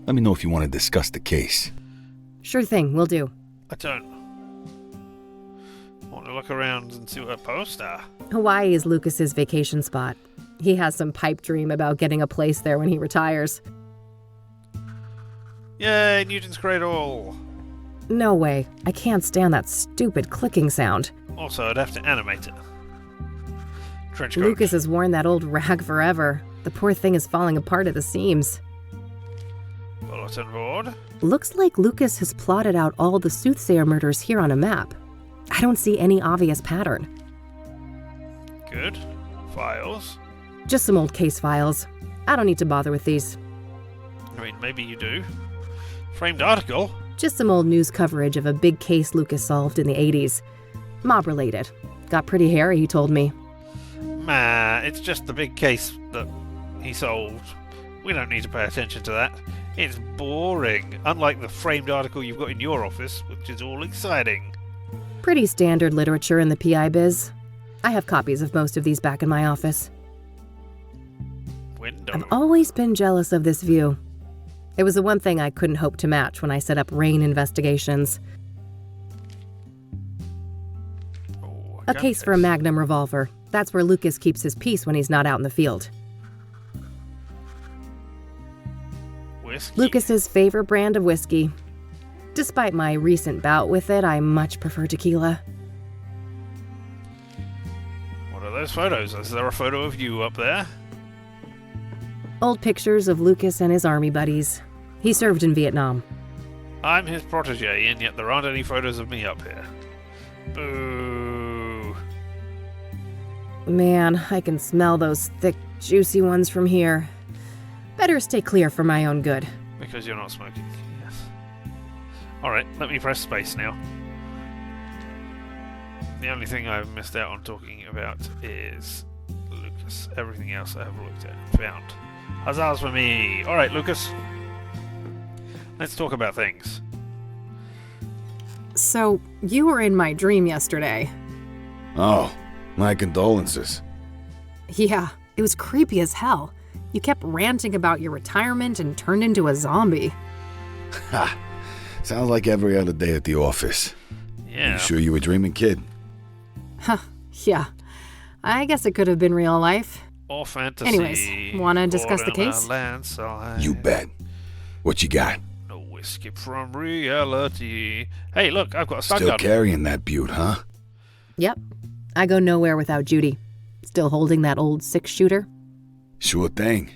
Let me know if you want to discuss the case. Sure thing, will do. I don't. Want to look around and see what a poster. Hawaii is Lucas's vacation spot. He has some pipe dream about getting a place there when he retires. Yay, Newton's Cradle! No way. I can't stand that stupid clicking sound. Also, I'd have to animate it. Trench coat. Lucas has worn that old rag forever. The poor thing is falling apart at the seams. Bulletin board. Looks like Lucas has plotted out all the Soothsayer murders here on a map. I don't see any obvious pattern. Good. Files. Just some old case files. I don't need to bother with these. I mean, maybe you do. Framed article. Just some old news coverage of a big case Lucas solved in the 80s. Mob related. Got pretty hairy, he told me. Nah, it's just the big case that he solved. We don't need to pay attention to that. It's boring, unlike the framed article you've got in your office, which is all exciting. Pretty standard literature in the PI biz. I have copies of most of these back in my office. Window. I've always been jealous of this view. It was the one thing I couldn't hope to match when I set up RAIN investigations. Oh, A case for a Magnum revolver. That's where Lucas keeps his peace when he's not out in the field. Whiskey. Lucas's favorite brand of whiskey. Despite my recent bout with it, I much prefer tequila. What are those photos? Is there a photo of you up there? Old pictures of Lucas and his army buddies. He served in Vietnam. I'm his protege, and yet there aren't any photos of me up here. Boo. Man, I can smell those thick, juicy ones from here. Better stay clear for my own good. Because you're not smoking, yes. Alright, let me press space now. The only thing I've missed out on talking about is Lucas. Everything else I have looked at and found. Huzzahs for me! Alright, Lucas. Let's talk about things. So, you were in my dream yesterday. Oh, my condolences. Yeah, it was creepy as hell. You kept ranting about your retirement and turned into a zombie. Ha! Sounds like every other day at the office. Yeah. You sure you were dreaming, kid? Huh, yeah. I guess it could have been real life. Or fantasy. Anyways, wanna discuss the case? You bet. What you got? No escape from reality. Hey, look, I've got a stun Still gun. carrying that butte, huh? Yep. I go nowhere without Judy. Still holding that old 6-shooter? Sure thing.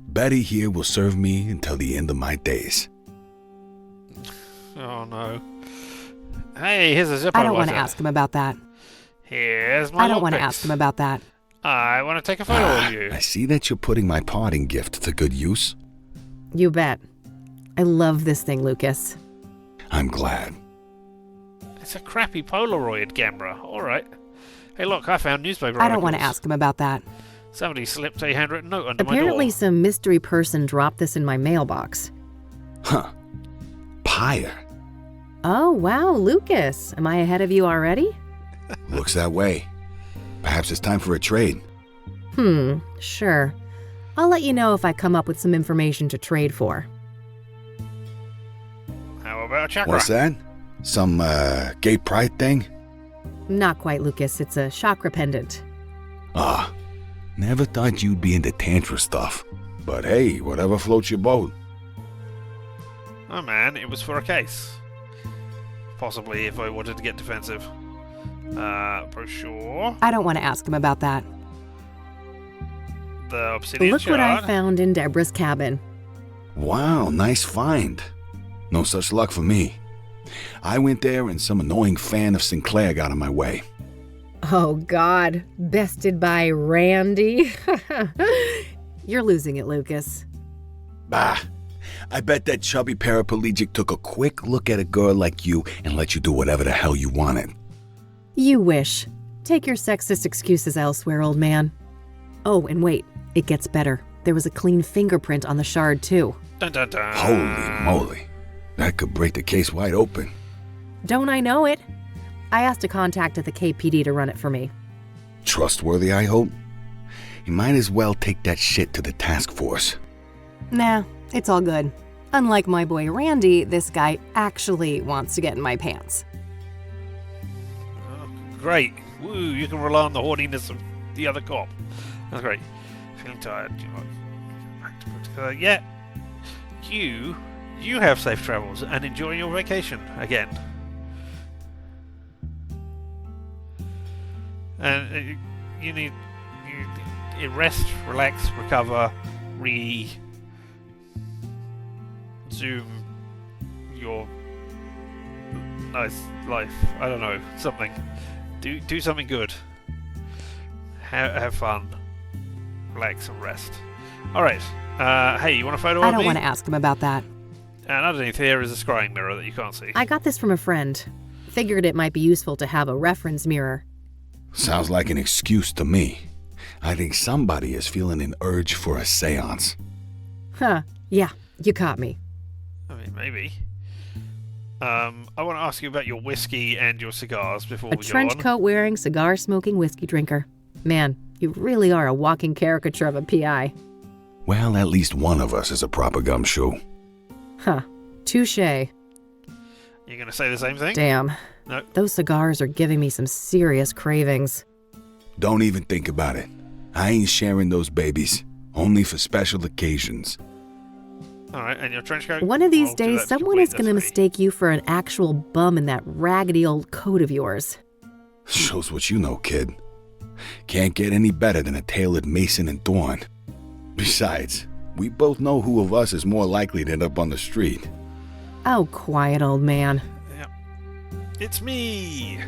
Betty here will serve me until the end of my days. Oh no. Hey, here's a Zippo I don't want to lighter. ask him about that. Here's my I don't want to lockpicks. ask him about that. I want to take a photo of you. I see that you're putting my parting gift to good use. You bet. I love this thing, Lucas. I'm glad. It's a crappy Polaroid camera. Alright. Hey, look, I found newspaper I don't want to articles. ask him about that. Somebody slipped a handwritten note under Apparently my door. some mystery person dropped this in my mailbox. Huh. Pyre. Oh, wow, Lucas. Am I ahead of you already? Looks that way. Perhaps it's time for a trade. Sure. I'll let you know if I come up with some information to trade for. How about a chakra? What's that? Some, gay pride thing? Not quite, Lucas. It's a chakra pendant. Ah, never thought you'd be into tantra stuff. But hey, whatever floats your boat. Oh man, it was for a case. Possibly if I wanted to get defensive. Brochure. I don't want to ask him about that. The obsidian Look what I shard. found in Deborah's cabin. Wow, nice find. No such luck for me. I went there and some annoying fan of Sinclair got in my way. Oh, God. Bested by Randy? You're losing it, Lucas. Bah. I bet that chubby paraplegic took a quick look at a girl like you and let you do whatever the hell you wanted. You wish. Take your sexist excuses elsewhere, old man. Oh, and wait. It gets better. There was a clean fingerprint on the shard, too. Dun, dun, dun. Holy moly. That could break the case wide open. Don't I know it? I asked a contact at the KPD to run it for me. Trustworthy, I hope? You might as well take that shit to the task force. Nah, it's all good. Unlike my boy Randy, this guy actually wants to get in my pants. Oh, great. Woo, you can rely on the horniness of the other cop. That's great. Feeling tired. Yeah. You have safe travels and enjoy your vacation again. And you need rest, relax, recover, resume your nice life. I don't know, something. Do something good. Have fun. Relax and rest. All right. Hey, you want a photo of me? I don't want to ask him about that. And underneath here is a scrying mirror that you can't see. I got this from a friend. Figured it might be useful to have a reference mirror. Sounds like an excuse to me. I think somebody is feeling an urge for a seance. Huh. Yeah, you caught me. I mean, maybe. I want to ask you about your whiskey and your cigars before A we go trench on. coat wearing, cigar smoking whiskey drinker. Man, you really are a walking caricature of a PI. Well, at least one of us is a proper gumshoe. Huh. Touché. You gonna say the same thing? Damn. No. Those cigars are giving me some serious cravings. Don't even think about it. I ain't sharing those babies. Only for special occasions. Alright, and your trench coat? One of these We'll do days, that someone is completely going to free. mistake you for an actual bum in that raggedy old coat of yours. Shows what you know, kid. Can't get any better than a tailored Mason and Thorn. Besides, we both know who of us is more likely to end up on the street. Oh, quiet old man. It's me!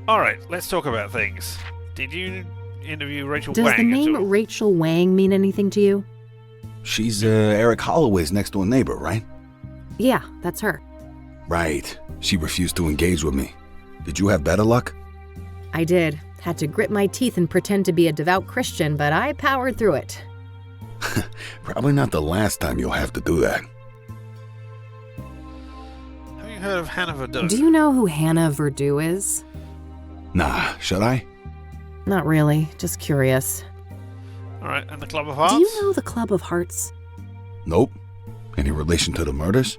Alright, let's talk about things. Did you interview Rachel Does Wang the name at all? Rachel Wang mean anything to you? She's Eric Holloway's next door neighbor, right? Yeah, that's her. Right. She refused to engage with me. Did you have better luck? I did. Had to grit my teeth and pretend to be a devout Christian, but I powered through it. Probably not the last time you'll have to do that. Have you heard of Hannah Verdun? Do you know who Hannah Verdun is? Nah, should I? Not really, just curious. Alright, and the Club of Hearts? Do you know the Club of Hearts? Nope. Any relation to the murders?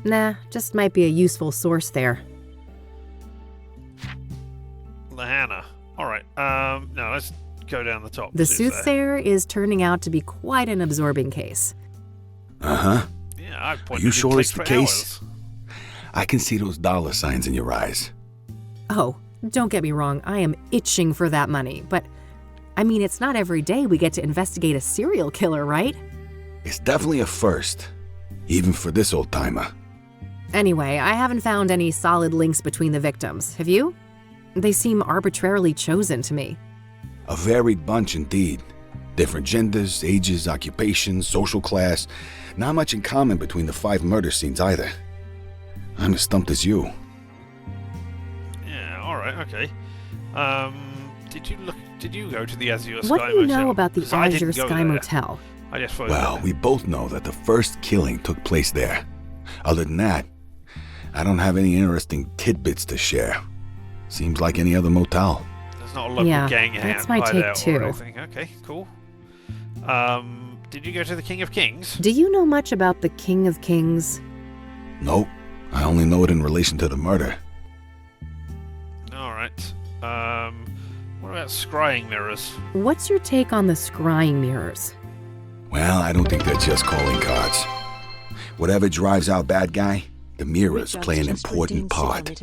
Nah, just might be a useful source there. The Hannah. Alright, no, let's go down the top. The Soothsayer is turning out to be quite an absorbing case. Uh-huh. Yeah, I Are pointed you in sure it's text the for case? hours. I can see those dollar signs in your eyes. Oh, don't get me wrong, I am itching for that money, but I mean, it's not every day we get to investigate a serial killer, right? It's definitely a first, even for this old-timer. Anyway, I haven't found any solid links between the victims, have you? They seem arbitrarily chosen to me. A varied bunch indeed. Different genders, ages, occupations, social class. Not much in common between the 5 murder scenes either. I'm as stumped as you. Yeah, alright, okay. Did you go to the Azure Sky What do you Motel? know about the 'Cause I didn't Azure go Sky there. Motel? I just phoned Well, it. we both know that the first killing took place there. Other than that, I don't have any interesting tidbits to share. Seems like any other motel. There's not a local Yeah, gang that's my take hideout too. or anything. Okay, cool. Did you go to the King of Kings? Do you know much about the King of Kings? Nope. I only know it in relation to the murder. Alright. What about scrying mirrors? What's your take on the scrying mirrors? Well, I don't think they're just calling cards. Whatever drives our bad guy, the mirrors play an important part.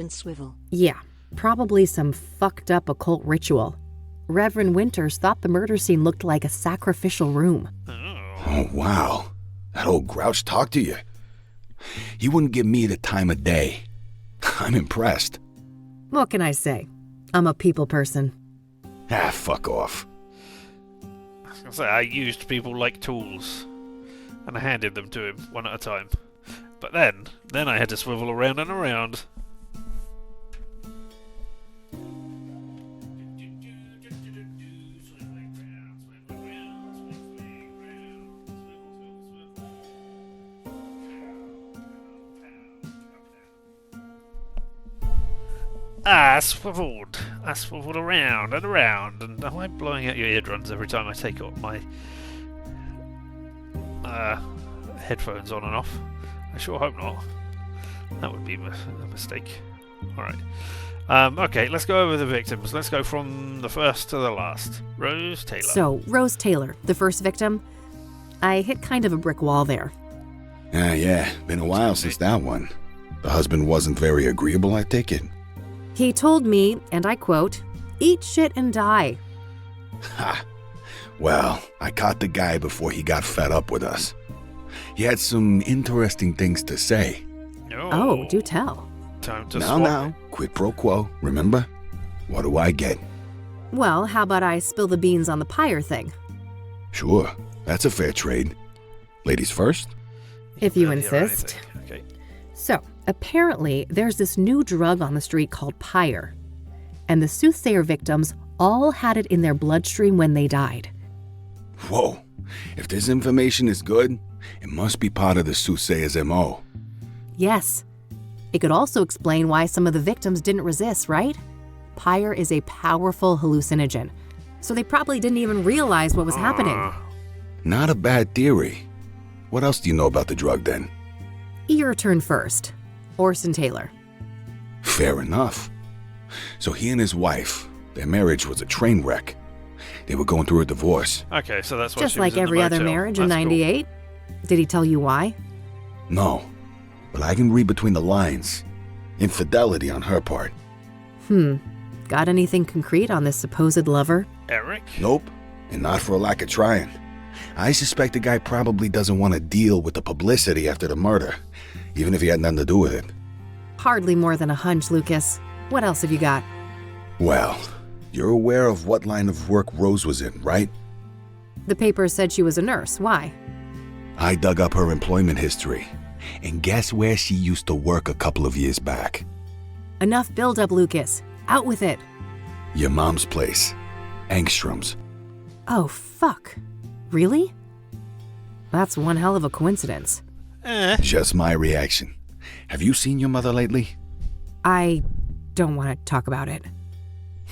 Yeah, probably some fucked up occult ritual. Reverend Winters thought the murder scene looked like a sacrificial room. Oh, wow. That old grouch talked to you. He wouldn't give me the time of day. I'm impressed. What can I say? I'm a people person. Ah, fuck off. I was gonna say, I used people like tools. And I handed them to him, one at a time. But then I had to swivel around and around. I swiveled around and around, and am I blowing out your eardrums every time I take off my headphones on and off? I sure hope not. That would be a mistake. Alright. Okay, let's go over the victims. Let's go from the first to the last. Rose Taylor. So, Rose Taylor, the first victim. I hit kind of a brick wall there. Yeah. Been a while since that one. The husband wasn't very agreeable, I take it. He told me, and I quote, "Eat shit and die." Ha! Well, I caught the guy before he got fed up with us. He had some interesting things to say. Oh, do tell. Time to Now, quid pro quo, remember? What do I get? Well, how about I spill the beans on the pyre thing? Sure, that's a fair trade. Ladies first? If you insist. Okay. So, apparently, there's this new drug on the street called pyre. And the Soothsayer victims all had it in their bloodstream when they died. Whoa, if this information is good, it must be part of the Soothsayer's MO. Yes. It could also explain why some of the victims didn't resist, right? Pyre is a powerful hallucinogen, so they probably didn't even realize what was happening. Not a bad theory. What else do you know about the drug then? Your turn first. Orson Taylor. Fair enough. So he and his wife, their marriage was a train wreck. They were going through a divorce. Okay, so that's why Just she like was in the every other motel. marriage in That's cool. '98. Did he tell you why? No, but I can read between the lines. Infidelity on her part. Got anything concrete on this supposed lover? Eric? Nope, and not for a lack of trying. I suspect the guy probably doesn't want to deal with the publicity after the murder, even if he had nothing to do with it. Hardly more than a hunch, Lucas. What else have you got? Well, You're aware of what line of work Rose was in, right? The paper said she was a nurse. Why? I dug up her employment history. And guess where she used to work a couple of years back? Enough build-up, Lucas. Out with it. Your mom's place. Angstrom's. Oh, fuck. Really? That's one hell of a coincidence. Just my reaction. Have you seen your mother lately? I don't want to talk about it.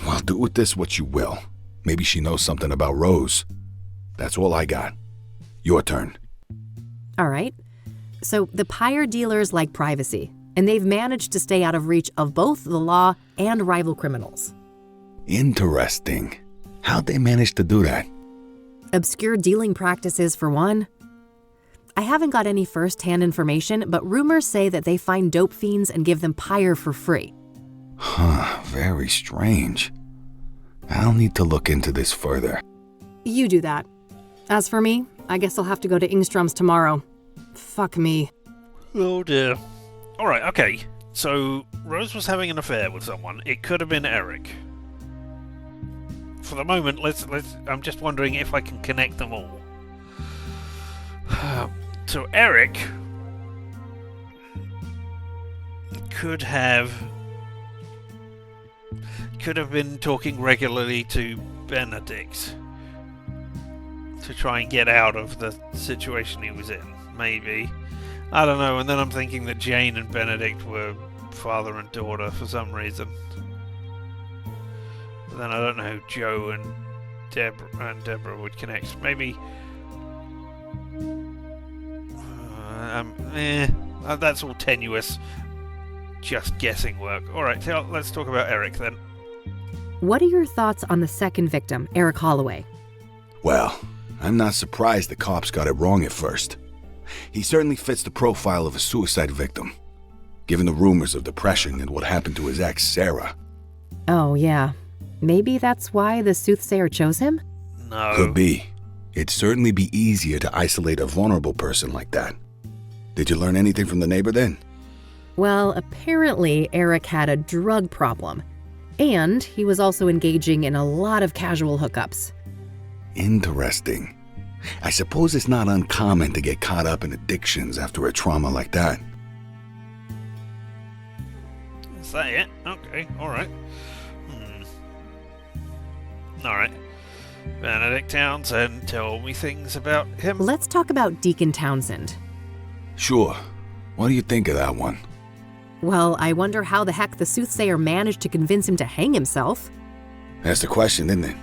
Well, do with this what you will. Maybe she knows something about Rose. That's all I got. Your turn. All right. So the pyre dealers like privacy, and they've managed to stay out of reach of both the law and rival criminals. Interesting. How'd they manage to do that? Obscure dealing practices, for one. I haven't got any first-hand information, but rumors say that they find dope fiends and give them pyre for free. Huh, very strange. I'll need to look into this further. You do that. As for me, I guess I'll have to go to Ingstrom's tomorrow. Fuck me. Oh dear. Alright, okay. So, Rose was having an affair with someone. It could have been Eric. For the moment, I'm just wondering if I can connect them all. So Eric could have been talking regularly to Benedict to try and get out of the situation he was in, maybe. I don't know, and then I'm thinking that Jane and Benedict were father and daughter for some reason. But then I don't know who Joe and Deborah would connect. Maybe... that's all tenuous. Just guessing work. Alright, let's talk about Eric then. What are your thoughts on the second victim, Eric Holloway? Well, I'm not surprised the cops got it wrong at first. He certainly fits the profile of a suicide victim, given the rumors of depression and what happened to his ex, Sarah. Oh, yeah. Maybe that's why the Soothsayer chose him? No. Could be. It'd certainly be easier to isolate a vulnerable person like that. Did you learn anything from the neighbor then? Well, apparently Eric had a drug problem. And he was also engaging in a lot of casual hookups. Interesting. I suppose it's not uncommon to get caught up in addictions after a trauma like that. Is that it? Okay, alright. Alright. Benedict Townsend, tell me things about him. Let's talk about Deacon Townsend. Sure. What do you think of that one? Well, I wonder how the heck the Soothsayer managed to convince him to hang himself. That's the question, isn't it?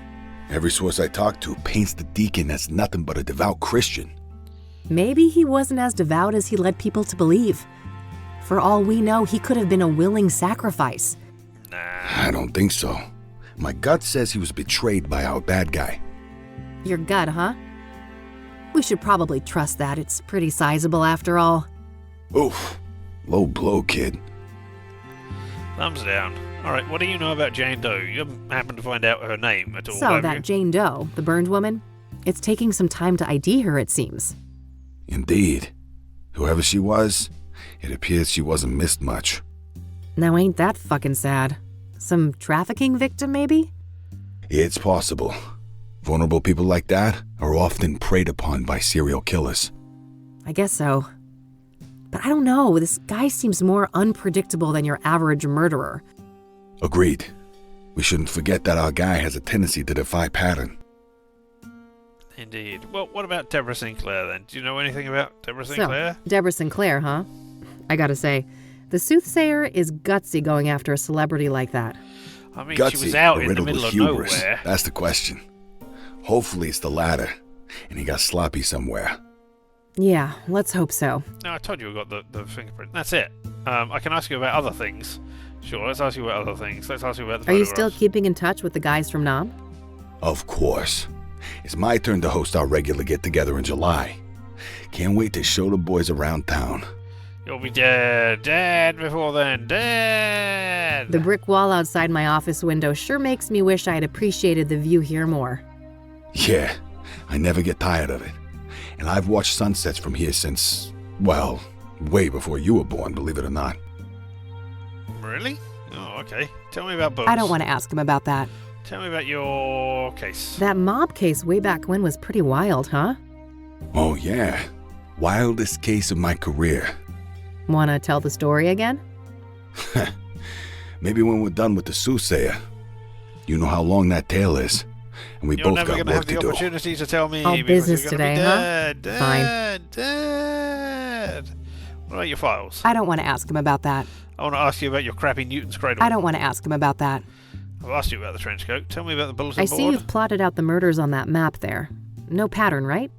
Every source I talk to paints the deacon as nothing but a devout Christian. Maybe he wasn't as devout as he led people to believe. For all we know, he could have been a willing sacrifice. I don't think so. My gut says he was betrayed by our bad guy. Your gut, huh? We should probably trust that. It's pretty sizable after all. Oof. Low blow, kid. Thumbs down. Alright, what do you know about Jane Doe? You haven't happened to find out her name at all, So have that you? Jane Doe, the burned woman, it's taking some time to ID her, it seems. Indeed. Whoever she was, it appears she wasn't missed much. Now ain't that fucking sad? Some trafficking victim, maybe? It's possible. Vulnerable people like that are often preyed upon by serial killers. I guess so. But I don't know, this guy seems more unpredictable than your average murderer. Agreed. We shouldn't forget that our guy has a tendency to defy pattern. Indeed. Well, what about Deborah Sinclair then? Do you know anything about Deborah Sinclair? So, Deborah Sinclair, huh? I gotta say, the Soothsayer is gutsy going after a celebrity like that. I mean, Gutsy, she was out or in the riddled middle with of hubris. nowhere. That's the question. Hopefully it's the latter, and he got sloppy somewhere. Yeah, let's hope so. No, I told you I got the fingerprint. That's it. I can ask you about other things. Sure, let's ask you about other things. Let's ask you about the Are you photographs. still keeping in touch with the guys from Nam? Of course. It's my turn to host our regular get-together in July. Can't wait to show the boys around town. You'll be dead. Dead before then. Dead! The brick wall outside my office window sure makes me wish I'd appreciated the view here more. Yeah, I never get tired of it. And I've watched sunsets from here since, well, way before you were born, believe it or not. Really? Oh, okay. Tell me about boats. I don't want to ask him about that. Tell me about your case. That mob case way back when was pretty wild, huh? Oh, yeah. Wildest case of my career. Wanna tell the story again? Maybe when we're done with the Soothsayer. You know how long that tale is. And we You're both never got going to work have to the do. opportunity to tell me. All because business you're gonna today, be huh? dead, Fine. Dead. What about your files? I don't want to ask him about that. I want to ask you about your crappy Newton's cradle. I don't want to ask him about that. I've asked you about the trench coat. Tell me about the bulletin I board. see you've plotted out the murders on that map there. No pattern, right?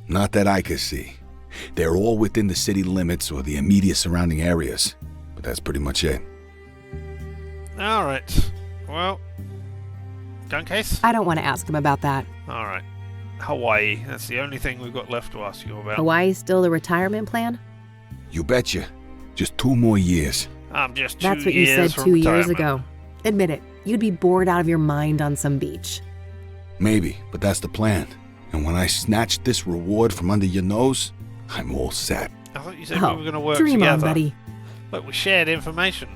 Not that I could see. They're all within the city limits or the immediate surrounding areas. But that's pretty much it. All right. Well, gun case? I don't want to ask him about that. All right. Hawaii. That's the only thing we've got left to ask you about. Hawaii's still the retirement plan? You betcha. Just 2 more years. I'm just 2 That's what you years said from 2 years retirement. ago. Admit it. You'd be bored out of your mind on some beach. Maybe, but that's the plan. And when I snatch this reward from under your nose, I'm all set. I thought you said we were going to work dream together. on, buddy. Look, we shared information.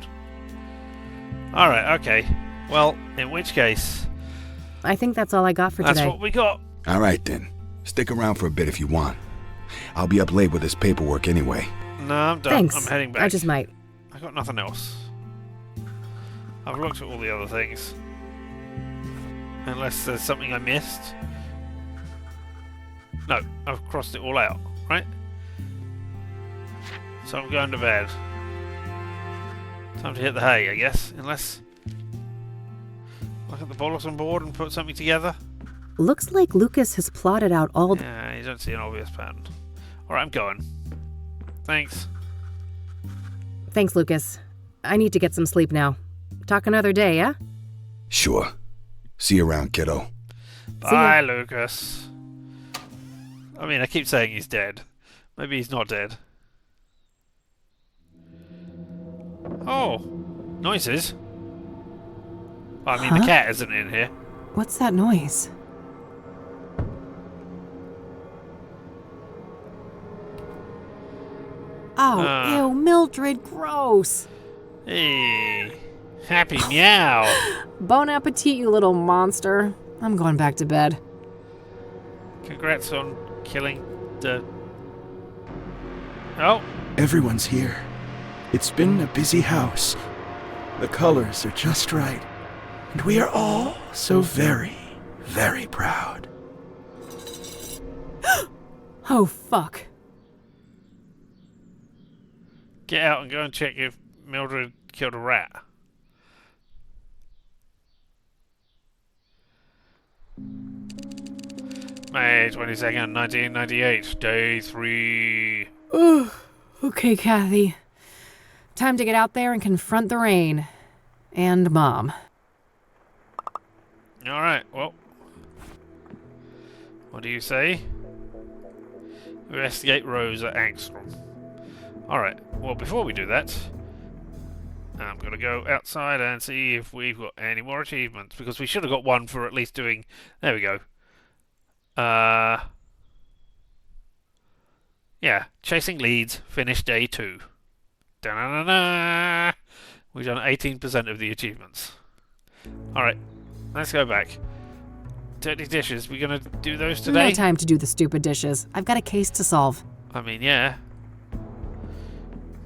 All right, okay. Well, in which case, I think that's all I got for that's today. what we got. All right, then. Stick around for a bit if you want. I'll be up late with this paperwork anyway. No, I'm done. Thanks. I'm heading back. I just might. I got nothing else. I've looked at all the other things. Unless there's something I missed. No, I've crossed it all out, right? So I'm going to bed. Time to hit the hay, I guess. Unless... look at the bulletin board and put something together. Looks like Lucas has plotted out all... Yeah, you don't see an obvious pattern. Alright, I'm going. Thanks. Thanks, Lucas. I need to get some sleep now. Talk another day, yeah? Sure. See you around, kiddo. Bye, Lucas. I mean, I keep saying he's dead. Maybe he's not dead. Oh, noises. I mean, the cat isn't in here. What's that noise? Oh, ew, Mildred, gross. Hey, happy meow. Bon appetit, you little monster. I'm going back to bed. Congrats on killing the... Oh. Everyone's here. It's been a busy house. The colors are just right. And we are all so very, very proud. Oh, fuck. Get out and go and check if Mildred killed a rat. May 22nd, 1998, day 3. Ugh. Okay, Kathy. Time to get out there and confront the rain. And Mom. Alright, well. What do you say? Investigate Rosa Angstrom. Alright, well, before we do that, I'm going to go outside and see if we've got any more achievements, because we should have got one for at least doing... There we go. Yeah, chasing leads, finished day 2. Da-na-na-na! We've done 18% of the achievements. Alright, let's go back. Dirty dishes, we going to do those today? No time to do the stupid dishes. I've got a case to solve. I mean, yeah.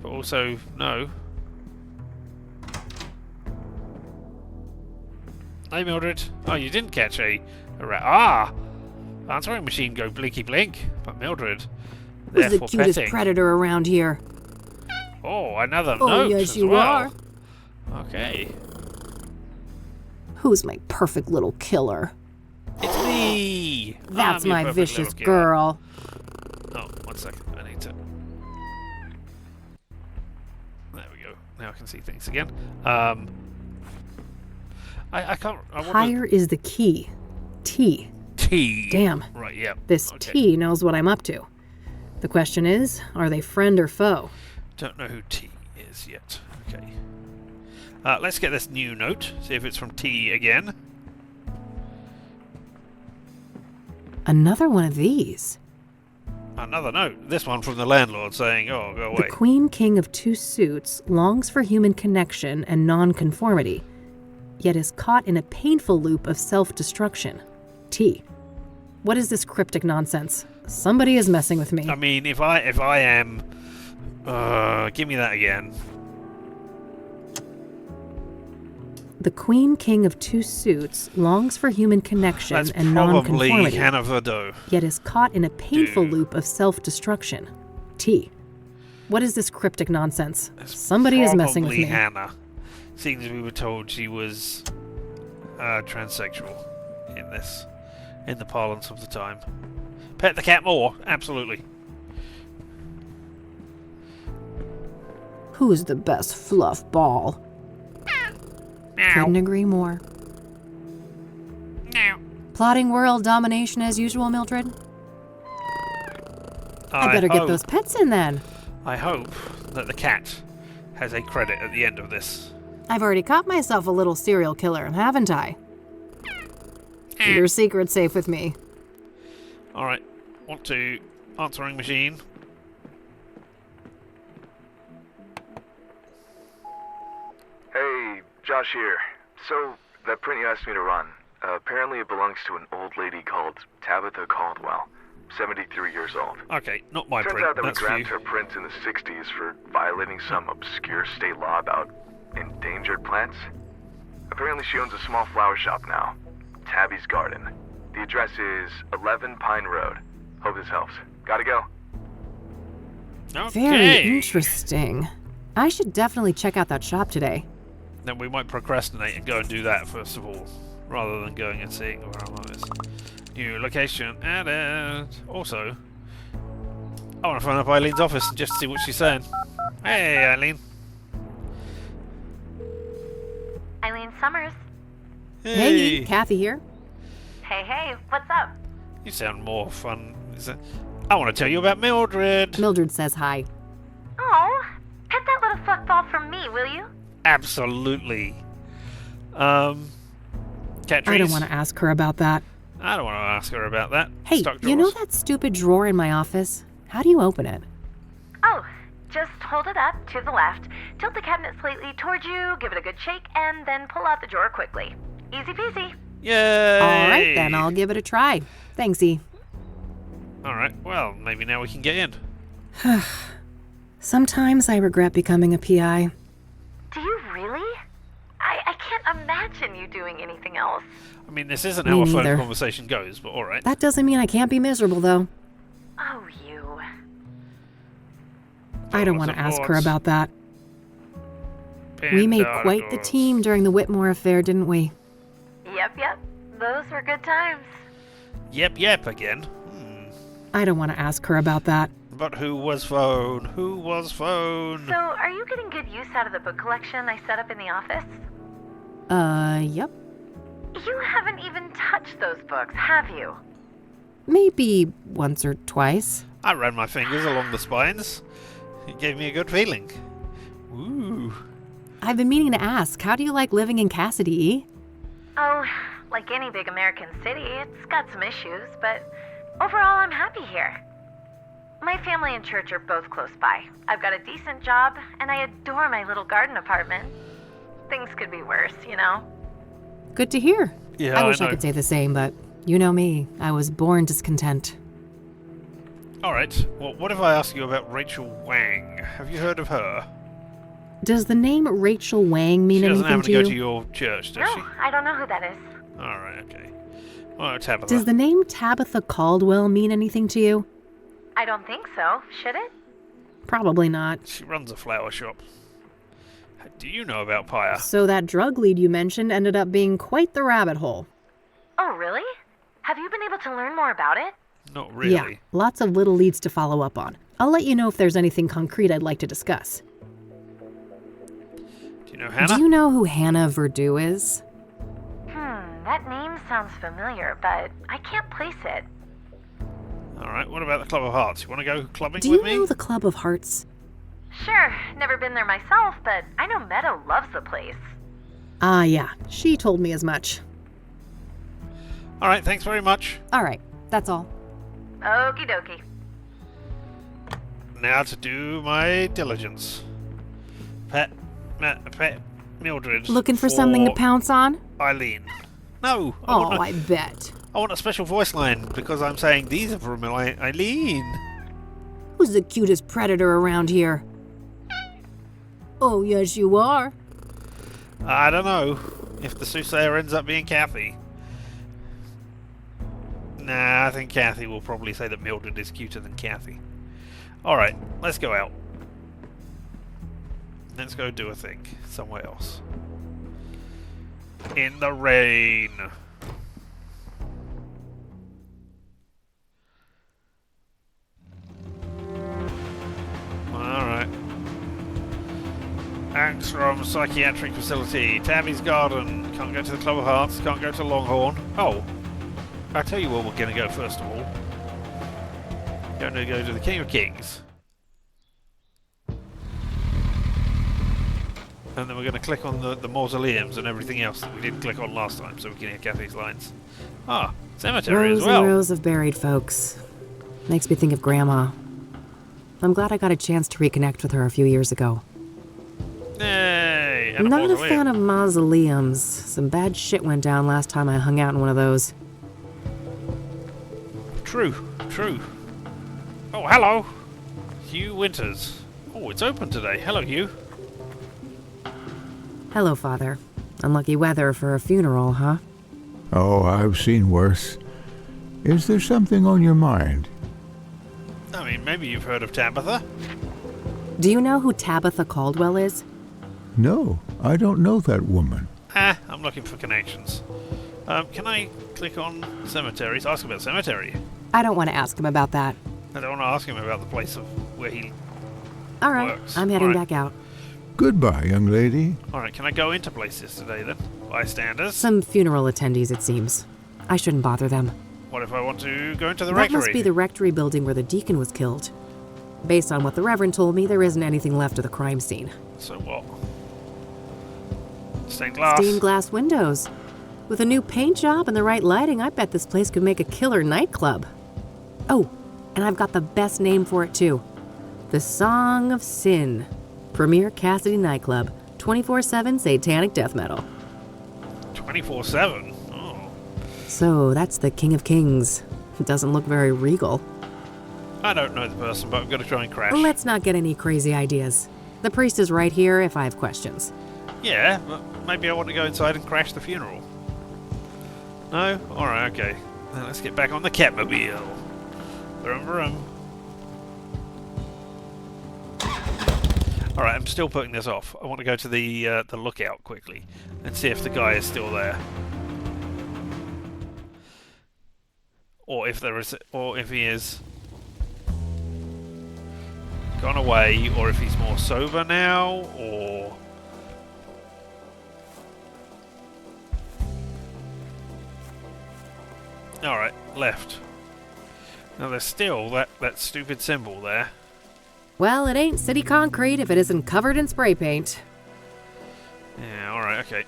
But also, no. Hey, Mildred. Oh, you didn't catch a rat. Ah! Answering machine go blinky blink. But Mildred, Who's the therefore cutest petting. predator around here? Oh, another Oh, note yes, as you well. are. Okay. Who's my perfect little killer? It's me! That's I'm your my perfect vicious little killer. girl. Oh, 1 second. I need to... There we go. Now I can see things again. I can't... I wanna... Higher is the key. T. T. Damn. Right, yeah. This Okay. T knows what I'm up to. The question is, are they friend or foe? Don't know who T is yet. Okay. Let's get this new note. See if it's from T again. Another one of these. Another note. This one from the landlord saying, oh, go away. The Queen King of Two Suits longs for human connection and non-conformity. yet is caught in a painful loop of self-destruction. T. What is this cryptic nonsense? Somebody is messing with me. I mean, if I am... give me that again. The Queen King of Two Suits longs for human connection That's and probably nonconformity, Hannah Verdot. yet is caught in a painful loop of self-destruction. T. What is this cryptic nonsense? Somebody is messing with me. Probably Hannah, seeing as we were told she was transsexual in the parlance of the time. Pet the cat more, absolutely. Who's the best fluff ball? Couldn't agree more. Plotting world domination as usual, Mildred? I better get those pets in then. I hope that the cat has a credit at the end of this. I've already caught myself a little serial killer, haven't I? Your secret's safe with me. Alright, want to answering machine. Hey, Josh here. So, that print you asked me to run, apparently it belongs to an old lady called Tabitha Caldwell, 73 years old. Okay, not my Turns print, out that we that's grabbed for you. her print in the 60s for violating some obscure state law about endangered plants. Apparently she owns a small flower shop now, Tabby's Garden. The address is 11 Pine Road. Hope this helps. Gotta go. Okay. Very interesting. I should definitely check out that shop today. Then we might procrastinate and go and do that first of all, rather than going and seeing where I was. New location added. Also, I want to phone up Eileen's office and just see what she's saying. Hey, Eileen. Eileen Summers. Hey, Kathy here. Hey, what's up? You sound more fun. I want to tell you about Mildred. Mildred says hi. Oh, pet that little fluff ball from me, will you? Absolutely. Cat trees? I don't want to ask her about that. I don't want to ask her about that. Hey, Stock you know drawers. that stupid drawer in my office? How do you open it? Oh, just hold it up to the left, tilt the cabinet slightly towards you, give it a good shake, and then pull out the drawer quickly. Easy peasy. Yay! All right, then I'll give it a try. Thanksy. All right, well, maybe now we can get in. Sometimes I regret becoming a PI. Do you really? I can't imagine you doing anything else. I mean, this isn't Me how a phone neither. conversation goes, but all right. That doesn't mean I can't be miserable, though. Oh, you. I don't want to ask her about that. Pinned We made quite the articles. team during the Whitmore affair, didn't we? Yep. Those were good times. Yep, again. I don't want to ask her about that. But who was phone? Who was phone? So, are you getting good use out of the book collection I set up in the office? Yep. You haven't even touched those books, have you? Maybe once or twice. I ran my fingers along the spines. It gave me a good feeling. Ooh. I've been meaning to ask, how do you like living in Kassidy? Oh, like any big American city, it's got some issues, but overall I'm happy here. My family and church are both close by. I've got a decent job, and I adore my little garden apartment. Things could be worse, you know? Good to hear. Yeah, I wish I know. could say the same, but you know me. I was born discontent. All right. Well, what if I ask you about Rachel Wang? Have you heard of her? Does the name Rachel Wang mean She doesn't anything happen to to you? go to your church, does No, she? I don't know who that is. All right, okay. Well, Tabitha. Does the name Tabitha Caldwell mean anything to you? I don't think so. Should it? Probably not. She runs a flower shop. Do you know about Pyre? So that drug lead you mentioned ended up being quite the rabbit hole. Oh, really? Have you been able to learn more about it? Not really. Yeah, lots of little leads to follow up on. I'll let you know if there's anything concrete I'd like to discuss. Do you know Hannah? Do you know who Hannah Verdue is? That name sounds familiar, but I can't place it. All right, what about the Club of Hearts? You want to go clubbing Do with you me? know the Club of Hearts? Sure, never been there myself, but I know Meadow loves the place. Ah, yeah, she told me as much. All right, thanks very much. All right, that's all. Okie dokie. Now to do my diligence. Pet, Mildred. Looking for something to pounce on? Eileen. No. I bet. I want a special voice line because I'm saying these are from Eileen. Who's the cutest predator around here? Oh, yes, you are. I don't know if the Soothsayer ends up being Kathy. Nah, I think Kathy will probably say that Mildred is cuter than Kathy. Alright, let's go out. Let's go do a thing somewhere else. In the rain. Alright. Angstrom Psychiatric Facility. Tabby's Garden. Can't go to the Club of Hearts. Can't go to Longhorn. Oh. I'll tell you where we're going to go first of all. Going to go to the King of Kings. And then we're going to click on the mausoleums and everything else that we didn't click on last time so we can hear Kathy's lines. Ah, cemetery rows as well. And rows of buried folks. Makes me think of Grandma. I'm glad I got a chance to reconnect with her a few years ago. Hey, I'm not a fan of mausoleums. Some bad shit went down last time I hung out in one of those. True. Oh, hello. Hugh Winters. Oh, it's open today. Hello, Hugh. Hello, Father. Unlucky weather for a funeral, huh? Oh, I've seen worse. Is there something on your mind? I mean, maybe you've heard of Tabitha. Do you know who Tabitha Caldwell is? No, I don't know that woman. I'm looking for connections. Can I click on cemeteries? Ask about cemetery. I don't want to ask him about that. I don't want to ask him about the place of where he All right, works. I'm heading back out. Goodbye, young lady. Alright, can I go into places today then? Bystanders? Some funeral attendees, it seems. I shouldn't bother them. What if I want to go into the That rectory? must be the rectory building where the deacon was killed. Based on what the Reverend told me, there isn't anything left of the crime scene. So what? Stained glass? Stained glass windows. With a new paint job and the right lighting, I bet this place could make a killer nightclub. Oh, and I've got the best name for it too. The Song of Sin. Premier Kassidy nightclub. 24/7 satanic death metal. 24/7? Oh. So that's the King of Kings. It doesn't look very regal. I don't know the person, but I'm going to try and crash. Let's not get any crazy ideas. The priest is right here if I have questions. Yeah, but maybe I want to go inside and crash the funeral. No? Alright, okay. Then let's get back on the Katmobile. Vroom vroom. Alright, I'm still putting this off. I want to go to the lookout quickly and see if the guy is still there. Or if he is gone away, or if he's more sober now, or alright, left. Now there's still that stupid symbol there. Well, it ain't city concrete if it isn't covered in spray paint. Yeah, alright, okay.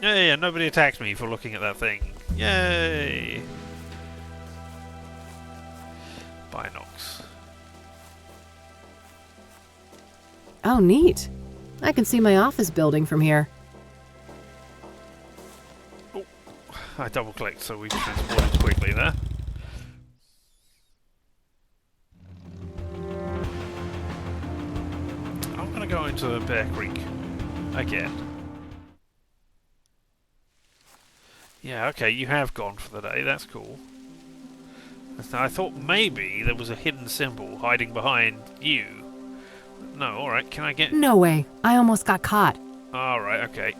Yeah, nobody attacked me for looking at that thing. Yay! Binocs. Oh, neat. I can see my office building from here. Oh, I double clicked so we transported quickly there. I'm gonna go into Bear Creek again. Yeah, okay, you have gone for the day, that's cool. I thought maybe there was a hidden symbol hiding behind you. No, alright, can I get... No way. I almost got caught. Alright, okay.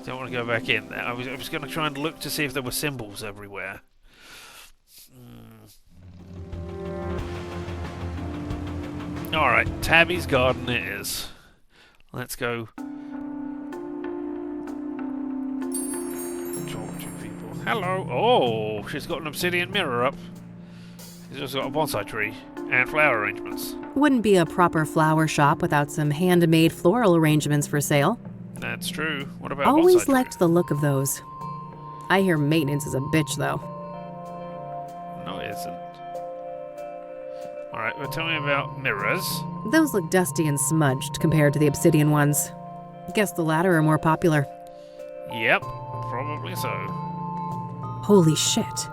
Don't want to go back in there. I was going to try and look to see if there were symbols everywhere. Alright, Tabby's garden it is. Let's go... talk to people. Hello! Oh, she's got an obsidian mirror up. She's also got a bonsai tree and flower arrangements. Wouldn't be a proper flower shop without some handmade floral arrangements for sale. That's true. What about Always bonsai liked the look of those. I hear maintenance is a bitch, though. No, it isn't. Alright, well tell me about mirrors. Those look dusty and smudged compared to the obsidian ones. Guess the latter are more popular. Yep, probably so. Holy shit.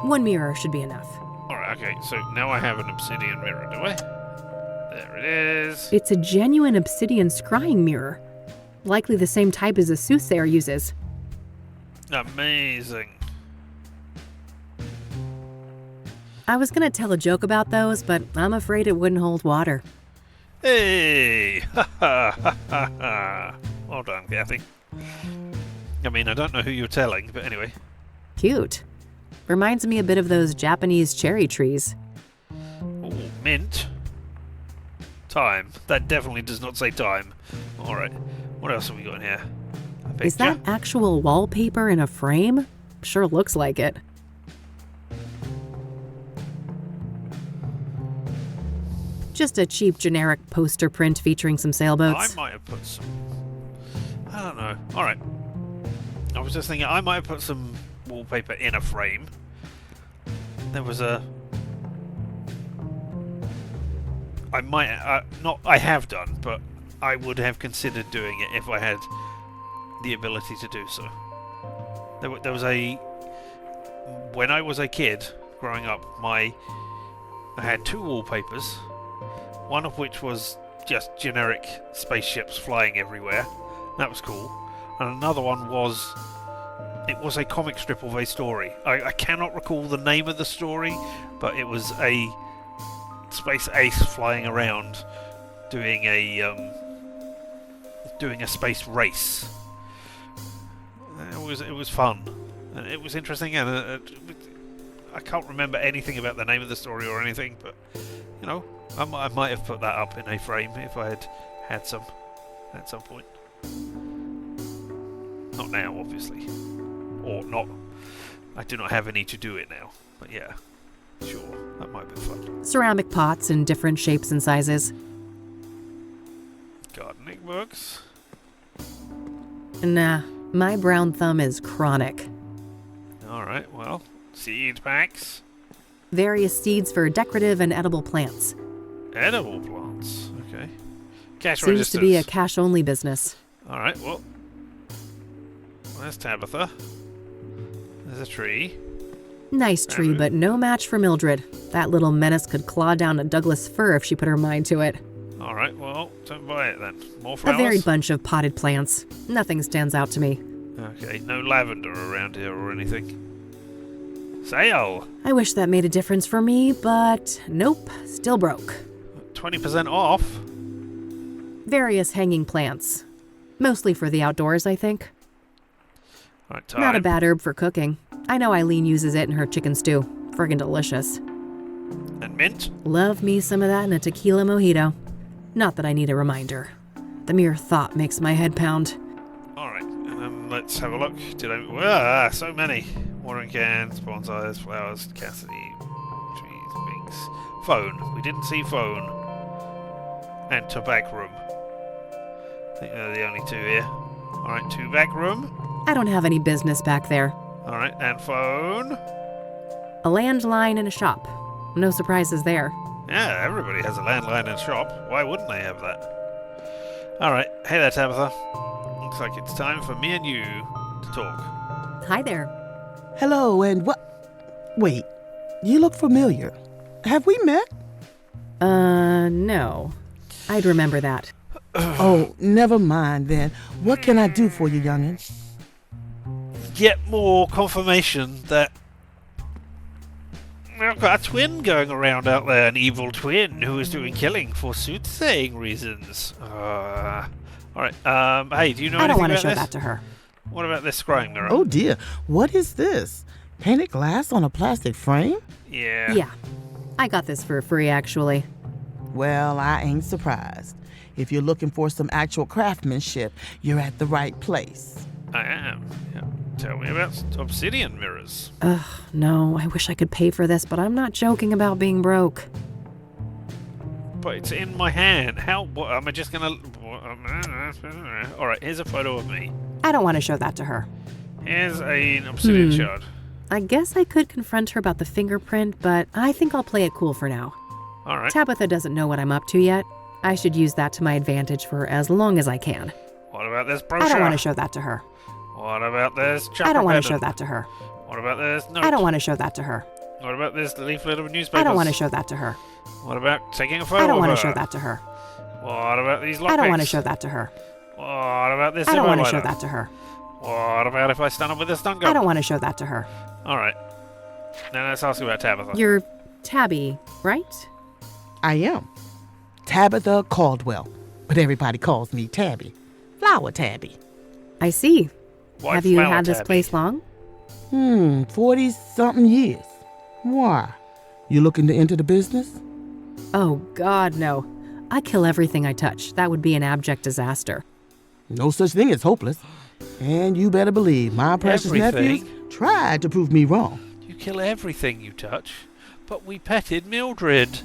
One mirror should be enough. Alright, okay, so now I have an obsidian mirror, do I? There it is. It's a genuine obsidian scrying mirror. Likely the same type as the Soothsayer uses. Amazing. I was gonna tell a joke about those, but I'm afraid it wouldn't hold water. Hey! Ha ha ha ha ha. Well done, Kathy. I mean, I don't know who you're telling, but anyway. Cute. Reminds me a bit of those Japanese cherry trees. Ooh, mint. Time. That definitely does not say time. Alright, what else have we got in here? Is that actual wallpaper in a frame? Sure looks like it. Just a cheap generic poster print featuring some sailboats. I might have put some... I don't know. Alright. I was just thinking I might have put some wallpaper in a frame. There was a... I might... not I have done, but I would have considered doing it if I had the ability to do so. There was a... When I was a kid, growing up, I had two wallpapers. One of which was just generic spaceships flying everywhere. That was cool. And another one was... It was a comic strip of a story. I cannot recall the name of the story, but it was a space ace flying around doing a space race. It was fun. And it was interesting, and I can't remember anything about the name of the story or anything, but you know, I might have put that up in a frame if I had some at some point. Not now, obviously. Or not. I do not have any to do it now. But yeah, sure, that might be fun. Ceramic pots in different shapes and sizes. Gardening books. Nah, my brown thumb is chronic. Alright, well, seed packs. Various seeds for decorative and edible plants. Edible plants, okay. Cash Seems registers. to be a cash-only business. Alright, well. There's Tabitha. There's a tree. Nice tree, but no match for Mildred. That little menace could claw down a Douglas fir if she put her mind to it. Alright, well, don't buy it then. More flowers? A varied bunch of potted plants. Nothing stands out to me. Okay, no lavender around here or anything. Sale! I wish that made a difference for me, but nope, still broke. 20% off? Various hanging plants. Mostly for the outdoors, I think. Right, time. Not a bad herb for cooking. I know Eileen uses it in her chicken stew. Friggin' delicious. And mint? Love me some of that in a tequila mojito. Not that I need a reminder. The mere thought makes my head pound. Alright, let's have a look. So many. Watering cans, bonsais, flowers, Kassidy, trees, wigs. Phone. We didn't see phone. And to back room. I think they're the only two here. Alright, to back room. I don't have any business back there. Alright, and phone. A landline and a shop. No surprises there. Yeah, everybody has a landline in a shop. Why wouldn't they have that? Alright, hey there, Tabitha. Looks like it's time for me and you to talk. Hi there. Hello, and what? Wait, you look familiar. Have we met? No. I'd remember that. Oh, never mind then. What can I do for you, youngin? Get more confirmation that I've got a twin going around out there, an evil twin who is doing killing for soothsaying reasons. Alright, hey, do you know anything about this? I don't want to show that to her. What about this scrying mirror? Oh dear, what is this? Painted glass on a plastic frame? Yeah. Yeah. I got this for free, actually. Well, I ain't surprised. If you're looking for some actual craftsmanship, you're at the right place. I am. Yeah. Tell me about obsidian mirrors. Ugh, no, I wish I could pay for this, but I'm not joking about being broke. But it's in my hand. How? What, am I just gonna... Alright, here's a photo of me. I don't want to show that to her. Here's an obsidian shard. I guess I could confront her about the fingerprint, but I think I'll play it cool for now. All right. Tabitha doesn't know what I'm up to yet. I should use that to my advantage for as long as I can. What about this brochure? I don't want to show that to her. What about this chapter I don't want to pattern? show that to her. What about this note? I don't want to show that to her. What about this leaflet of newspapers? I don't want to show that to her. What about taking a photo I don't of want her? to show that to her. What about these lockpicks? I don't want to show that to her. What about this I don't want to show simulator? that to her. What about if I stand up with a stun gun? I don't want to show that to her. All right. Now let's ask you about Tabitha. You're Tabby, right? I am. Tabitha Caldwell, but everybody calls me Tabby. Flower Tabby. I see. Why Have you Flower had this Tabby? place long? 40-something years. Why? You looking to enter the business? Oh, God, no. I kill everything I touch. That would be an abject disaster. No such thing as hopeless. And you better believe my precious nephews tried to prove me wrong. You kill everything you touch, but we petted Mildred.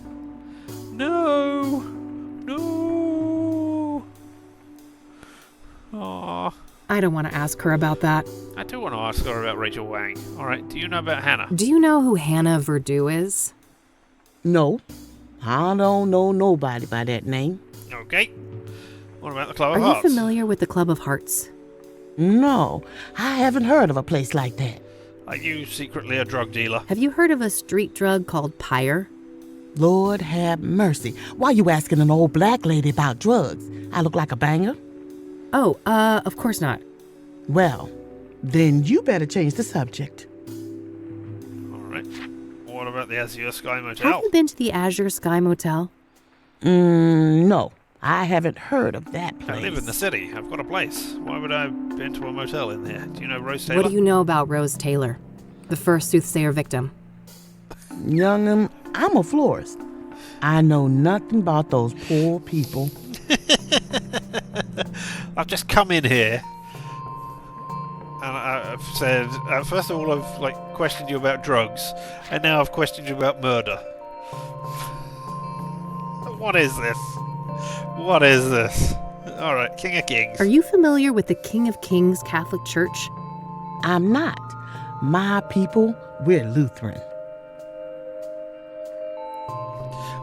No. No. Aww. I don't want to ask her about that. I do want to ask her about Rachel Wang. All right, do you know about Hannah? Do you know who Hannah Verdue is? No, I don't know nobody by that name. Okay. What about the Club Are of you Hearts? familiar with the Club of Hearts? No, I haven't heard of a place like that. Are you secretly a drug dealer? Have you heard of a street drug called pyre? Lord have mercy. Why you asking an old black lady about drugs? I look like a banger? Oh, of course not. Well, then you better change the subject. All right. What about the Azure Sky Motel? Have you been to the Azure Sky Motel? No, I haven't heard of that I place. live in the city. I've got a place. Why would I have been to a motel in there? Do you know Rose Taylor? What do you know about Rose Taylor, the first Soothsayer victim? Young'un, I'm a florist. I know nothing about those poor people. I've just come in here and I've said, first of all, I've questioned you about drugs, and now I've questioned you about murder. What is this? What is this? All right, King of Kings. Are you familiar with the King of Kings Catholic Church? I'm not. My people, we're Lutheran.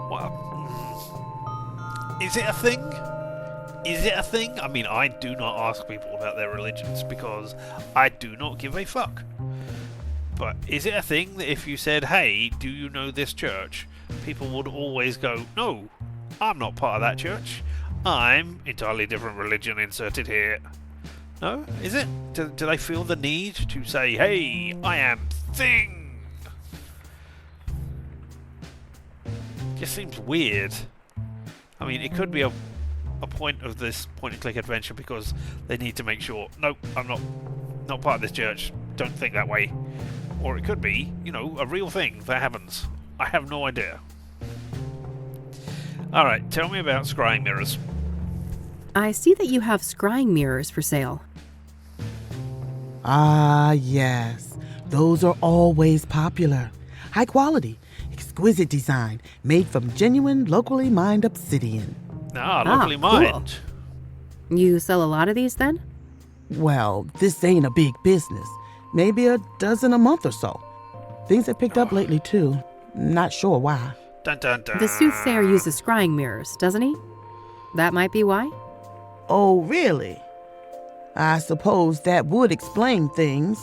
Well, is it a thing? Is it a thing? I mean, I do not ask people about their religions because I do not give a fuck. But is it a thing that if you said, hey, do you know this church? People would always go, no, I'm not part of that church. I'm entirely different religion inserted here. No? Is it? Do they feel the need to say, hey, I am thing? Just seems weird. I mean, it could be a point of this point-and-click adventure because they need to make sure, nope, I'm not part of this church. Don't think that way. Or it could be, a real thing that happens. I have no idea. Alright, tell me about scrying mirrors. I see that you have scrying mirrors for sale. Ah, yes. Those are always popular. High quality, exquisite design, made from genuine, locally mined obsidian. Locally mined. Cool. You sell a lot of these then? Well, this ain't a big business. Maybe a dozen a month or so. Things have picked up lately, too. Not sure why. Dun, dun, dun. The Soothsayer uses scrying mirrors, doesn't he? That might be why? Oh, really? I suppose that would explain things.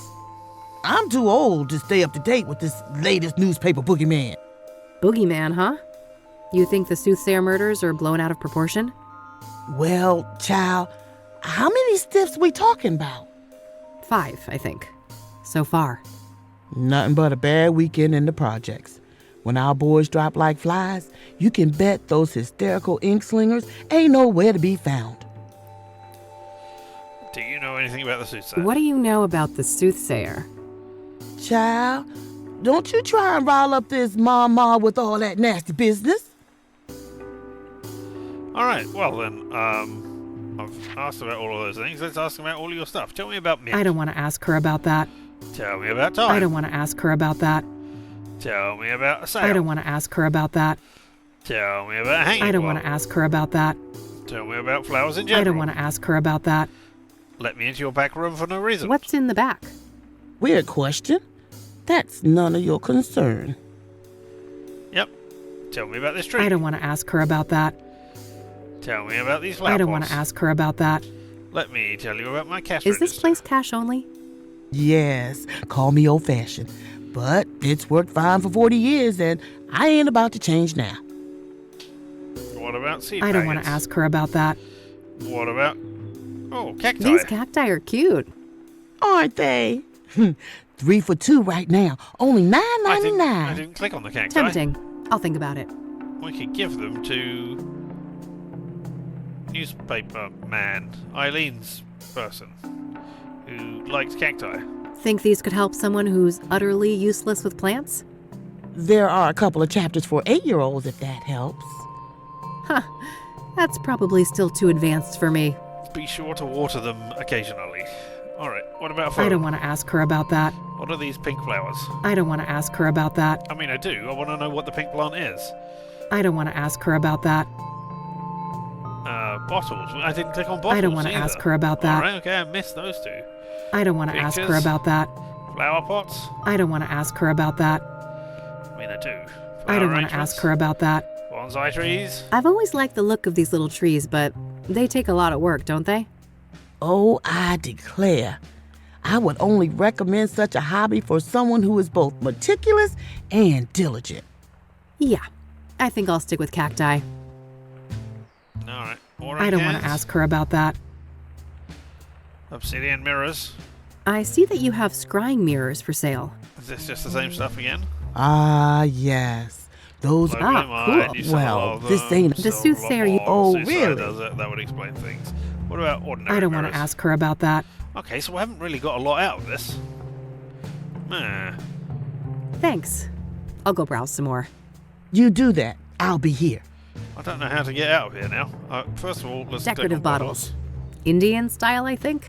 I'm too old to stay up to date with this latest newspaper boogeyman. Boogeyman, huh? You think the Soothsayer murders are blown out of proportion? Well, child, how many stiffs we talking about? 5, I think. So far. Nothing but a bad weekend in the projects. When our boys drop like flies, you can bet those hysterical ink slingers ain't nowhere to be found. Do you know anything about the Soothsayer? What do you know about the Soothsayer? Child, don't you try and rile up this mama with all that nasty business. Alright, well then, I've asked about all of those things. Let's ask about all of your stuff. Tell me about me. I don't want to ask her about that. Tell me about time. I don't want to ask her about that. Tell me about a sale. I don't want to ask her about that. Tell me about hanging. I don't want to ask her about that. Tell me about flowers in general. I don't want to ask her about that. Let me into your back room for no reason. What's in the back? Weird question. That's none of your concern. Yep. Tell me about this tree. I don't want to ask her about that. Tell me about these flower I don't pots. want to ask her about that. Let me tell you about my cash Is this register. place cash only? Yes, call me old-fashioned, but it's worked fine for 40 years, and I ain't about to change now. What about seed I don't want to packets? ask her about that. What about... Oh, cacti. These cacti are cute. Aren't they? 3 for 2 right now. Only $9.99. I didn't click on the cacti. Tempting. I'll think about it. We could give them to... newspaper man. Eileen's person. Who likes cacti. Think these could help someone who's utterly useless with plants? There are a couple of chapters for 8-year-olds, if that helps. Huh. That's probably still too advanced for me. Be sure to water them occasionally. Alright, what about food? I don't want to ask her about that. What are these pink flowers? I don't want to ask her about that. I mean, I do. I want to know what the pink plant is. I don't want to ask her about that. Bottles. I didn't click on bottles I don't want to either. ask her about that. Alright, okay, I missed those two. I don't want to ask her Pictures? about that. Flower pots? I don't want to ask her about that. I mean, I do. I don't Flower want to ask arrangements? her about that. Bonsai trees? I've always liked the look of these little trees, but they take a lot of work, don't they? Oh, I declare. I would only recommend such a hobby for someone who is both meticulous and diligent. Yeah, I think I'll stick with cacti. Alright. I don't want to ask her about that. Obsidian mirrors. I see that you have scrying mirrors for sale. Is this just the same stuff again? Ah, yes. Those Blow are me mind, you sell a lot well, of this them, ain't The sell a lot Soothsayer you... more. Oh, Soothsayer really? does it. That would explain things. What about ordinary I don't want to mirrors? ask her about that. Okay, so we haven't really got a lot out of this. Thanks. I'll go browse some more. You do that. I'll be here. I don't know how to get out of here now. First of all, let's click Decorative on bottles. Indian style, I think.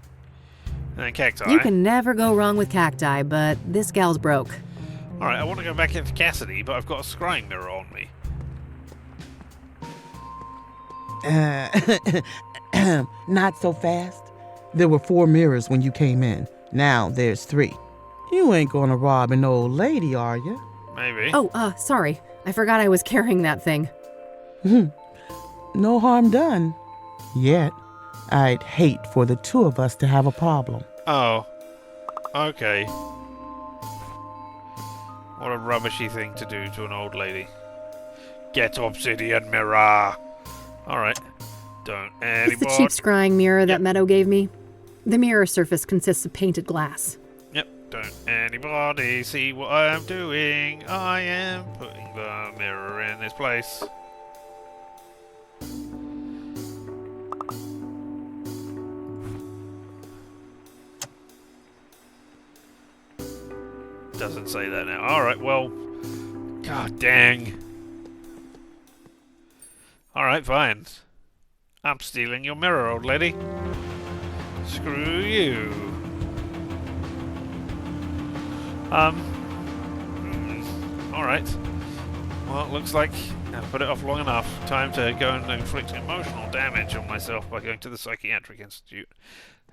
And then cacti. You can never go wrong with cacti, but this gal's broke. Alright, I want to go back into Kassidy, but I've got a scrying mirror on me. Not so fast. There were 4 mirrors when you came in. Now there's 3. You ain't gonna rob an old lady, are you? Maybe. Oh, sorry. I forgot I was carrying that thing. No harm done. Yet. I'd hate for the 2 of us to have a problem. Oh. Okay. What a rubbishy thing to do to an old lady. Get obsidian mirror. Alright. Don't It's the anybody... cheap scrying mirror that Meadow gave me. The mirror surface consists of painted glass. Yep. Don't anybody see what I am doing. I am putting the mirror in its place. Doesn't say that now. Alright, well... God dang. Alright, fine. I'm stealing your mirror, old lady. Screw you. Alright. Well, it looks like I've put it off long enough. Time to go and inflict emotional damage on myself by going to the Psychiatric Institute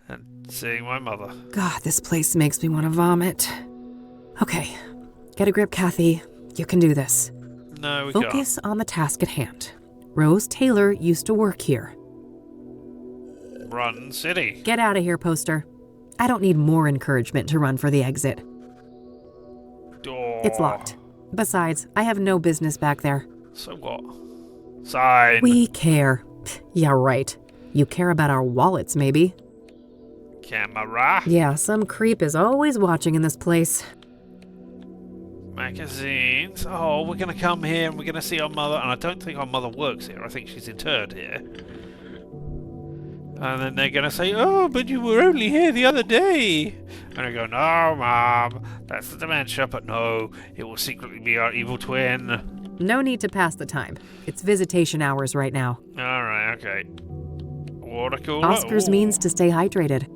and seeing my mother. God, this place makes me want to vomit. Okay, get a grip, Kathy. You can do this. No, we Focus on the task at hand. Rose Taylor used to work here. can't. Run City. Get out of here, poster. I don't need more encouragement to run for the exit. Door. It's locked. Besides, I have no business back there. So what? Sign. We care. Yeah, right. You care about our wallets, maybe. Camera. Yeah, some creep is always watching in this place. Magazines. Oh, we're going to come here and we're going to see our mother. And I don't think our mother works here. I think she's interred here. And then they're going to say, oh, but you were only here the other day. And I go, no, Mom, that's the dementia. But no, it will secretly be our evil twin. No need to pass the time. It's visitation hours right now. Alright, okay. Water cooler. Oscar's Ooh. means to stay hydrated.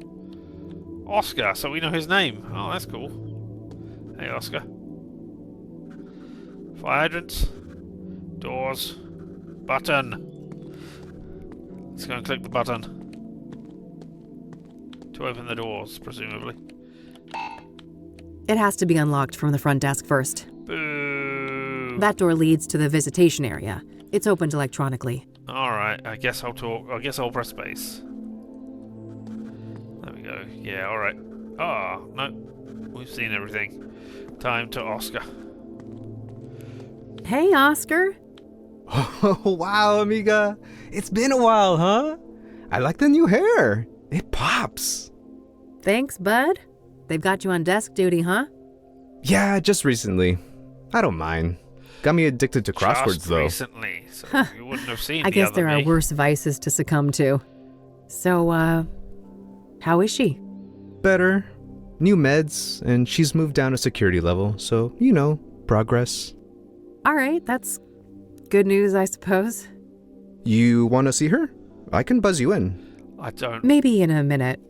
Oscar, so we know his name. Oh, that's cool. Hey, Oscar. Fire hydrants. Doors. Button. Let's go and click the button. To open the doors, presumably. It has to be unlocked from the front desk first. Boo. That door leads to the visitation area. It's opened electronically. Alright, I guess I'll talk. I guess I'll press space. There we go. Yeah, alright. Ah, no. We've seen everything. Time to Oscar. Hey, Oscar. Oh, wow, amiga. It's been a while, huh? I like the new hair. It pops. Thanks, bud. They've got you on desk duty, huh? Yeah, just recently. I don't mind. Got me addicted to crosswords, Just though. recently, so you wouldn't have seen I the guess other there are me. worse vices to succumb to. So, how is she? Better. New meds, and she's moved down a security level, so, you know, progress. All right, that's good news, I suppose. You want to see her? I can buzz you in. I don't. Maybe in a minute.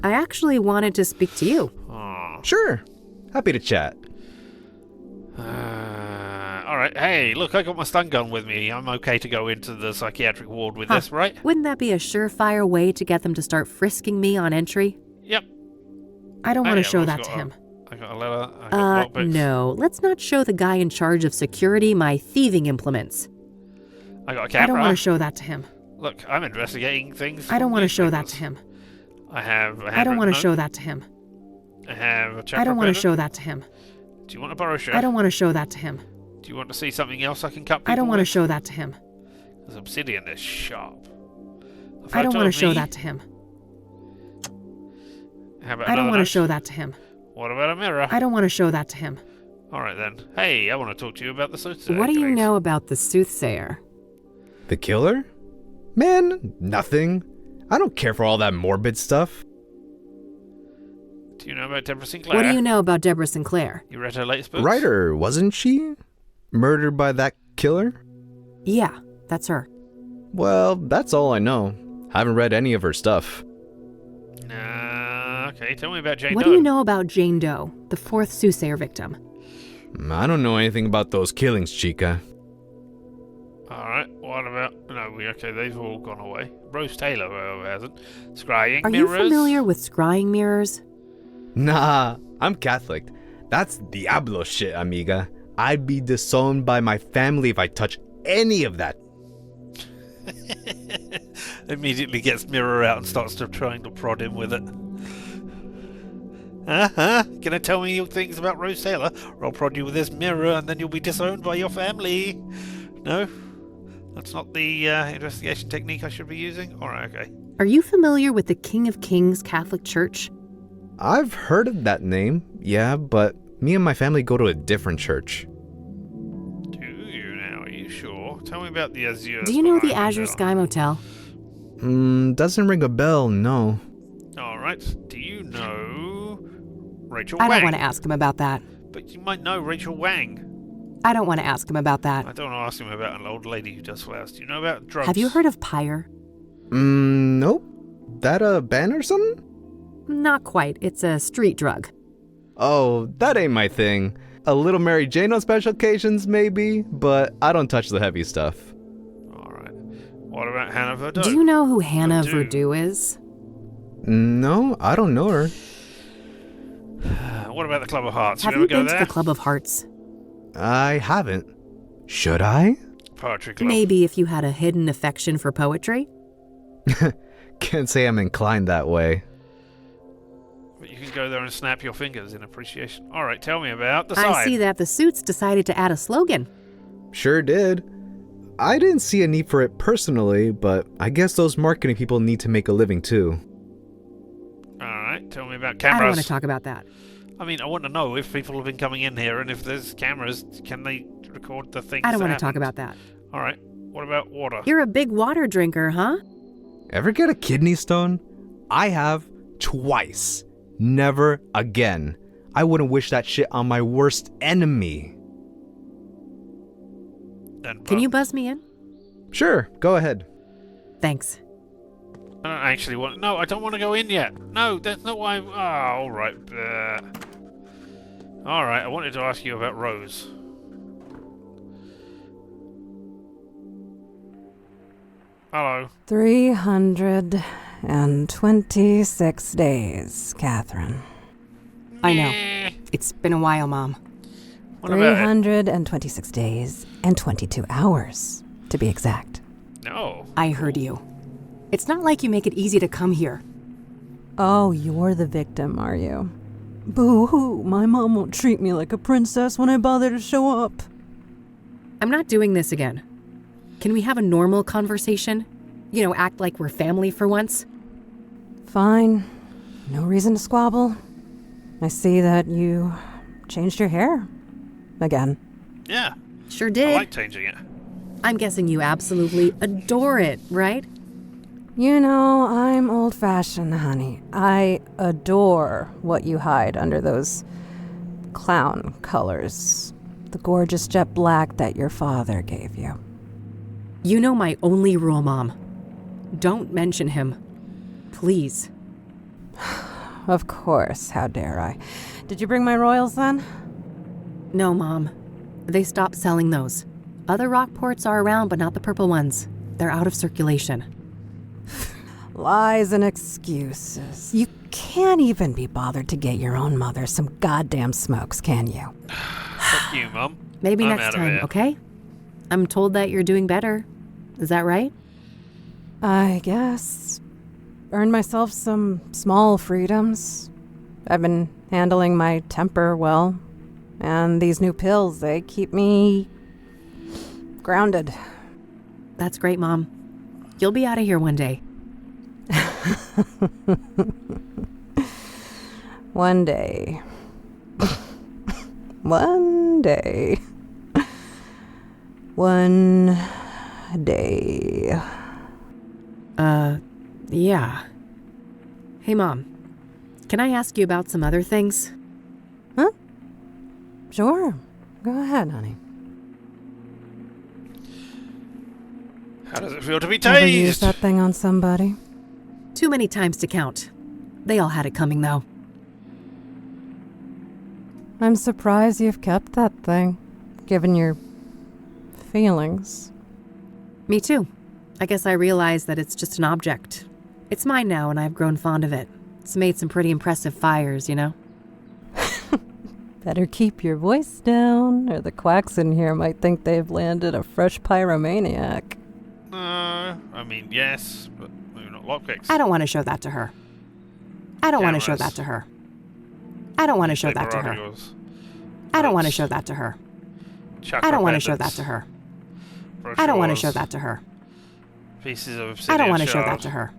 I actually wanted to speak to you. Sure. Happy to chat. Alright, hey, look, I got my stun gun with me. I'm okay to go into the psychiatric ward with this, right? Wouldn't that be a surefire way to get them to start frisking me on entry? Yep. I don't want to Hey, show I've that got to a- him. I got a letter. I got lockpicks. No. Let's not show the guy in charge of security my thieving implements. I got a camera. I don't want to show that to him. Look, I'm investigating things. I don't from want to show that newspapers. to him. I have a I don't want to handwritten show note. that to him. I have a chapter I don't want to pendant. show that to him. Do you want a brochure? I don't want to show that to him. Do you want to see something else I can cut people I don't want to with? show that to him. Because obsidian is sharp. A I don't photo want to of show me? that to him. How about I don't another want to note? show that to him. What about a mirror? I don't want to show that to him. Alright then. Hey, I want to talk to you about the Soothsayer. What do you killings. know about the Soothsayer? The killer? Man, nothing. I don't care for all that morbid stuff. Do you know about Deborah Sinclair? What do you know about Deborah Sinclair? You read her latest books? Writer, wasn't she? Murdered by that killer? Yeah, that's her. Well, that's all I know. Haven't read any of her stuff. Okay, tell me about Jane What Doe. do you know about Jane Doe, the fourth Soothsayer victim? I don't know anything about those killings, Chica. Alright, what about... No, okay, they've all gone away. Rose Taylor, however, hasn't. Scrying Are you mirrors. familiar with scrying mirrors? Nah, I'm Catholic. That's Diablo shit, amiga. I'd be disowned by my family if I touch any of that. Immediately gets mirror out and starts trying to prod him with it. Uh-huh. Gonna tell me things about Rose Taylor, or I'll prod you with this mirror and then you'll be disowned by your family. No? That's not the investigation technique I should be using? Alright, okay. Are you familiar with the King of Kings Catholic Church? I've heard of that name, yeah, but me and my family go to a different church. Do you now? Are you sure? Tell me about the Azure Do you know the Sky Azure Motel. Sky Motel? Doesn't ring a bell, no. Alright. Do you know Rachel I Wang? don't want to ask him about that. But you might know Rachel Wang. I don't want to ask him about that. I don't want to ask him about an old lady who does flowers. Do you know about drugs? Have you heard of Pyre? Nope. That a band or something? Not quite. It's a street drug. Oh, that ain't my thing. A little Mary Jane on special occasions, maybe, but I don't touch the heavy stuff. Alright. What about Hannah Verdot? Do you know who Hannah Verdot is? No, I don't know her. What about the Club of Hearts? Have you you ever go been to there? the Club of Hearts? I haven't. Should I? Poetry Club. Maybe if you had a hidden affection for poetry? Can't say I'm inclined that way. But you can go there and snap your fingers in appreciation. Alright, tell me about the I side. see that the Suits decided to add a slogan. Sure did. I didn't see a need for it personally, but I guess those marketing people need to make a living too. Alright, tell me about I cameras. don't want to talk about that. I mean, I want to know if people have been coming in here and if there's cameras, can they record the things I don't that want to talk happened? about that. Alright, what about water? You're a big water drinker, huh? Ever get a kidney stone? I have twice. Never again. I wouldn't wish that shit on my worst enemy. Can you buzz me in? Sure, go ahead. Thanks. I don't actually want... No, I don't want to go in yet. No, that's not why... Oh, alright. Alright, I wanted to ask you about Rose. Hello. 326 days, Catherine. I know. It's been a while, Mom. 326 days and 22 hours, to be exact. No. I heard you. It's not like you make it easy to come here. Oh, you're the victim, are you? Boo-hoo, my mom won't treat me like a princess when I bother to show up. I'm not doing this again. Can we have a normal conversation? You know, act like we're family for once? Fine. No reason to squabble. I see that you changed your hair. Again. Yeah. Sure did. I like changing it. I'm guessing you absolutely adore it, right? You know, I'm old-fashioned, honey. I adore what you hide under those clown colors. The gorgeous jet black that your father gave you. You know my only rule, Mom. Don't mention him. Please. Of course, how dare I. Did you bring my royals then? No, Mom. They stopped selling those. Other Rockports are around, but not the purple ones. They're out of circulation. Lies and excuses. You can't even be bothered to get your own mother some goddamn smokes, can you? Fuck you, Mum. Maybe I'm next out of time, here. okay? I'm told that you're doing better. Is that right? I guess. Earned myself some small freedoms. I've been handling my temper well. And these new pills, they keep me grounded. That's great, Mom. You'll be out of here one day. One day. One day. One day. Yeah. Hey, Mom. Can I ask you about some other things? Huh? Sure. Go ahead, honey. How does it feel to be Ever use tased? that thing on somebody? Too many times to count. They all had it coming, though. I'm surprised you've kept that thing, given your feelings. Me too. I guess I realized that it's just an object. It's mine now, and I've grown fond of it. It's made some pretty impressive fires, you know? Better keep your voice down, or the quacks in here might think they've landed a fresh pyromaniac. I mean, yes, but maybe not lockpicks. I don't want to show that to her. I don't want to show that to her. I don't want to show that to her. I don't want to show that to her. I don't want to show that to her. I don't want to show that to her. Pieces of obsidian I don't want to show shard. that to her.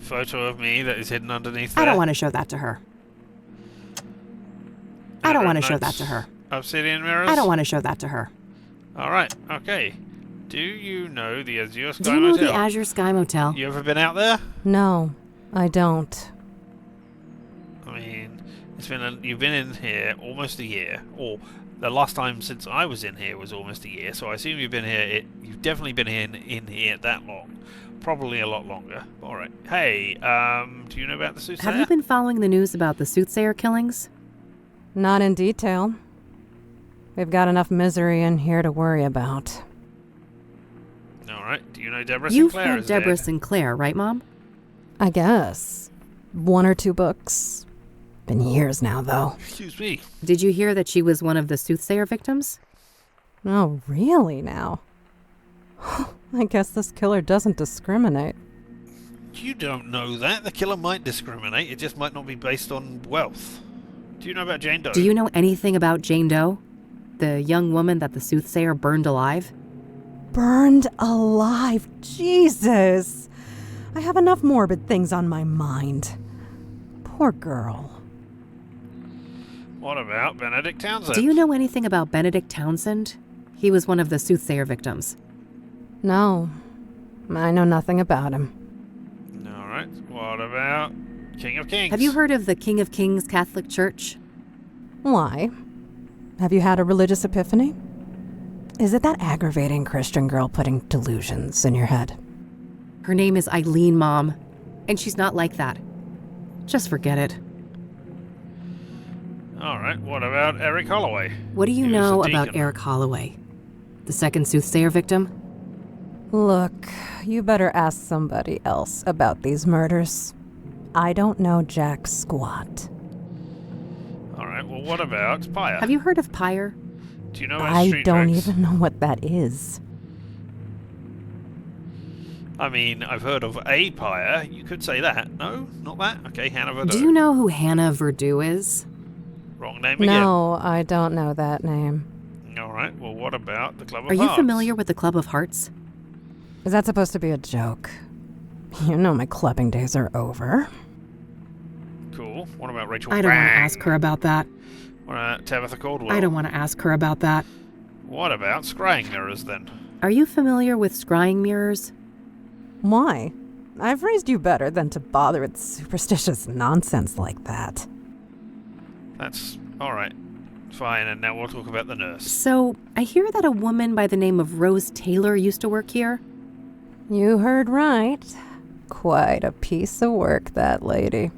Photo of me that is hidden underneath there. I don't want to show that to her. I don't want to show that to her. Obsidian mirrors? I don't want to show that to her. Alright, okay. Do you know the Azure Sky Do you know Motel? the Azure Sky Motel? You ever been out there? No, I don't. I mean, you've been in here almost a year, or the last time since I was in here was almost a year, so I assume you've been here, you've definitely been in here that long. Probably a lot longer. Alright. Hey, do you know about the Soothsayer? Have you been following the news about the Soothsayer killings? Not in detail. We've got enough misery in here to worry about. Alright, do you know Deborah You've Sinclair met is Deborah dead? Sinclair, right, Mom? I guess. 1 or 2 books. Been years now, though. Excuse me. Did you hear that she was one of the Soothsayer victims? Oh, really now? I guess this killer doesn't discriminate. You don't know that. The killer might discriminate. It just might not be based on wealth. Do you know about Jane Doe? Do you know anything about Jane Doe? The young woman that the Soothsayer burned alive? Burned alive? Jesus! I have enough morbid things on my mind. Poor girl. What about Benedict Townsend? Do you know anything about Benedict Townsend? He was one of the Soothsayer victims. No, I know nothing about him. Alright, what about King of Kings? Have you heard of the King of Kings Catholic Church? Why? Have you had a religious epiphany? Is it that aggravating Christian girl putting delusions in your head? Her name is Eileen, Mom, and she's not like that. Just forget it. Alright, what about Eric Holloway? What do you He was know a about deacon. Eric Holloway? The second Soothsayer victim? Look, you better ask somebody else about these murders. I don't know jack squat. well, what about Pyre? Have you heard of Pyre? Do you know where I street don't tracks? even know what that is. I mean, I've heard of a Pyre. You could say that. No, not that. Okay, Hannah Verdun. Do you know who Hannah Verdun is? Wrong name again. No, I don't know that name. All right. Well, what about the Club of Are Hearts? you familiar with the Club of Hearts? Is that supposed to be a joke? You know my clubbing days are over. Cool. What about Rachel? I don't want to Bang? ask her about that. What about Tabitha Caldwell? I don't want to ask her about that. What about scrying mirrors then? Are you familiar with scrying mirrors? Why? I've raised you better than to bother with superstitious nonsense like that. That's all right. Fine. And now we'll talk about the nurse. So, I hear that a woman by the name of Rose Taylor used to work here. You heard right. Quite a piece of work, that lady.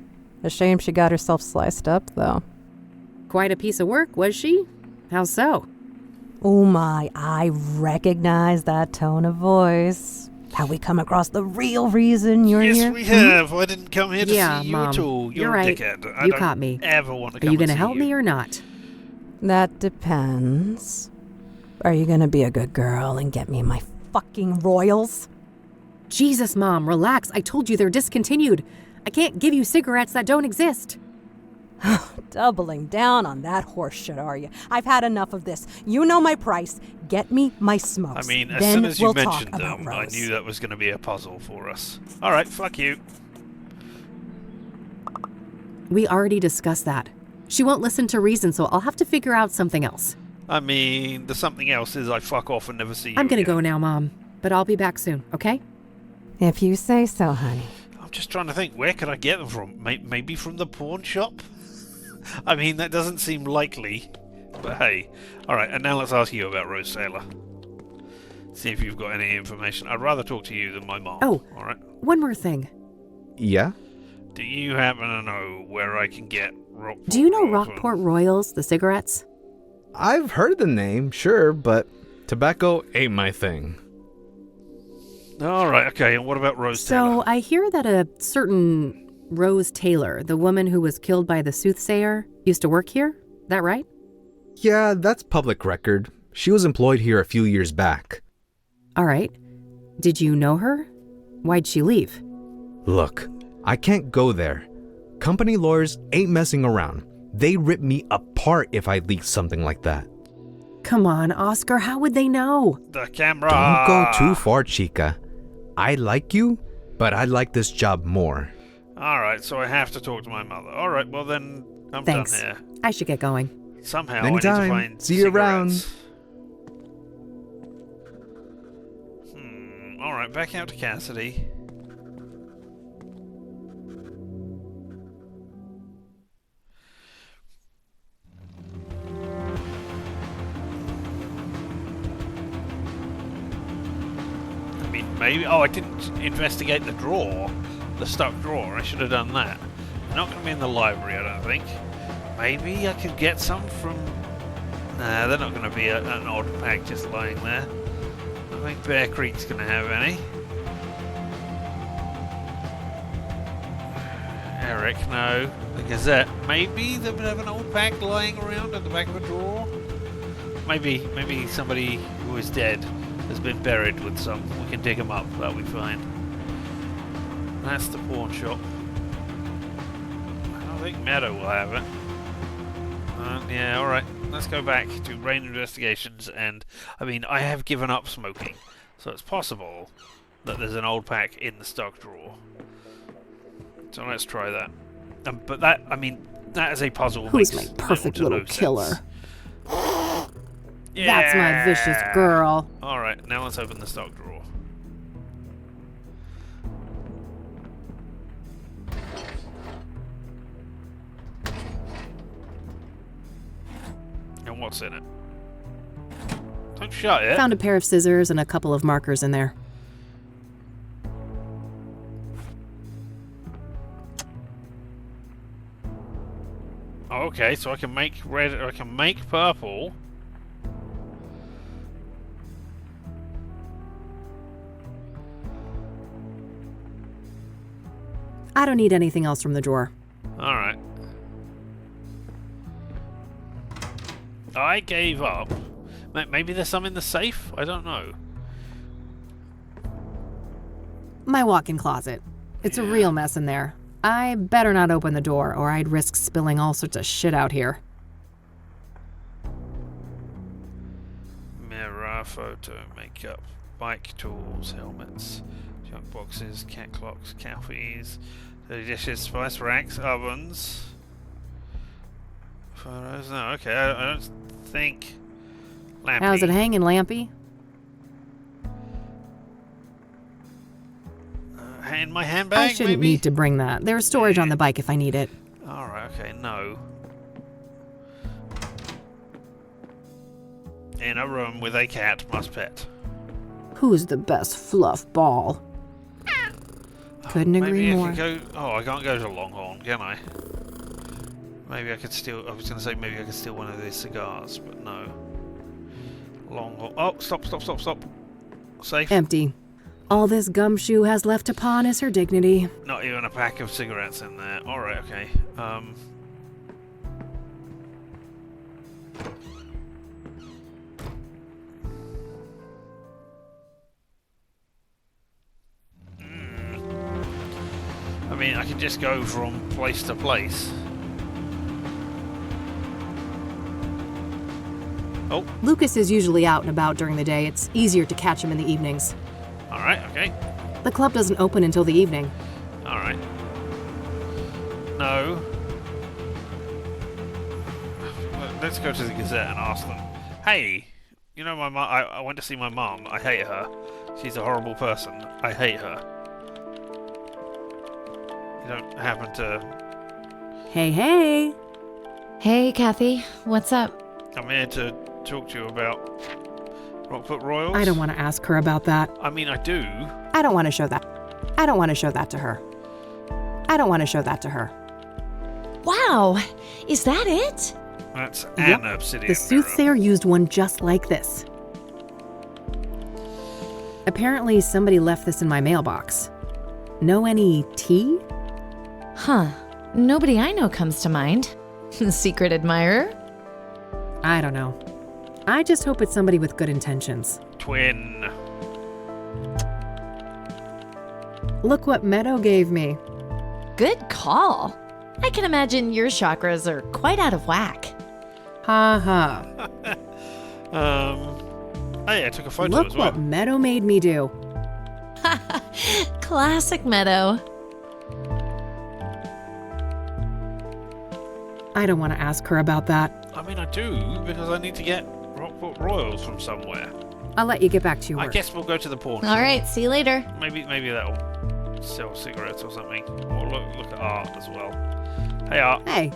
A shame she got herself sliced up, though. Quite a piece of work, was she? How so? Oh my, I recognize that tone of voice. Have we come across the real reason you're here? Yes, we have. I didn't come here to Yeah, see you Mom, at all. You're a right. dickhead. I You don't caught me. ever want to Are come you and going to see help you. me or not? That depends. Are you gonna be a good girl and get me my fucking royals? Jesus, Mom, relax. I told you they're discontinued. I can't give you cigarettes that don't exist. Doubling down on that horse shit, are you? I've had enough of this. You know my price. Get me my smokes. I mean, as then soon as you we'll mentioned talk about them, I Rose. knew that was going to be a puzzle for us. All right, fuck you. We already discussed that. She won't listen to reason, so I'll have to figure out something else. I mean, the something else is I fuck off and never see you I'm gonna again. go now, Mom. But I'll be back soon, okay? If you say so, honey. I'm just trying to think, where could I get them from? Maybe from the pawn shop? I mean, that doesn't seem likely, but hey. Alright, and now let's ask you about Rose Taylor. See if you've got any information. I'd rather talk to you than my mom. Oh, alright? one more thing. Yeah? Do you happen to know where I can get Rockport? Do you know Rockport Royals, the cigarettes? I've heard the name, sure, but tobacco ain't my thing. Alright, okay, and what about Rose Taylor? So, I hear that a certain Rose Taylor, the woman who was killed by the Soothsayer, used to work here? That right? Yeah, that's public record. She was employed here a few years back. Alright. Did you know her? Why'd she leave? Look, I can't go there. Company lawyers ain't messing around. They rip me apart if I leak something like that. Come on, Oscar, how would they know? The camera! Don't go too far, Chica. I like you, but I like this job more. Alright, so I have to talk to my mother. Alright, well then, I'm Thanks. done here. I should get going. Somehow Anytime. I need to find See you around. cigarettes. Alright, back out to Kassidy. I mean, maybe... Oh, I didn't investigate the drawer. The stuck drawer. I should have done that. They're not going to be in the library, I don't think. Maybe I could get some from... Nah, they're not going to be an odd pack just lying there. I don't think Bear Creek's going to have any. Eric, no. The Gazette. Maybe they would have an old pack lying around at the back of a drawer. Maybe somebody who is dead has been buried with some. We can dig them up. That'll be fine. That's the pawn shop. I don't think Meadow will have it. Yeah, alright. Let's go back to Rain Investigations, and I mean, I have given up smoking, so it's possible that there's an old pack in the stock drawer. So let's try that. But that, I mean, that is a puzzle. Who's makes my perfect little to little no killer? sense. That's my vicious girl. Alright, now let's open the stock drawer. And what's in it? Don't shut it. Found a pair of scissors and a couple of markers in there. Okay, so I can make red, or I can make purple. I don't need anything else from the drawer. Alright. I gave up. Maybe there's some in the safe? I don't know. My walk-in closet. It's a real mess in there. I better not open the door, or I'd risk spilling all sorts of shit out here. Mirror, photo, makeup, bike tools, helmets, junk boxes, cat clocks, cafes, dirty dishes, spice racks, ovens. Photos? No, okay, I don't think. Lampy. How's it hanging, Lampy? In my handbag, I shouldn't maybe? need to bring that. There's storage on the bike if I need it. Alright, okay, no. In a room with a cat must pet. Who's the best fluff ball? Couldn't agree Maybe more. I could go. Oh, I can't go to Longhorn, can I? Maybe I could steal. I was going to say maybe I could steal one of these cigars, but no. Longhorn. Oh, stop! Safe. Empty. All this gumshoe has left to pawn is her dignity. Not even a pack of cigarettes in there. Alright, okay. I mean, I can just go from place to place. Oh. Lucas is usually out and about during the day. It's easier to catch him in the evenings. Alright, okay. The club doesn't open until the evening. Alright. No. Let's go to the Gazette and ask them. Hey, you know my mom, I went to see my mom. I hate her. She's a horrible person. I hate her. You don't happen to... Hey, hey! Hey, Kathy. What's up? I'm here to talk to you about Rockport Royals. I don't want to ask her about that. I mean, I do. I don't want to show that. I don't want to show that to her. I don't want to show that to her. Wow! Is that it? That's an obsidian The Soothsayer used one just like this. Apparently, somebody left this in my mailbox. Know any tea? Huh. Nobody I know comes to mind. Secret admirer? I don't know. I just hope it's somebody with good intentions. Twin. Look what Meadow gave me. Good call. I can imagine your chakras are quite out of whack. Ha ha. Hey, I took a photo Look as well. what Meadow made me do. Classic Meadow. I don't want to ask her about that. I mean, I do, because I need to get Rockport Royals from somewhere. I'll let you get back to your work. I guess we'll go to the pawn shop. All right, see you later. Maybe that'll sell cigarettes or something. Or look at art as well. Hey, Art. Hey.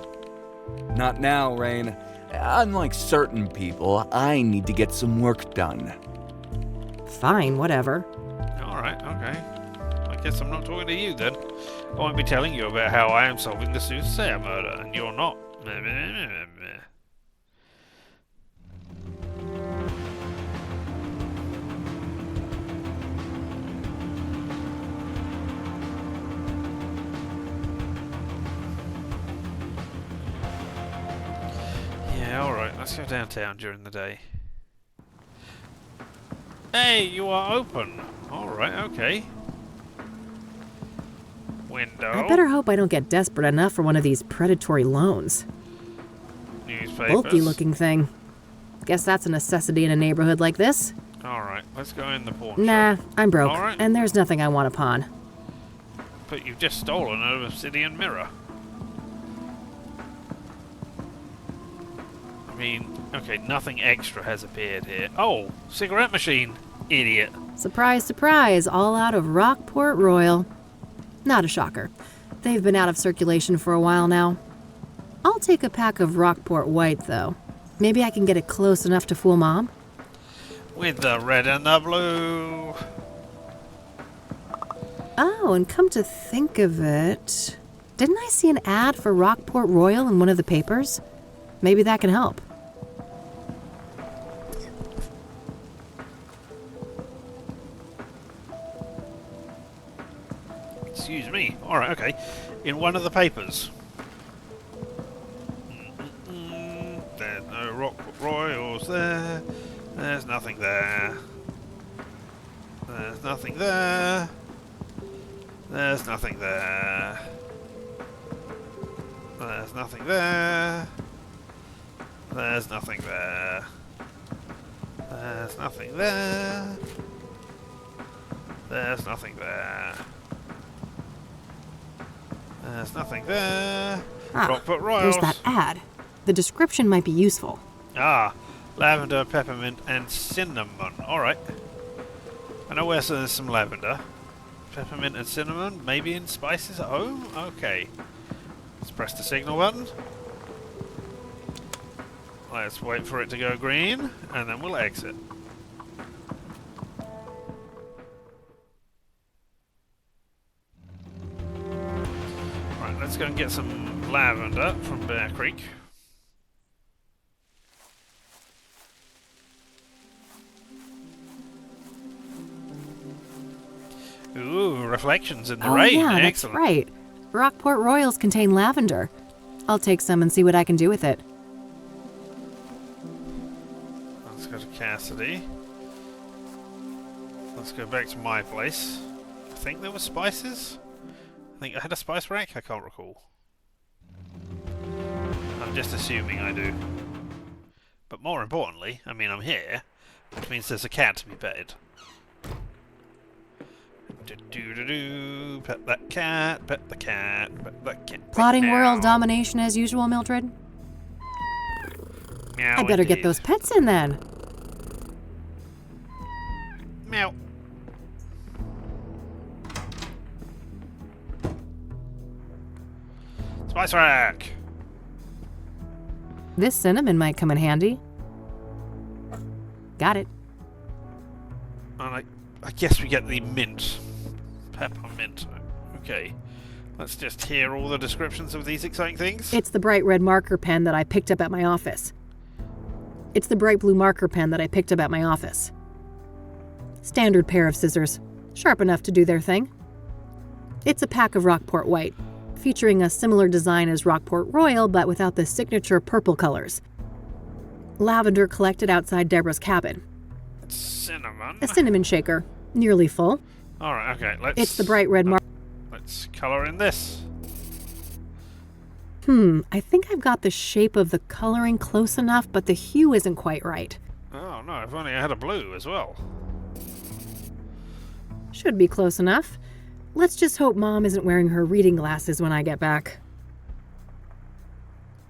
Not now, Rain. Unlike certain people, I need to get some work done. Fine, whatever. Alright, okay. I guess I'm not talking to you then. I won't be telling you about how I am solving the Soothsayer murder, and you're not. Yeah, alright, let's go downtown during the day. Hey, you are open. Alright, okay. Window. I better hope I don't get desperate enough for one of these predatory loans. Newspapers. Bulky looking thing. Guess that's a necessity in a neighborhood like this. Alright, let's go in the pawn shop. Nah, I'm broke, Alright. and there's nothing I want to pawn. But you've just stolen an obsidian mirror. I mean, okay, nothing extra has appeared here. Oh, cigarette machine, idiot. Surprise, surprise, all out of Rockport Royal. Not a shocker. They've been out of circulation for a while now. I'll take a pack of Rockport White, though. Maybe I can get it close enough to fool Mom? With the red and the blue. Oh, and come to think of it, didn't I see an ad for Rockport Royal in one of the papers? Maybe that can help. Excuse me. Alright, okay. In one of the papers. There's no Rockport There's nothing there. There's nothing there. There's nothing there. There's nothing there. There's nothing there. There's nothing there. There's nothing there. There's nothing there. Rockport Royals. There's that ad. The description might be useful. Ah, lavender, peppermint, and cinnamon. Alright. I know where there's some lavender. Peppermint and cinnamon, maybe in spices at home? Okay. Let's press the signal button. Let's wait for it to go green, and then we'll exit. Right, let's go and get some lavender from Bear Creek. Ooh, reflections in the rain. Yeah, Excellent. that's right. Rockport Royals contain lavender. I'll take some and see what I can do with it. Let's go to Kassidy. Let's go back to my place. I think there were spices. I think I had a spice rack. I can't recall. I'm just assuming I do. But more importantly, I mean I'm here, which means there's a cat to be petted. Do-do-do-do. Pet that cat, pet the cat, pet that cat. Plotting Meow. world domination as usual, Mildred? Meow, I better get indeed. those pets in then. Meow. Spice rack. This cinnamon might come in handy. Got it. And I guess we get the mint. Peppermint. Okay. Let's just hear all the descriptions of these exciting things. It's the bright red marker pen that I picked up at my office. It's the bright blue marker pen that I picked up at my office. Standard pair of scissors. Sharp enough to do their thing. It's a pack of Rockport White, featuring a similar design as Rockport Royal, but without the signature purple colors. Lavender collected outside Deborah's cabin. Cinnamon. A cinnamon shaker, nearly full. Alright, okay, let's... It's the bright red marker. Let's colour in this. I think I've got the shape of the coloring close enough, but the hue isn't quite right. Oh no, if only I had a blue as well. Should be close enough. Let's just hope Mom isn't wearing her reading glasses when I get back.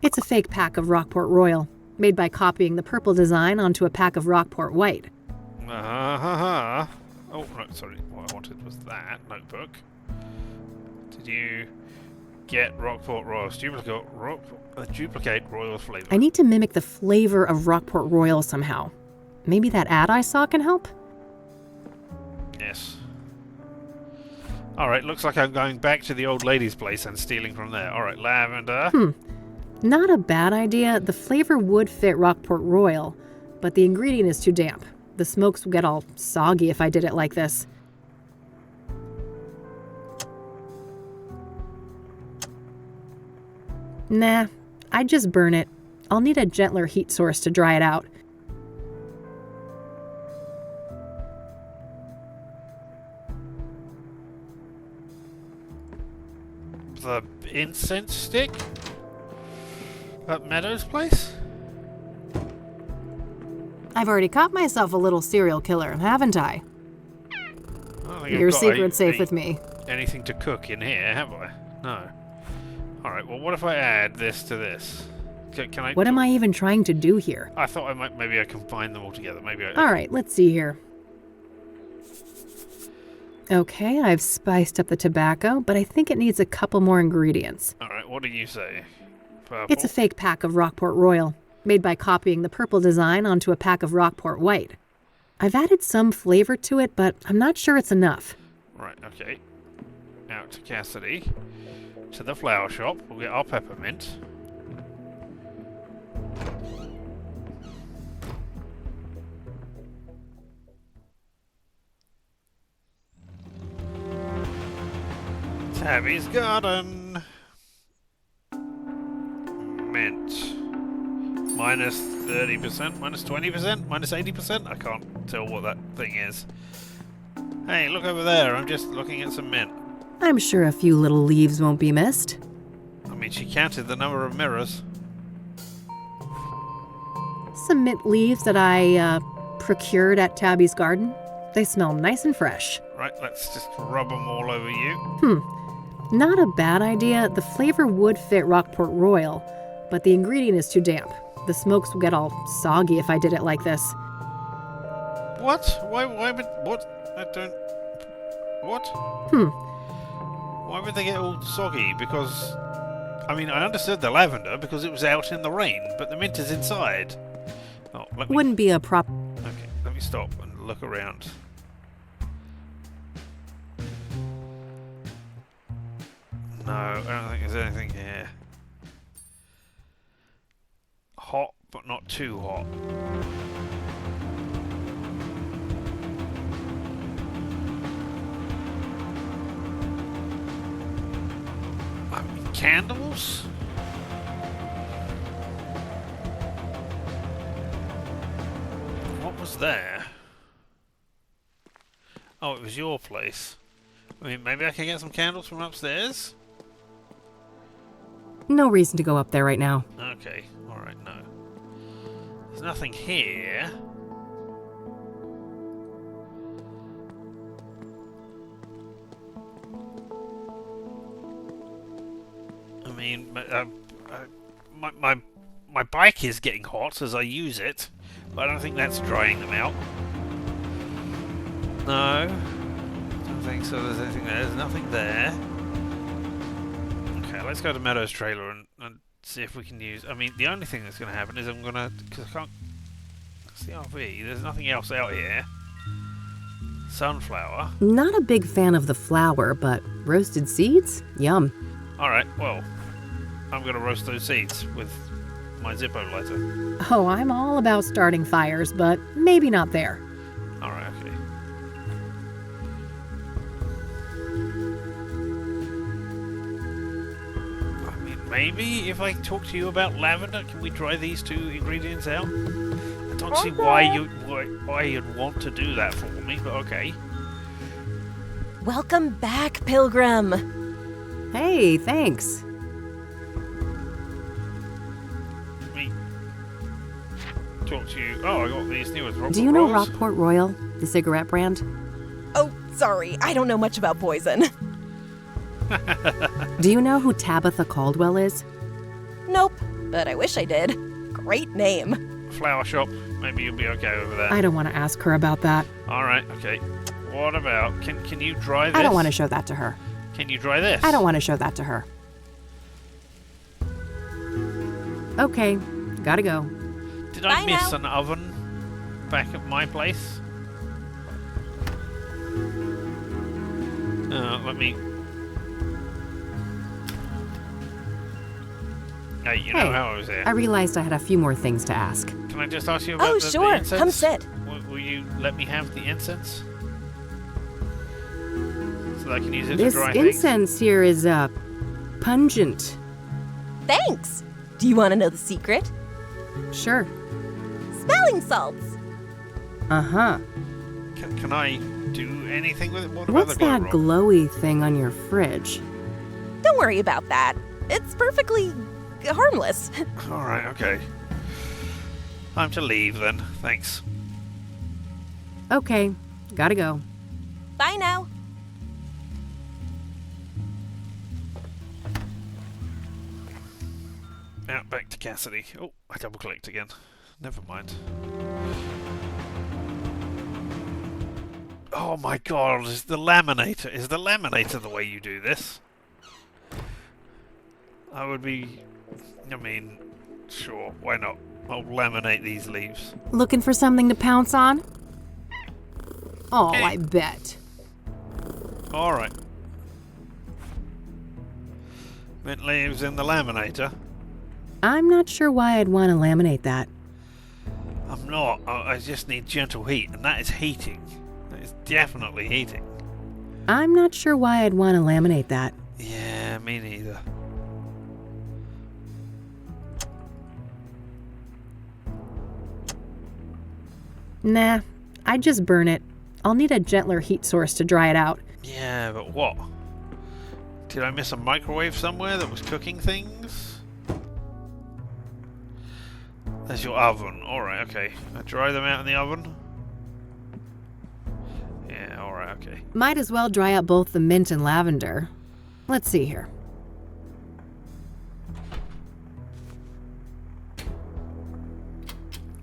It's a fake pack of Rockport Royal, made by copying the purple design onto a pack of Rockport White. Oh, no, sorry. What I wanted was that notebook. Did you get Rockport Royals? Duplicate Royal flavor. I need to mimic the flavor of Rockport Royal somehow. Maybe that ad I saw can help? Yes. Alright, looks like I'm going back to the old lady's place and stealing from there. Alright, lavender. Not a bad idea. The flavor would fit Rockport Royal, but the ingredient is too damp. The smokes will get all soggy if I did it like this. Nah, I'd just burn it. I'll need a gentler heat source to dry it out. The incense stick? At Meadows' place? I've already caught myself a little serial killer, haven't I? Your secret's safe with me. Anything to cook in here, have I? No. Alright, well what if I add this to this? Can I... What am I even trying to do here? I thought I might, maybe I combine them all together. Maybe I... Alright, let's see here. Okay, I've spiced up the tobacco, but I think it needs a couple more ingredients. Alright, what do you say? Purple? It's a fake pack of Rockport Royal, made by copying the purple design onto a pack of Rockport White. I've added some flavor to it, but I'm not sure it's enough. Right, okay. Out to Kassidy. To the flower shop. We'll get our peppermint. Tabby's garden. Mint. minus 30%, minus 20%, minus 80%? I can't tell what that thing is. Hey, look over there. I'm just looking at some mint. I'm sure a few little leaves won't be missed. I mean, she counted the number of mirrors. Some mint leaves that I procured at Tabby's garden. They smell nice and fresh. Right, let's just rub them all over you. Not a bad idea. The flavor would fit Rockport Royal, but the ingredient is too damp. The smokes will get all soggy if I did it like this. What? Why would... What? I don't... What? Why would they get all soggy? Because... I mean, I understood the lavender because it was out in the rain, but the mint is inside. Oh, let me... Wouldn't be a prop... Okay, let me stop and look around. No, I don't think there's anything here. Hot, but not too hot. Candles? What was there? Oh, it was your place. I mean, maybe I can get some candles from upstairs? No reason to go up there right now. Okay, alright, no. There's nothing here. I mean, my bike is getting hot as I use it, but I don't think that's drying them out. No, I don't think so. There's anything there. There's nothing there. Okay, let's go to Meadows trailer and see if we can use... I mean, the only thing that's going to happen is I'm going to... Because I can't... That's the RV. There's nothing else out here. Sunflower. Not a big fan of the flour, but roasted seeds? Yum. Alright, well, I'm going to roast those seeds with my Zippo lighter. Oh, I'm all about starting fires, but maybe not there. Alright, okay. I mean, maybe if I talk to you about lavender, can we try these two ingredients out? I don't see why you'd want to do that for me, but okay. Welcome back, Pilgrim. Hey, thanks. Talk to you. Oh, I got these new ones. Do you know Rockport Royal, the cigarette brand? Oh, sorry, I don't know much about poison. Do you know who Tabitha Caldwell is? Nope, but I wish I did. Great name. Flower shop. Maybe you'll be okay over there. I don't want to ask her about that. Alright, okay. What about... Can you dry this? I don't want to show that to her. Can you dry this? I don't want to show that to her. Okay, gotta go. Did I miss an oven back at my place? Let me... Hey, you know how I was there. I realized I had a few more things to ask. Can I just ask you about the sure. incense? Come sit. Will you let me have the incense? So that I can use it This to dry things? incense here is, pungent. Thanks. Do you want to know the secret? Sure. Smelling salts. Uh-huh. Can I do anything with it? What about What's the glow that roll? glowy thing on your fridge? Don't worry about that. It's perfectly harmless. Alright, okay. Time to leave then. Thanks. Okay, gotta go. Bye now. Out back to Kassidy. Oh, I double-clicked again. Never mind. Oh my god, is the laminator the way you do this? I would be... I mean, sure, why not? I'll laminate these leaves. Looking for something to pounce on? Oh, I bet. Alright. Mint leaves in the laminator. I'm not sure why I'd want to laminate that. I'm not. I just need gentle heat, and that is heating. That is definitely heating. I'm not sure why I'd want to laminate that. Yeah, me neither. Nah, I'd just burn it. I'll need a gentler heat source to dry it out. Yeah, but what? Did I miss a microwave somewhere that was cooking things? There's your oven. Alright, okay. I dry them out in the oven? Yeah, alright, okay. Might as well dry out both the mint and lavender. Let's see here.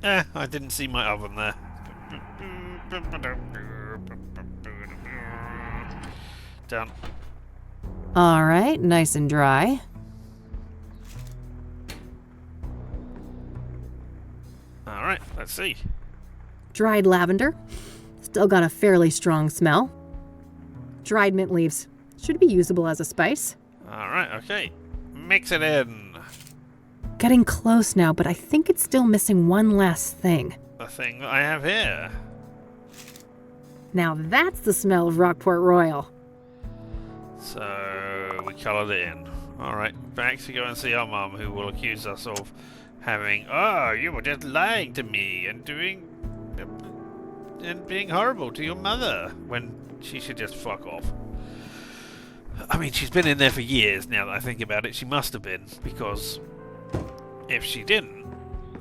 I didn't see my oven there. Done. Alright, nice and dry. Alright, let's see. Dried lavender. Still got a fairly strong smell. Dried mint leaves. Should be usable as a spice. Alright, okay. Mix it in. Getting close now, but I think it's still missing one last thing. The thing that I have here. Now that's the smell of Rockport Royal. So, we coloured it in. Alright, back to go and see our mum, who will accuse us of having, oh, you were just lying to me and being horrible to your mother, when she should just fuck off. I mean, she's been in there for years now that I think about it. She must have been, because if she didn't...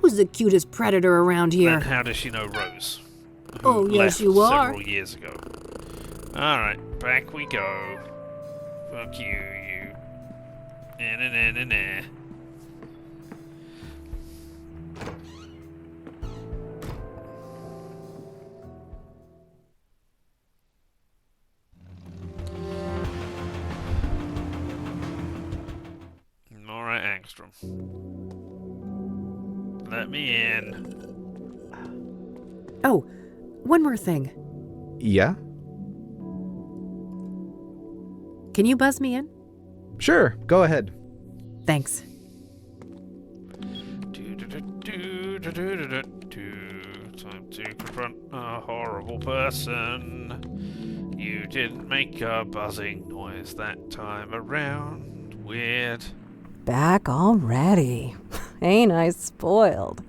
Who's the cutest predator around here? Then how does she know Rose? Oh, yes, you are. Several years ago. Alright, back we go. Fuck you. Nah. Alright, Angstrom. Let me in. Oh, one more thing. Yeah? Can you buzz me in? Sure, go ahead. Thanks. Time to confront a horrible person. You didn't make a buzzing noise that time around. Weird. Back already. Ain't I spoiled?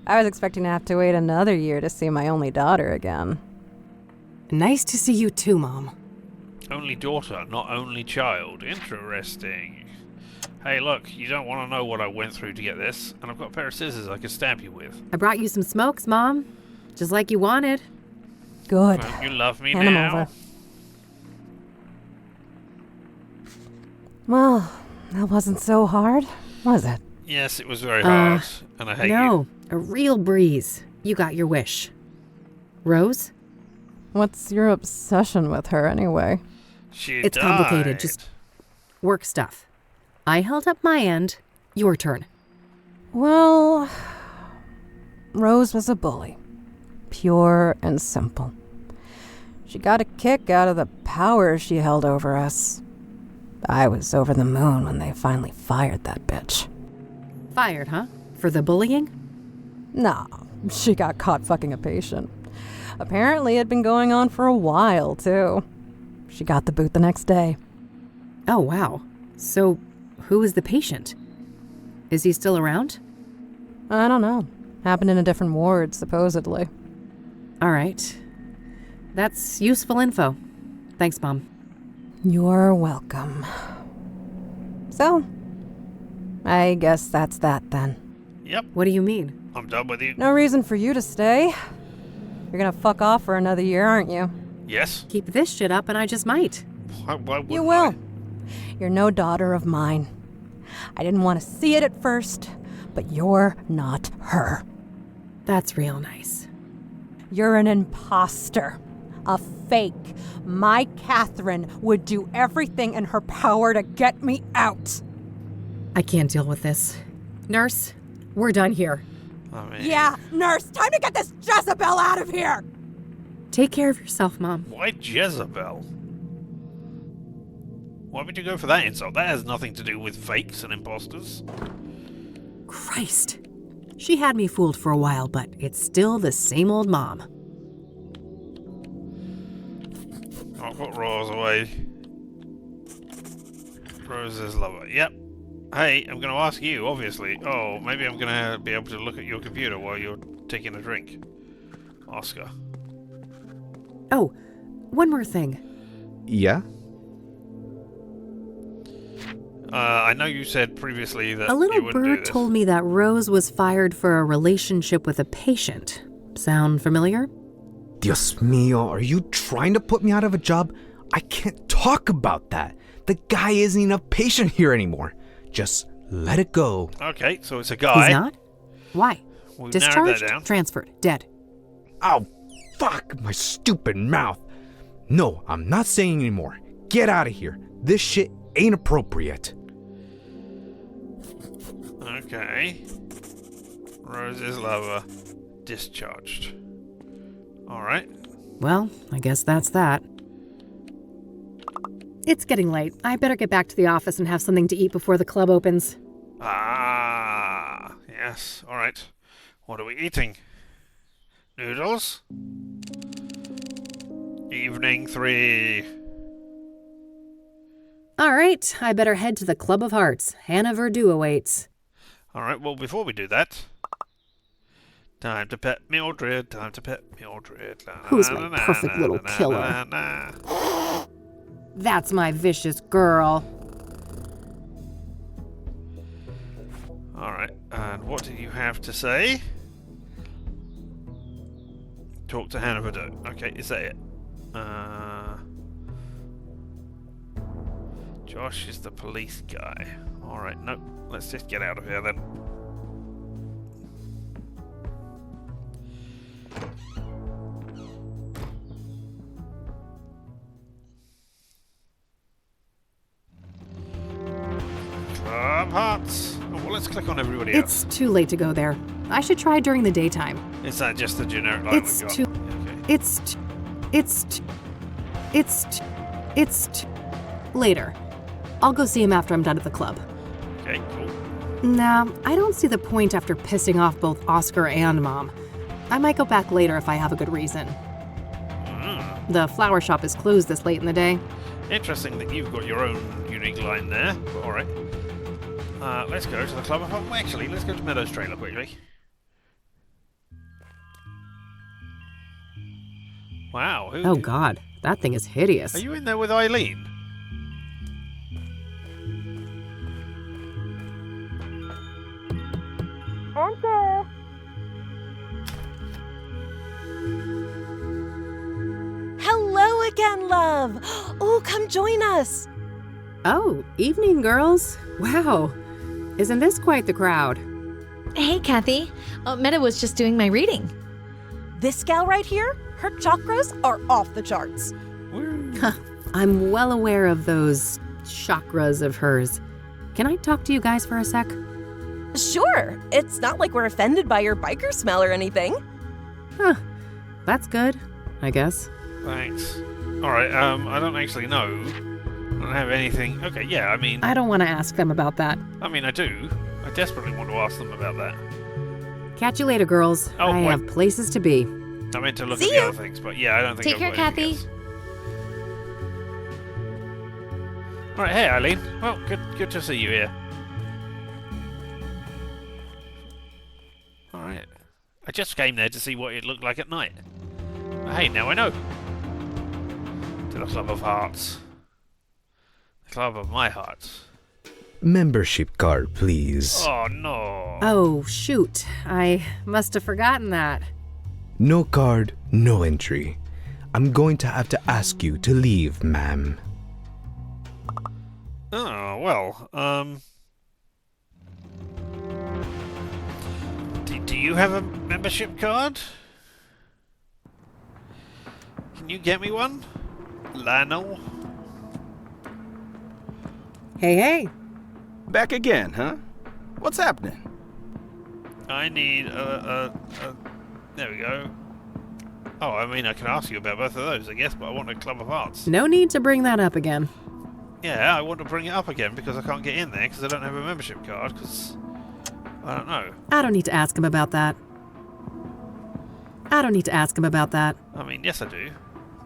I was expecting to have to wait another year to see my only daughter again. Nice to see you too, Mom. Only daughter, not only child. Interesting. Hey, look, you don't want to know what I went through to get this, and I've got a pair of scissors I could stab you with. I brought you some smokes, Mom. Just like you wanted. Good. Won't you love me Hand 'em now? over. Well, that wasn't so hard, was it? Yes, it was very hard, and I hate you. No, a real breeze. You got your wish. Rose? What's your obsession with her anyway? It's complicated, just work stuff. I held up my end. Your turn. Well, Rose was a bully. Pure and simple. She got a kick out of the power she held over us. I was over the moon when they finally fired that bitch. Fired, huh? For the bullying? Nah, she got caught fucking a patient. Apparently it'd been going on for a while, too. She got the boot the next day. Oh, wow. So, who is the patient? Is he still around? I don't know. Happened in a different ward, supposedly. All right. That's useful info. Thanks, Mom. You're welcome. So, I guess that's that then. Yep. What do you mean? I'm done with you. No reason for you to stay. You're gonna fuck off for another year, aren't you? Yes. Keep this shit up and I just might. Why wouldn't You will. You're no daughter of mine. I didn't want to see it at first, but you're not her. That's real nice. You're an imposter. A fake. My Catherine would do everything in her power to get me out. I can't deal with this. Nurse, we're done here. Yeah, nurse, time to get this Jezebel out of here! Take care of yourself, Mom. Why Jezebel? Why would you go for that insult? That has nothing to do with fakes and imposters. Christ. She had me fooled for a while, but it's still the same old Mom. I'll put Rose away. Rose's lover. Yep. Hey, I'm going to ask you, obviously. Oh, maybe I'm going to be able to look at your computer while you're taking a drink. Oscar. Oh, one more thing. Yeah? I know you said previously that A little you wouldn't do bird this. told me that Rose was fired for a relationship with a patient. Sound familiar? Dios mío, are you trying to put me out of a job? I can't talk about that. The guy isn't even a patient here anymore. Just let it go. Okay, so it's a guy. He's not? Why? We've narrowed that Discharged? down. Transferred? Dead? Oh, fuck my stupid mouth. No, I'm not saying anymore. Get out of here. This shit ain't appropriate. Okay. Rose's lover discharged. Alright. Well, I guess that's that. It's getting late. I better get back to the office and have something to eat before the club opens. Ah, yes. Alright. What are we eating? Noodles? Evening 3. All right, I better head to the Club of Hearts. Hannah Verdue awaits. Alright, well, before we do that, time to pet Mildred, time to pet Mildred. Who's my perfect little killer? That's my vicious girl. Alright, and what do you have to say? Talk to Hannah Verdue. Okay, is that it? Josh is the police guy. Alright, nope. Let's just get out of here then. Club Hearts. Oh, well, let's click on everybody else. It's too late to go there. I should try during the daytime. Is that just the generic line It's we've got? too. Okay. It's later. I'll go see him after I'm done at the club. Okay, cool. Nah, I don't see the point after pissing off both Oscar and Mom. I might go back later if I have a good reason. The flower shop is closed this late in the day. Interesting that you've got your own unique line there. But alright. Let's go to the club. Well, actually, let's go to Meadows trailer quickly. Wow. Oh God, that thing is hideous. Are you in there with Eileen? Enter! Hello again, love. Oh, come join us. Oh, evening, girls. Wow. Isn't this quite the crowd? Hey, Kathy. Meta was just doing my reading. This gal right here, her chakras are off the charts. I'm well aware of those chakras of hers. Can I talk to you guys for a sec? Sure. It's not like we're offended by your biker smell or anything. Huh. That's good, I guess. Thanks. Alright, I don't actually know. I don't have anything. Okay, yeah, I mean... I don't want to ask them about that. I mean, I do. I desperately want to ask them about that. Catch you later, girls. Oh, I wait. have places to be. I meant to look See at the ya. other things, but yeah, I don't think Take I've care, got anything Kathy. else. Alright, hey Eileen. Well, good to see you here. Alright. I just came there to see what it looked like at night. But hey, now I know. To the Club of Hearts. The Club of my hearts. Membership card, please. Oh no. Oh, shoot. I must have forgotten that. No card, no entry. I'm going to have to ask you to leave, ma'am. Oh, well, do you have a membership card? Can you get me one? Lionel? Hey. Back again, huh? What's happening? I need there we go. Oh, I mean, I can ask you about both of those, I guess, but I want a Club of Hearts. No need to bring that up again. Yeah, I want to bring it up again because I can't get in there because I don't have a membership card because I don't know. I don't need to ask him about that. I mean, yes, I do.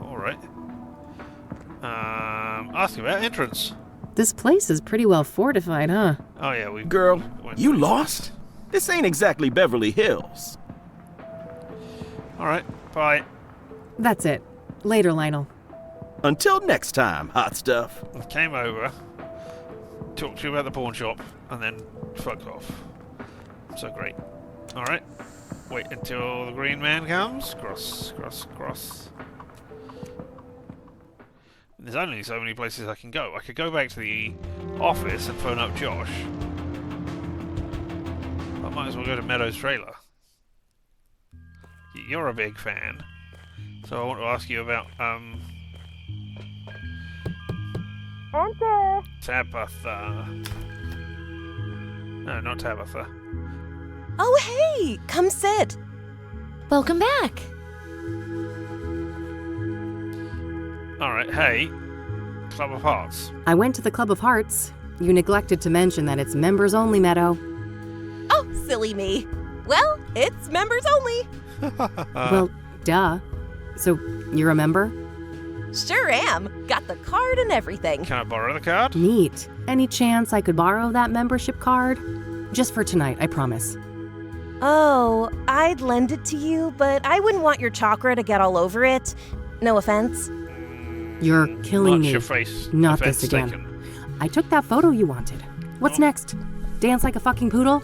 All right. Ask about entrance. This place is pretty well fortified, huh? Oh yeah, we. Girl, you lost? This ain't exactly Beverly Hills. All right, Bye. That's it. Later, Lionel. Until next time, hot stuff. I came over, talked to you about the pawn shop, and then fucked off. So great. Alright. Wait until the green man comes. Cross, cross, cross. There's only so many places I can go. I could go back to the office and phone up Josh. I might as well go to Meadows' trailer. You're a big fan. So I want to ask you about, Enter! Tabitha. No, not Tabitha. Oh, hey! Come sit. Welcome back. Alright, hey. Club of Hearts. I went to the Club of Hearts. You neglected to mention that it's members only, Meadow. Oh, silly me. Well, it's members only. Well, duh. So, you're a member? Sure am. Got the card and everything. Can I borrow the card? Neat. Any chance I could borrow that membership card? Just for tonight, I promise. Oh, I'd lend it to you, but I wouldn't want your chakra to get all over it. No offense. You're killing me. Your face. Not Offense this again. taken. I took that photo you wanted. What's next? Dance like a fucking poodle?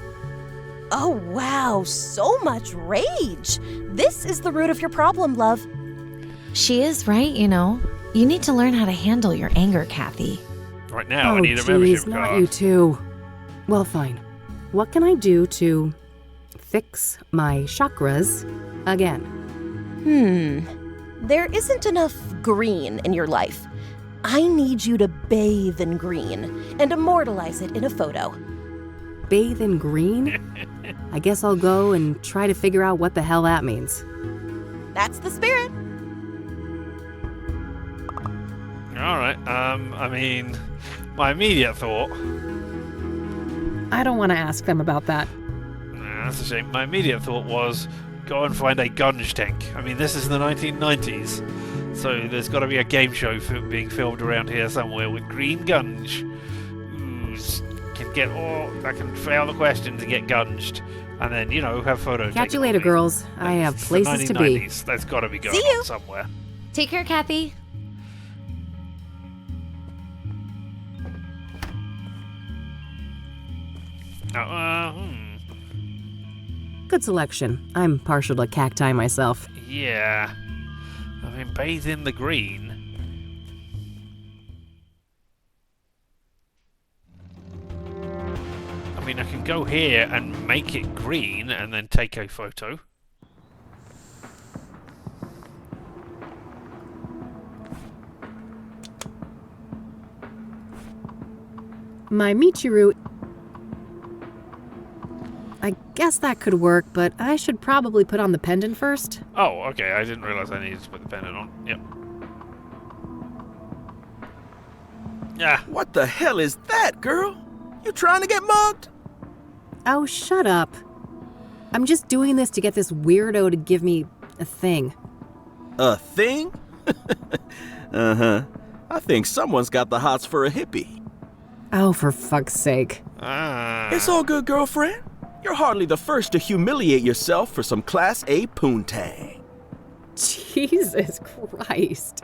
Oh, wow. So much rage. This is the root of your problem, love. She is right, you know. You need to learn how to handle your anger, Kathy. Right now, I Oh, need a membership not card. you too. Well, fine. What can I do to fix my chakras again? There isn't enough green in your life. I need you to bathe in green and immortalize it in a photo. Bathe in green? I guess I'll go and try to figure out what the hell that means. That's the spirit. Alright, I mean, my immediate thought... I don't want to ask them about that. Nah, that's a shame. My immediate thought was, go and find a gunge tank. I mean, this is the 1990s, so there's got to be a game show being filmed around here somewhere with green gunge. I can fail the questions and get gunged, and then, you know, have photos. Catch you later, girls. I have places to be. That's got to be going See you. on somewhere. Take care, Kathy. Good selection. I'm partial to cacti myself. Yeah. I mean, bathe in the green. I mean, I can go here and make it green and then take a photo. My Michiru... I guess that could work, but I should probably put on the pendant first. Oh, okay. I didn't realize I needed to put the pendant on. Yep. Yeah. What the hell is that, girl? You trying to get mugged? Oh, shut up. I'm just doing this to get this weirdo to give me a thing. A thing? Uh-huh. I think someone's got the hots for a hippie. Oh, for fuck's sake. It's all good, girlfriend. You're hardly the first to humiliate yourself for some Class A poontang. Jesus Christ.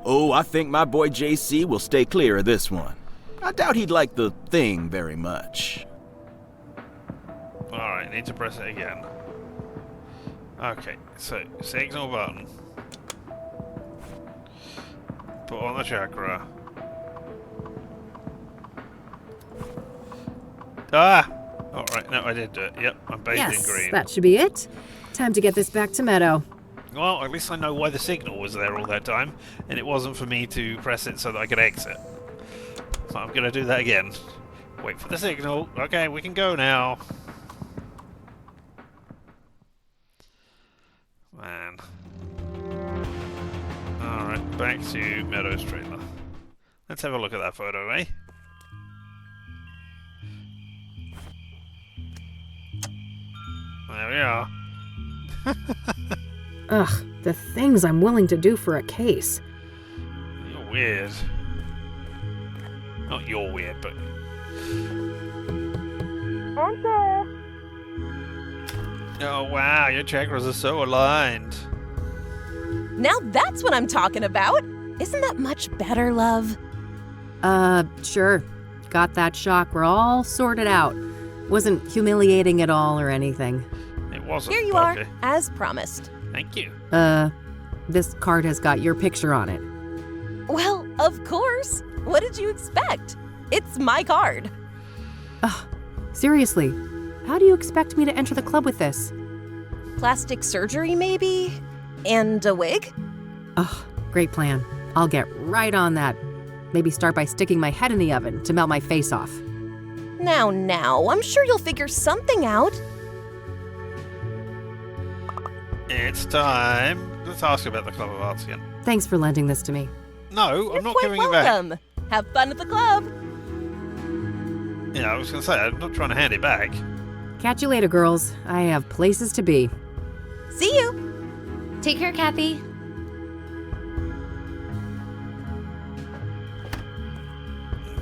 Oh, I think my boy JC will stay clear of this one. I doubt he'd like the thing very much. Alright, need to press it again. Okay, so signal button. Put on the chakra. Ah! Alright, no, I did do it. Yep, I'm bathed in Yes, green. that should be it. Time to get this back to Meadow. Well, at least I know why the signal was there all that time, and it wasn't for me to press it so that I could exit. So I'm gonna do that again. Wait for the signal. Okay, we can go now. Man. Alright, back to Meadows trailer. Let's have a look at that photo, eh? There we are. Ugh, the things I'm willing to do for a case. You're weird. Not you're weird, but... Enter! Oh wow, your chakras are so aligned. Now that's what I'm talking about. Isn't that much better, love? Sure. Got that chakra all sorted out. Wasn't humiliating at all or anything. It wasn't. Here you are, as promised. Thank you. This card has got your picture on it. Well, of course. What did you expect? It's my card. Seriously, how do you expect me to enter the club with this? Plastic surgery, maybe? And a wig? Great plan. I'll get right on that. Maybe start by sticking my head in the oven to melt my face off. Now, I'm sure you'll figure something out. It's time. Let's ask about the Club of Arts again. Thanks for lending this to me. No, I'm not Quite giving it back. welcome. Have fun at the club. Yeah, I was going to say, I'm not trying to hand it back. Catch you later, girls. I have places to be. See you. Take care, Kathy.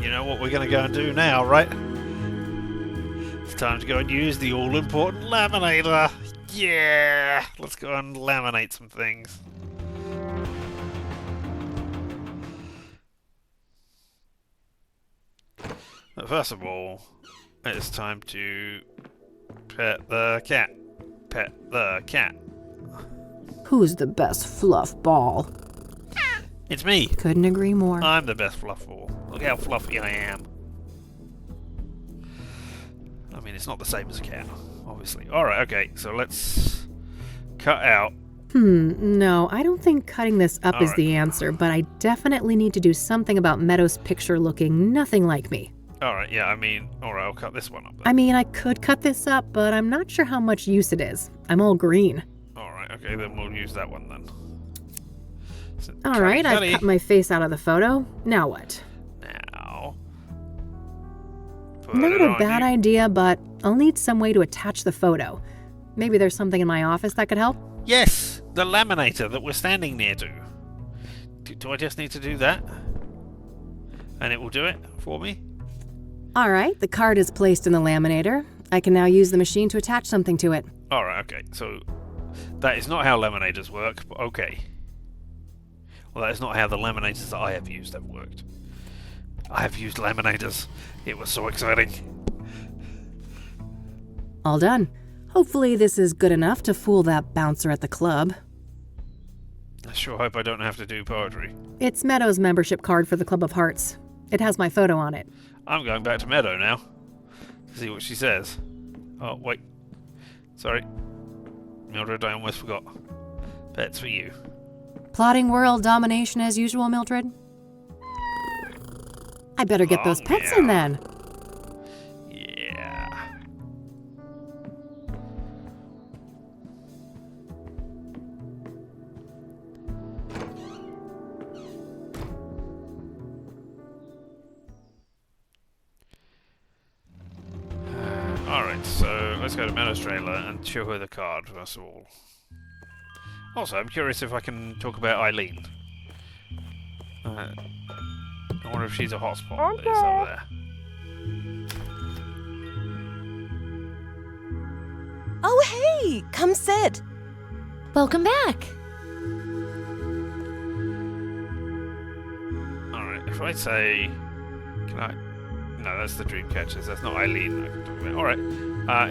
You know what we're going to go and do now, right? It's time to go and use the all-important laminator. Yeah! Let's go and laminate some things. But first of all, it's time to pet the cat. Pet the cat. Who's the best fluff ball? It's me. Couldn't agree more. I'm the best fluff ball. Look how fluffy I am. I mean, it's not the same as a cat, obviously. Alright, okay, so let's cut out. No, I don't think cutting this up is Alright. the answer, but I definitely need to do something about Meadow's picture looking nothing like me. Alright, yeah, I mean, alright, I'll cut this one up then. I mean, I could cut this up, but I'm not sure how much use it is. I'm all green. Alright, okay, then we'll use that one then. So, Alright, I've cutty. cut my face out of the photo. Now what? Now. Put Not it a on bad you. idea, but I'll need some way to attach the photo. Maybe there's something in my office that could help? Yes! The laminator that we're standing near to. Do I just need to do that? And it will do it for me? Alright, the card is placed in the laminator. I can now use the machine to attach something to it. Alright, okay, so that is not how laminators work, but okay. Well, that is not how the laminators that I have used have worked. I have used laminators. It was so exciting. All done. Hopefully this is good enough to fool that bouncer at the club. I sure hope I don't have to do poetry. It's Meadow's membership card for the Club of Hearts. It has my photo on it. I'm going back to Meadow now to see what she says. Oh, wait. Sorry. Mildred, I almost forgot. Pets for you. Plotting world domination as usual, Mildred? I better get those pets in then. Yeah. Alright, so let's go to Meadow's trailer and show her the card first of all. Also, I'm curious if I can talk about Eileen. I wonder if she's a hotspot that is over there. Oh, hey! Come sit. Welcome back. Alright, if I say... Can I... No, that's the dream catchers. That's not Eileen I can talk about. Alright.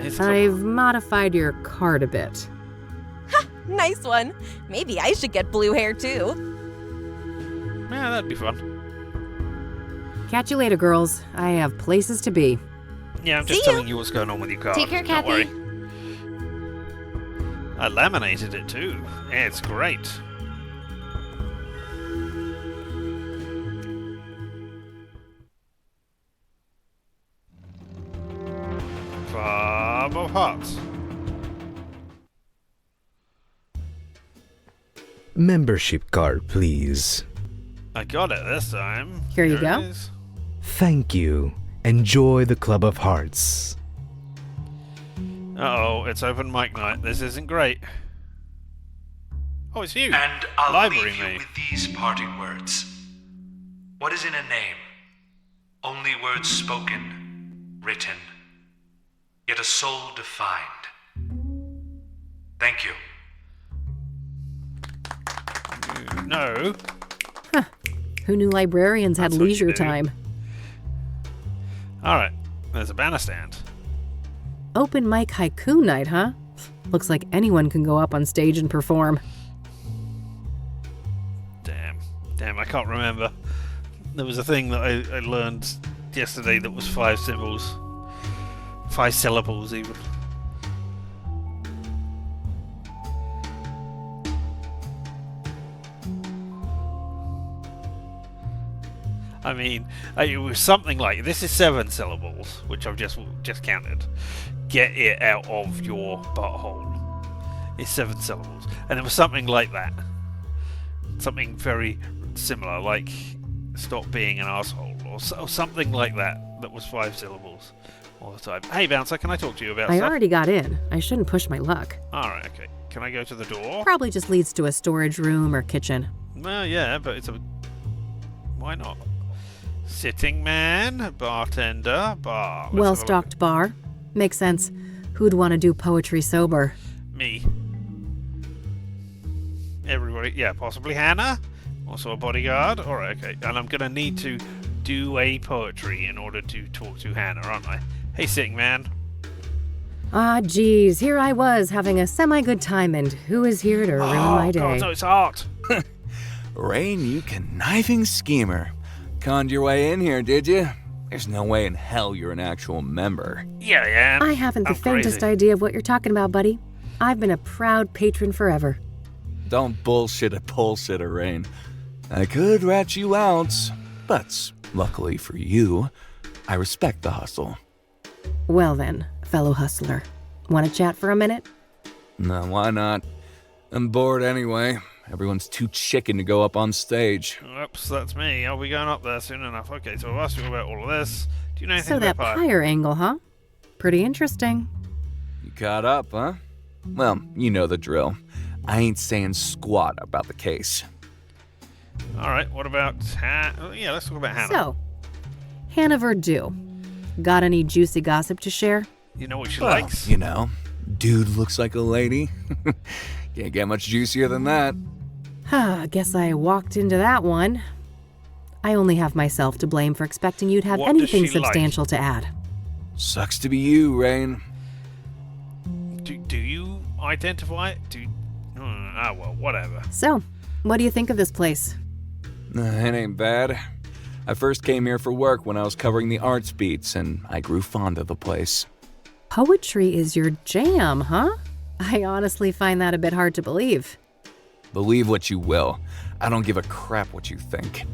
Here's the I've modified your card a bit. Nice one. Maybe I should get blue hair too. Yeah, that'd be fun. Catch you later, girls. I have places to be. Yeah, I'm just telling you what's going on with your card. Take care, Don't Kathy. worry. I laminated it too. Yeah, it's great. Club of Hearts. Membership card, please. I got it this time. Here you it go. is. Thank you. Enjoy the Club of Hearts. Uh-oh, it's open mic night. This isn't great. Oh, it's you. And I'll Library leave you mate. with these parting words. What is in a name? Only words spoken, written, yet a soul defined. Thank you. No. Who knew librarians had That's what you leisure do. time? Alright, there's a banner stand. Open mic haiku night, huh? Looks like anyone can go up on stage and perform. Damn, I can't remember. There was a thing that I learned yesterday that was 5 syllables. 5 syllables, even. I mean, it was something like, this is 7 syllables, which I've just counted. Get it out of your butthole. It's 7 syllables. And it was something like that. Something very similar, like stop being an asshole, or something like that was 5 syllables all the time. Hey, Bouncer, can I talk to you about I stuff? already got in. I shouldn't push my luck. Alright, okay. Can I go to the door? Probably just leads to a storage room or kitchen. Well, yeah, but it's a... Why not? Sitting man, bartender, bar. Let's have a Well-stocked bar. Makes sense. Who'd want to do poetry sober? look. Me. Everybody, yeah, possibly Hannah. Also a bodyguard. Alright, okay. And I'm gonna need to do a poetry in order to talk to Hannah, aren't I? Hey, sitting man. Ah, geez, here I was having a semi-good time, and who is here to ruin my day? God, no, it's art. Rain, you conniving schemer. Conned your way in here, did you? There's no way in hell you're an actual member. Yeah, I am. I haven't the I'm faintest crazy. idea of what you're talking about, buddy. I've been a proud patron forever. Don't bullshit a bullshitter, Rain. I could rat you out, but luckily for you, I respect the hustle. Well then, fellow hustler. Want to chat for a minute? No, why not? I'm bored anyway. Everyone's too chicken to go up on stage. Oops, that's me. I'll be going up there soon enough. Okay, so I've asked you about all of this. Do you know anything So that about pie? pyre angle, huh? Pretty interesting. You caught up, huh? Well, you know the drill. I ain't saying squat about the case. Alright, what about yeah, let's talk about Hannah. So, Hannah Verdue. Got any juicy gossip to share? You know what she Well, likes? you know, dude looks like a lady. Can't get much juicier than that. Guess I walked into that one. I only have myself to blame for expecting you'd have What does anything she like? substantial to add. Sucks to be you, Rain. Do you identify it? Well, whatever. So, what do you think of this place? It ain't bad. I first came here for work when I was covering the arts beats, and I grew fond of the place. Poetry is your jam, huh? I honestly find that a bit hard to believe. Believe what you will. I don't give a crap what you think.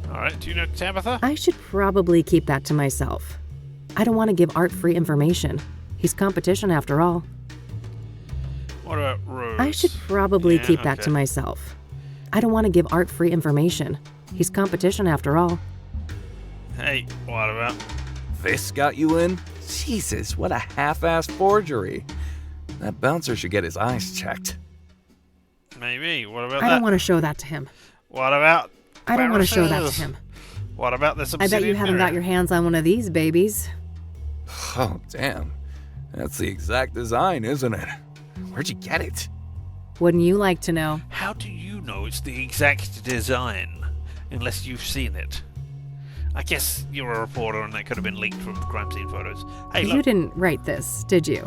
Alright, do you know Tabitha? I should probably keep that to myself. I don't want to give Art free information. He's competition after all. What about Rose? I should probably Yeah, keep that to okay. myself. I don't want to give Art free information. He's competition after all. Hey, what about? This got you in? Jesus, what a half-assed forgery. That bouncer should get his eyes checked. Maybe. What about I that? don't want to show that to him. What about? I don't want to show that to Clarice's? him. What about this I bet obsidian you haven't mirror? got your hands on one of these babies. Oh, damn. That's the exact design, isn't it? Where'd you get it? Wouldn't you like to know? How do you know it's the exact design? Unless you've seen it. I guess you're a reporter and that could have been leaked from crime scene photos. Hey, You look. didn't write this, did you?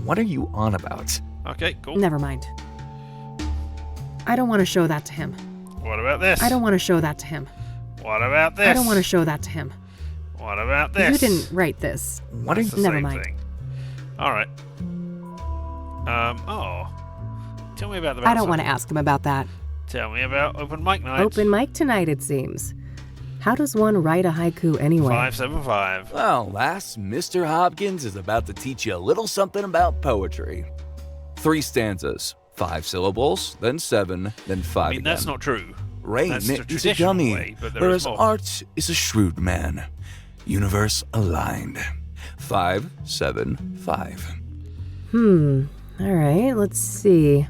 What are you on about? Okay, cool. Never mind. I don't want to show that to him. What about this? I don't want to show that to him. What about this? I don't want to show that to him. What about this? You didn't write this. What are It's you... the Never same mind. thing. Alright. Oh. Tell me about the I don't want to ask him about that. Tell me about open mic nights. Open mic tonight, it seems. How does one write a haiku anyway? 575. Well, lass, Mr. Hopkins is about to teach you a little something about poetry. 3 stanzas, 5 syllables, then 7, then 5 I mean, that's again. not true. Rain That's the is a traditional dummy, way, but there whereas is more. art is a shrewd man. Universe aligned. 5, 7, 5. Alright, let's see.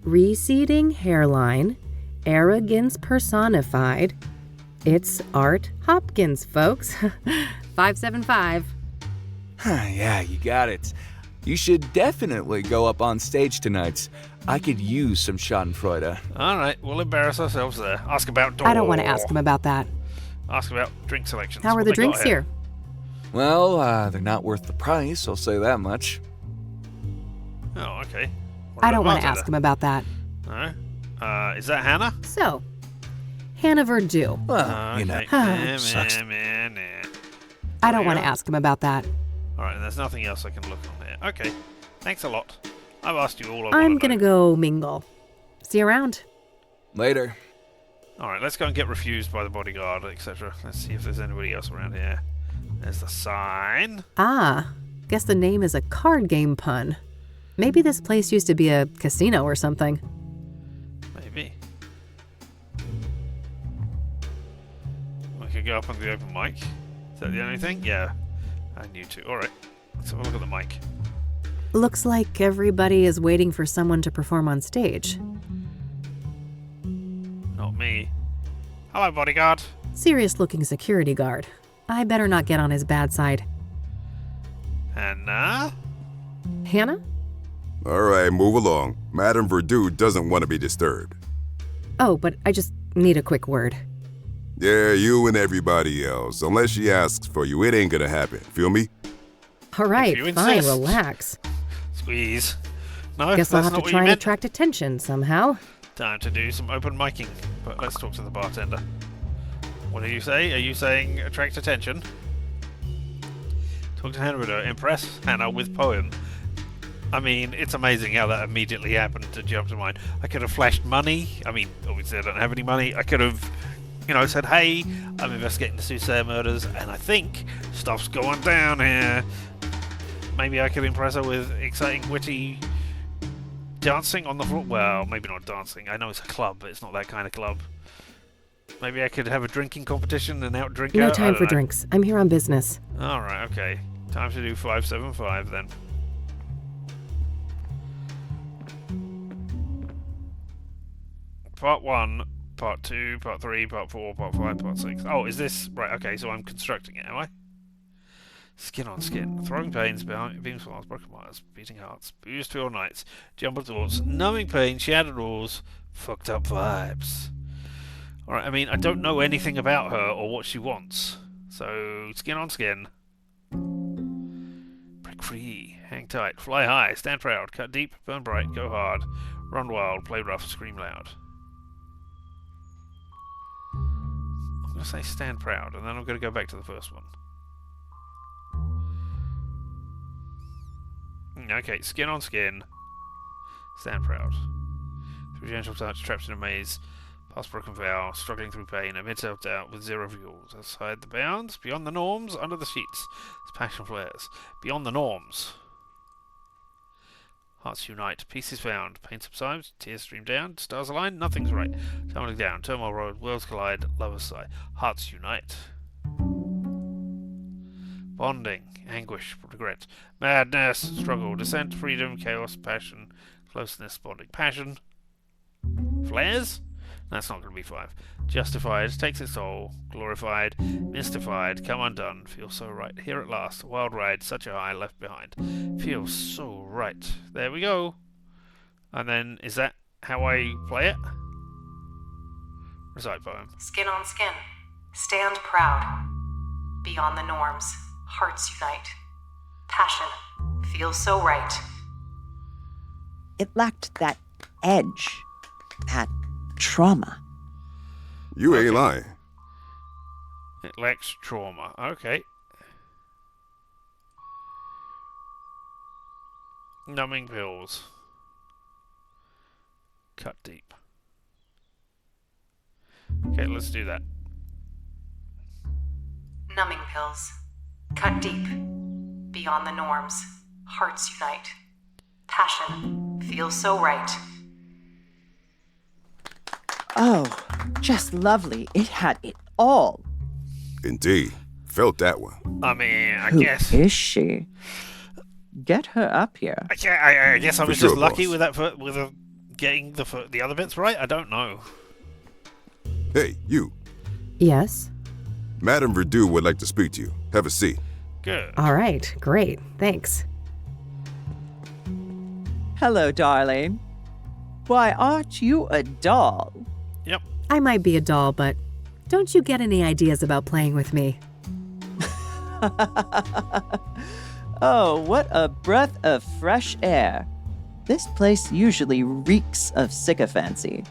Receding hairline, arrogance personified. It's Art Hopkins, folks. 575. Yeah, you got it. You should definitely go up on stage tonight. I could use some schadenfreude. All right, we'll embarrass ourselves there. Ask about door. I don't want to ask him about that. Ask about drink selections. How are What the they got drinks here? Well, they're not worth the price, I'll say that much. Oh, okay. What I about don't want to bartender? ask him about that. No? Is that Hannah? So, Hannah Verdue. Well, you know. Sucks. I don't want to ask him about that. All right, and there's nothing else I can look on here. Okay, thanks a lot. I've asked you all I I'm want to gonna know. go mingle. See you around. Later. All right, let's go and get refused by the bodyguard, etc. Let's see if there's anybody else around here. There's the sign. Ah, guess the name is a card game pun. Maybe this place used to be a casino or something. Maybe. We could go up on the open mic. Is that the only thing? Yeah. I knew to. Alright. Let's have a look at the mic. Looks like everybody is waiting for someone to perform on stage. Not me. Hello, bodyguard. Serious-looking security guard. I better not get on his bad side. Hannah? Hannah? All right, move along. Madame Verdue doesn't want to be disturbed. Oh, but I just need a quick word. Yeah, you and everybody else. Unless she asks for you, it ain't gonna happen. Feel me? All right, you fine, insist. relax. Squeeze. No, Guess I'll that's have not to what try you and meant. attract attention somehow. Time to do some open micing. But let's talk to the bartender. What do you say? Are you saying attract attention? Talk to Hannah Verdue. Impress Hannah with poem. I mean, it's amazing how that immediately happened to jump to mind. I could have flashed money. I mean, obviously I don't have any money. I could have, said, hey, I'm investigating the Soothsayer murders, and I think stuff's going down here. Maybe I could impress her with exciting, witty dancing on the floor. Well, maybe not dancing. I know it's a club, but it's not that kind of club. Maybe I could have a drinking competition and outdrink her. No I time don't for know. drinks. I'm here on business. Alright, okay. Time to do 575 then. Part 1, Part 2, Part 3, Part 4, Part 5, Part 6. Oh, is this... Right, okay, so I'm constructing it, am I? Skin on skin. Throwing pains, beams, falls, broken wires, beating hearts, booze to all nights, jumbled thoughts, numbing pain, shattered walls, fucked up vibes. Alright, I mean, I don't know anything about her or what she wants. So, skin on skin. Break free, hang tight, fly high, stand proud, cut deep, burn bright, go hard, run wild, play rough, scream loud. I'm going to say stand proud, and then I'm going to go back to the first one. Okay, skin on skin. Stand proud. Through gentle touch, trapped in a maze. Past broken vow, struggling through pain, amid self-doubt with zero fuels. Outside the bounds, beyond the norms, under the sheets. As passion flares. Beyond the norms. Hearts unite, peace is found, pain subsides, tears stream down, stars align, nothing's right. Tumbling down, turmoil road, worlds collide, lovers sigh. Hearts unite. Bonding, anguish, regret, madness, struggle, descent, freedom, chaos, passion, closeness, bonding, passion. Flares? That's not going to be 5. Justified, takes its toll, glorified, mystified, come undone, feels so right, here at last, wild ride, such a high, left behind, feels so right. There we go. And then, is that how I play it? Recite poem. Skin on skin. Stand proud. Beyond the norms. Hearts unite. Passion. Feels so right. It lacked that edge, that trauma. You ain't lying. It lacks trauma. Okay. Numbing pills. Cut deep. Okay, let's do that. Numbing pills. Cut deep. Beyond the norms. Hearts unite. Passion. Feels so right. Oh, just lovely. It had it all. Indeed. Felt that one. I mean, I Who guess. is she? Get her up here. I guess I For was sure, just lucky boss. with that getting the other bits right. I don't know. Hey, you. Yes? Madame Verdue would like to speak to you. Have a seat. Good. All right, great. Thanks. Hello, darling. Why, aren't you a doll? Yep. I might be a doll, but don't you get any ideas about playing with me? Oh, what a breath of fresh air. This place usually reeks of sycophancy.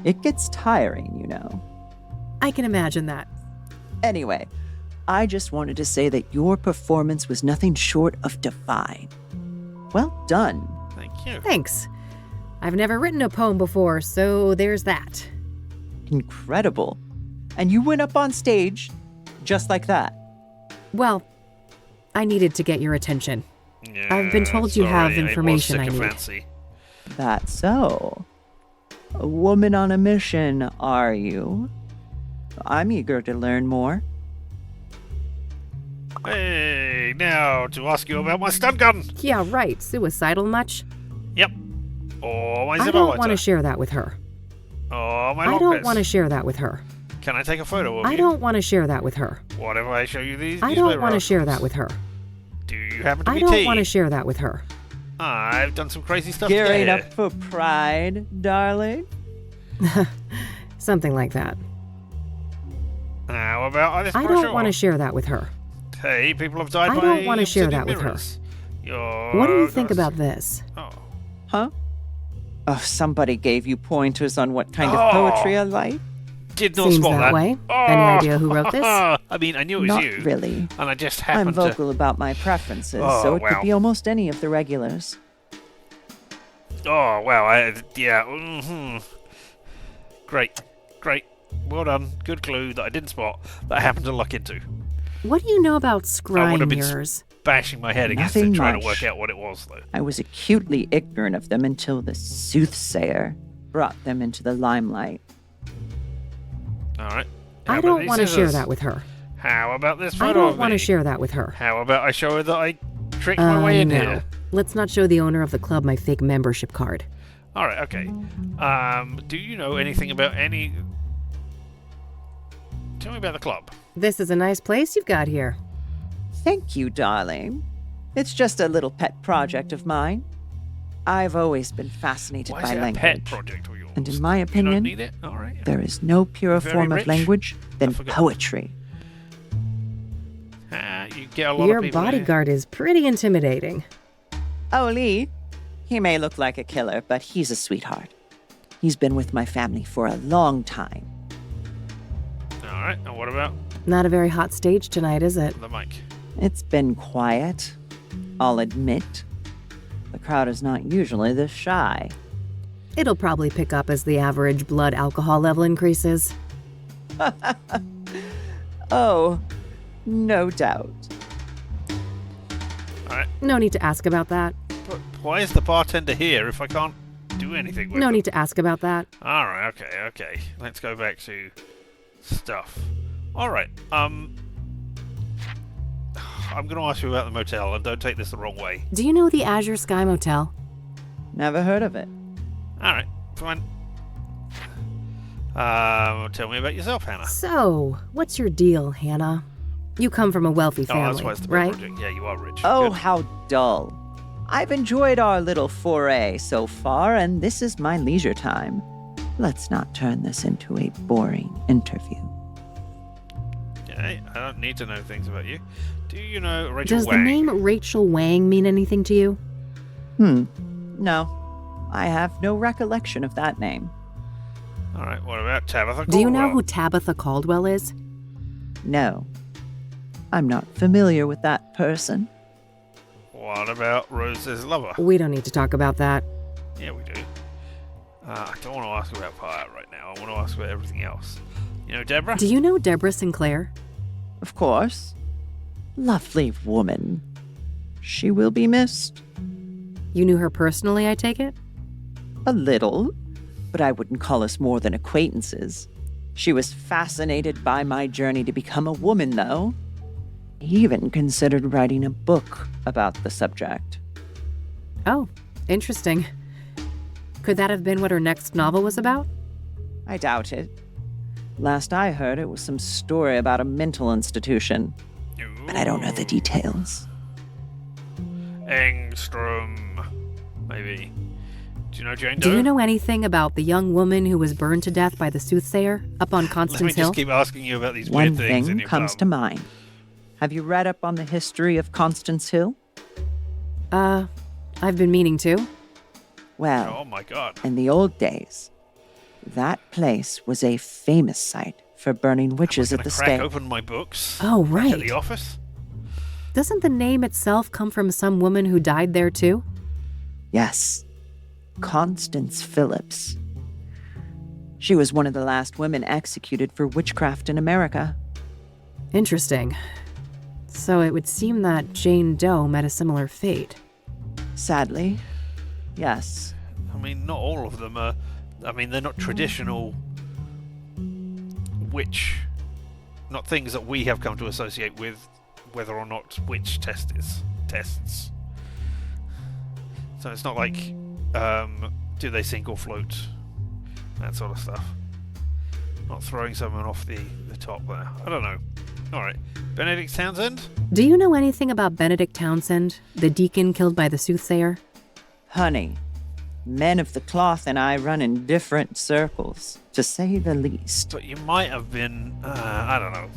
It gets tiring, you know. I can imagine that. Anyway, I just wanted to say that your performance was nothing short of divine. Well done. Thank you. Thanks. I've never written a poem before, so there's that. Incredible. And you went up on stage just like that. Well, I needed to get your attention. Yeah, I've been told you have sorry, information I it was need. sycophancy. That's so. A woman on a mission, are you? I'm eager to learn more. Hey, now to ask you about my stun gun. Yeah, right. Suicidal much? Yep. Oh, my I zipper don't lighter. want to share that with her. Oh, my I lock don't piss. want to share that with her. Can I take a photo of I you? don't want to share that with her. What if I show you these? I don't want to share that with her. Do you happen to I be don't T? want to share that with her. I've done some crazy stuff Gearing here. up for pride, darling? Something like that. How about this I brochure? don't want to share that with her. Hey, people have died I by don't want to share obsidian that with her. mirrors. You're What do you think gonna- about this? Oh. Huh? Oh, somebody gave you pointers on what kind Oh. of poetry I like? Did not Seems spot that way. Any idea who wrote this? I mean, I knew it was Not you. really. And I just I'm happened vocal about my preferences, Oh, so it wow. could be almost any of the regulars. to... Oh, wow. Yeah. Great. Great. Well done. Good clue that I didn't spot, that I happened to luck into. What do you know about I scrying would have been mirrors? bashing my head against Nothing it, trying much. to work out what it was, though. I was acutely ignorant of them until the Soothsayer brought them into the limelight. All right. I don't want to share that with her. How about this I photo don't of want me? to share that with her. How about I show her that I tricked my way in no. here? Let's not show the owner of the club my fake membership card. All right, okay. Do you know anything about any... Tell me about the club. This is a nice place you've got here. Thank you, darling. It's just a little pet project of mine. I've always been fascinated Why by is it a language. pet project of yours? And in my You don't opinion, need it? All right. there is no purer Very form rich? of language than forgot. poetry. You get a lot Your of people here. bodyguard is pretty intimidating. Oh, Lee, he may look like a killer, but he's a sweetheart. He's been with my family for a long time. All right, and what about Not a very hot stage tonight, is it? the mic? It's been quiet, I'll admit. The crowd is not usually this shy. It'll probably pick up as the average blood alcohol level increases. Oh, no doubt. All right. No need to ask about that. But why is the bartender here if I can't do anything with No them? need to ask about that. All right, okay. Let's go back to stuff. All right. I'm going to ask you about the motel, and don't take this the wrong way. Do you know the Azure Sky Motel? Never heard of it. All right, fine. Tell me about yourself, Hannah. So, what's your deal, Hannah? You come from a wealthy Oh, that's family, why it's the right? project. Yeah, you are rich. Oh, Good. how dull. I've enjoyed our little foray so far, and this is my leisure time. Let's not turn this into a boring interview. Okay, I don't need to know things about you. Do you know Rachel Does Wang? the name Rachel Wang mean anything to you? No. I have no recollection of that name. All right, what about Tabitha Do you know Caldwell? who Tabitha Caldwell is? No. I'm not familiar with that person. What about Rose's lover? We don't need to talk about that. Yeah, we do. I don't want to ask about Pirate right now. I want to ask about everything else. You know Deborah? Do you know Deborah Sinclair? Of course. Lovely woman. She will be missed. You knew her personally, I take it? A little, but I wouldn't call us more than acquaintances. She was fascinated by my journey to become a woman, though. He even considered writing a book about the subject. Oh, interesting. Could that have been what her next novel was about? I doubt it. Last I heard, it was some story about a mental institution. But I don't know the details. Engstrom, maybe. Do you know Jane Doe? Do you know anything about the young woman who was burned to death by the Soothsayer up on Let me Constance Hill? just keep asking you about these One weird things in thing your comes pub. to mind. Have you read up on the history of Constance Hill? I've been meaning to. Well, Oh my god. in the old days, that place was a famous site for burning witches at the Crack stake. open my books. Oh, Back right. at the office. Doesn't the name itself come from some woman who died there too? Yes, Constance Phillips. She was one of the last women executed for witchcraft in America. Interesting. So it would seem that Jane Doe met a similar fate. Sadly, yes. I mean, not all of them are. I mean, they're not traditional witch. Not things that we have come to associate with whether or not witch tests. So it's not like, do they sink or float? That sort of stuff. Not throwing someone off the top there. I don't know. Alright. Benedict Townsend? Do you know anything about Benedict Townsend, the deacon killed by the Soothsayer? Honey, men of the cloth and I run in different circles, to say the least. But you might have been, I don't know.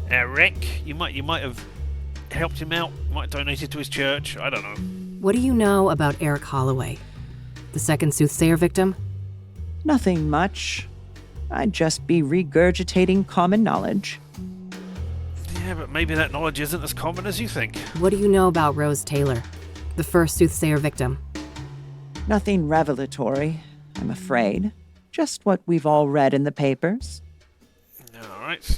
Eric? You might have helped him out, might have donated to his church, I don't know. What do you know about Eric Holloway, the second Soothsayer victim? Nothing much. I'd just be regurgitating common knowledge. Yeah, but maybe that knowledge isn't as common as you think. What do you know about Rose Taylor, the first Soothsayer victim? Nothing revelatory, I'm afraid. Just what we've all read in the papers. Alright.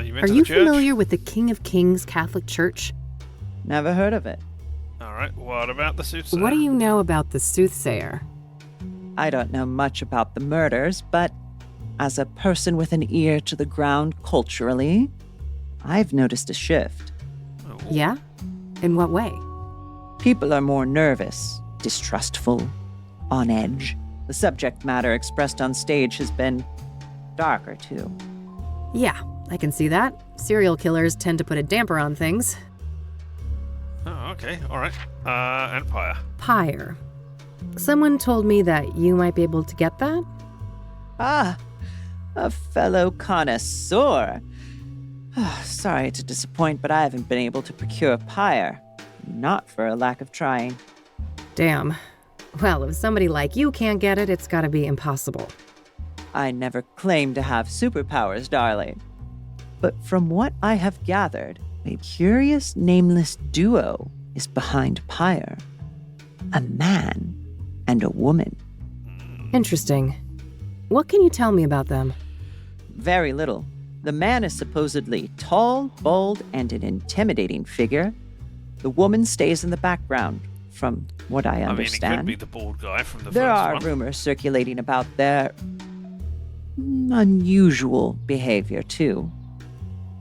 You been Are to you the church? familiar with the King of Kings Catholic Church? Never heard of it. Alright, what about the Soothsayer? What do you know about the Soothsayer? I don't know much about the murders, but as a person with an ear to the ground culturally, I've noticed a shift. Yeah? In what way? People are more nervous, distrustful, on edge. The subject matter expressed on stage has been darker, too. Yeah, I can see that. Serial killers tend to put a damper on things. Oh, okay, alright. Empire. Pyre. Someone told me that you might be able to get that? Ah, a fellow connoisseur. Sorry to disappoint, but I haven't been able to procure pyre. Not for a lack of trying. Damn. Well, if somebody like you can't get it, it's gotta be impossible. I never claimed to have superpowers, darling. But from what I have gathered, a curious nameless duo is behind pyre. A man and a woman. Interesting. What can you tell me about them? Very little. The man is supposedly tall, bold, and an intimidating figure. The woman stays in the background, from what I understand. I mean, it could be the bald guy from the There first are one. rumors circulating about their unusual behavior, too.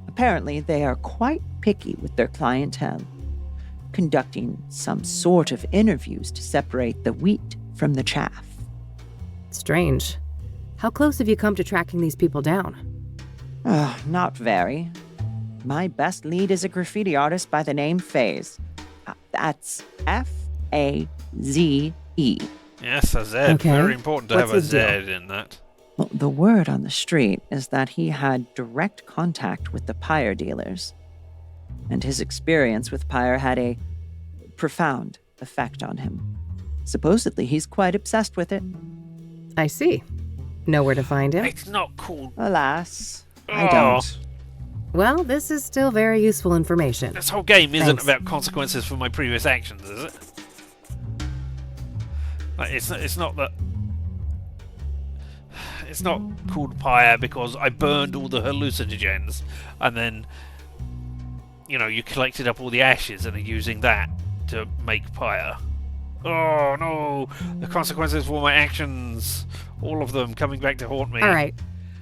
Apparently, they are quite picky with their clientele, conducting some sort of interviews to separate the wheat from the chaff. Strange. How close have you come to tracking these people down? Not very. My best lead is a graffiti artist by the name Faze. That's Faze. Yes, a Z. Okay. Very important to What's have a his Z deal? in that. Well, the word on the street is that he had direct contact with the pyre dealers, and his experience with pyre had a profound effect on him. Supposedly, he's quite obsessed with it. I see. Know where to find him? It's not cool. Alas, I Oh. don't. Well, this is still very useful information. This whole game isn't Thanks. about consequences for my previous actions, is it? Like, it's not that... It's not called pyre because I burned all the hallucinogens and then, you know, you collected up all the ashes and are using that to make pyre. Oh no! The consequences for my actions, all of them coming back to haunt me. All right.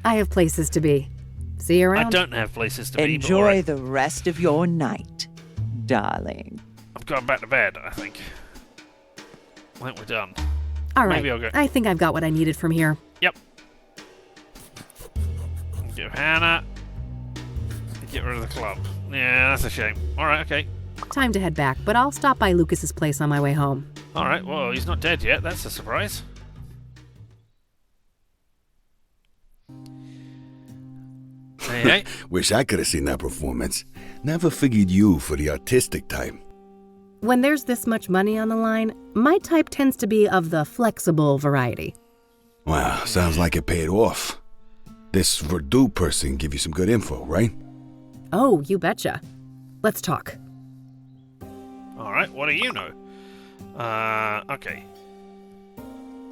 I have places to be. See you around? I don't have places to be. but Enjoy alright. the rest of your night, darling. I'm going back to bed, I think. I think we're done. All right. Maybe I'll go. I think I've got what I needed from here. Yep. Johanna. Get rid of the club. Yeah, that's a shame. Alright, okay. Time to head back, but I'll stop by Lucas's place on my way home. Alright, well, he's not dead yet. That's a surprise. Hey. Wish I could have seen that performance. Never figured you for the artistic type. When there's this much money on the line, my type tends to be of the flexible variety. Wow, sounds like it paid off. This Verdue person give you some good info, right? Oh, you betcha. Let's talk. Alright, what do you know? Okay.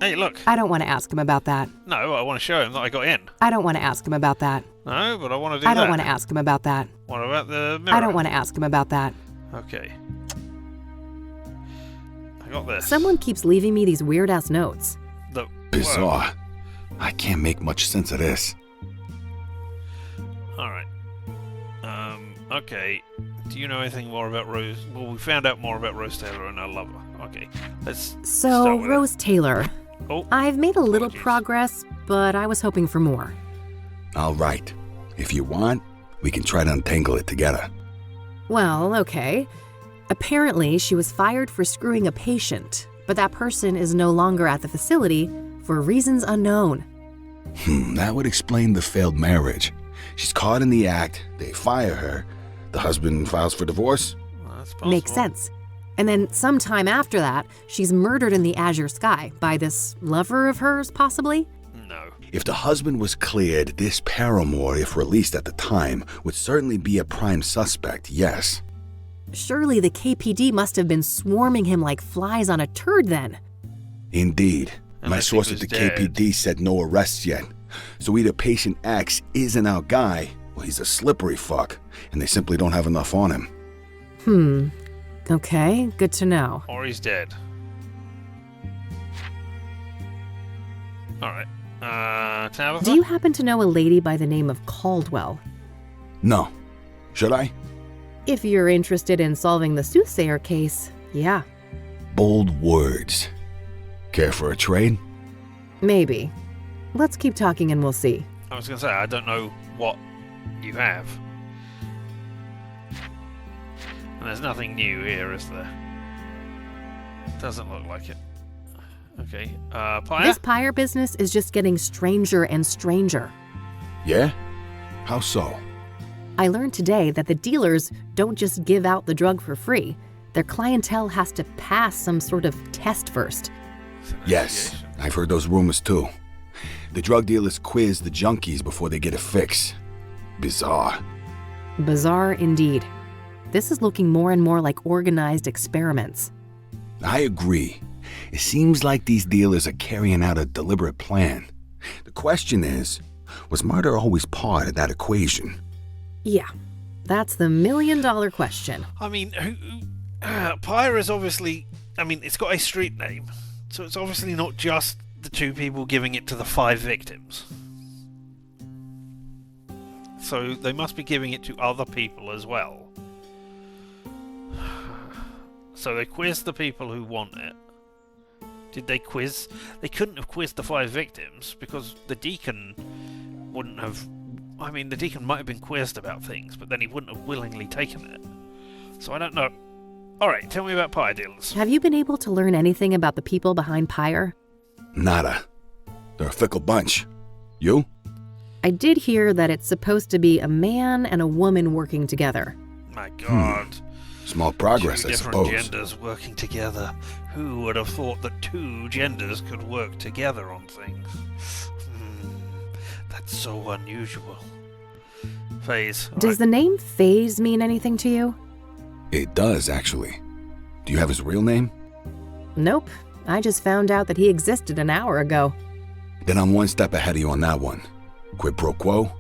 Hey, look. I don't want to ask him about that. No, I want to show him that I got in. I don't want to ask him about that. No, but I want to do that. I don't want to ask him about that. What about the mirror? I don't want to ask him about that. Okay. I got this. Someone keeps leaving me these weird-ass notes. Bizarre. I can't make much sense of this. Alright. Okay. Do you know anything more about Rose? Well, we found out more about Rose Taylor and her lover. Okay. Let's So, Rose Taylor. Oh. I've made a little progress, but I was hoping for more. All right. If you want, we can try to untangle it together. Well, okay. Apparently, she was fired for screwing a patient, but that person is no longer at the facility for reasons unknown. That would explain the failed marriage. She's caught in the act, they fire her, the husband files for divorce? Makes sense. And then sometime after that, she's murdered in the azure sky by this lover of hers, possibly? No. If the husband was cleared, this paramour, if released at the time, would certainly be a prime suspect, yes. Surely the KPD must have been swarming him like flies on a turd then. Indeed. My source at the dead. KPD said no arrests yet. So either patient X isn't our guy, or he's a slippery fuck, and they simply don't have enough on him. Okay, good to know. Or he's dead. Alright. Tabitha? Do you happen to know a lady by the name of Caldwell? No. Should I? If you're interested in solving the Soothsayer case, yeah. Bold words. Care for a trade? Maybe. Let's keep talking and we'll see. I was going to say, I don't know what you have. And there's nothing new here, is there? Doesn't look like it. Okay, Pyre? This Pyre business is just getting stranger and stranger. Yeah? How so? I learned today that the dealers don't just give out the drug for free. Their clientele has to pass some sort of test first. Yes, I've heard those rumors too. The drug dealers quiz the junkies before they get a fix. Bizarre. Bizarre indeed. This is looking more and more like organized experiments. I agree. It seems like these dealers are carrying out a deliberate plan. The question is, was murder always part of that equation? Yeah, that's the million-dollar question. I mean, Pyre is obviously... I mean, it's got a street name. So it's obviously not just the two people giving it to the 5 victims. So they must be giving it to other people as well. So they quiz the people who want it. Did they quiz? They couldn't have quizzed the 5 victims because the deacon wouldn't have... I mean, the deacon might have been quizzed about things, but then he wouldn't have willingly taken it. So I don't know. Alright, tell me about Pyre dealers. Have you been able to learn anything about the people behind Pyre? Nada. They're a fickle bunch. You? I did hear that it's supposed to be a man and a woman working together. My God. Small progress, I different suppose. genders working together. Who would have thought that 2 genders could work together on things? That's so unusual. Phase. Does the name Phase mean anything to you? It does, actually. Do you have his real name? Nope. I just found out that he existed an hour ago. Then I'm one step ahead of you on that one. Quid pro quo?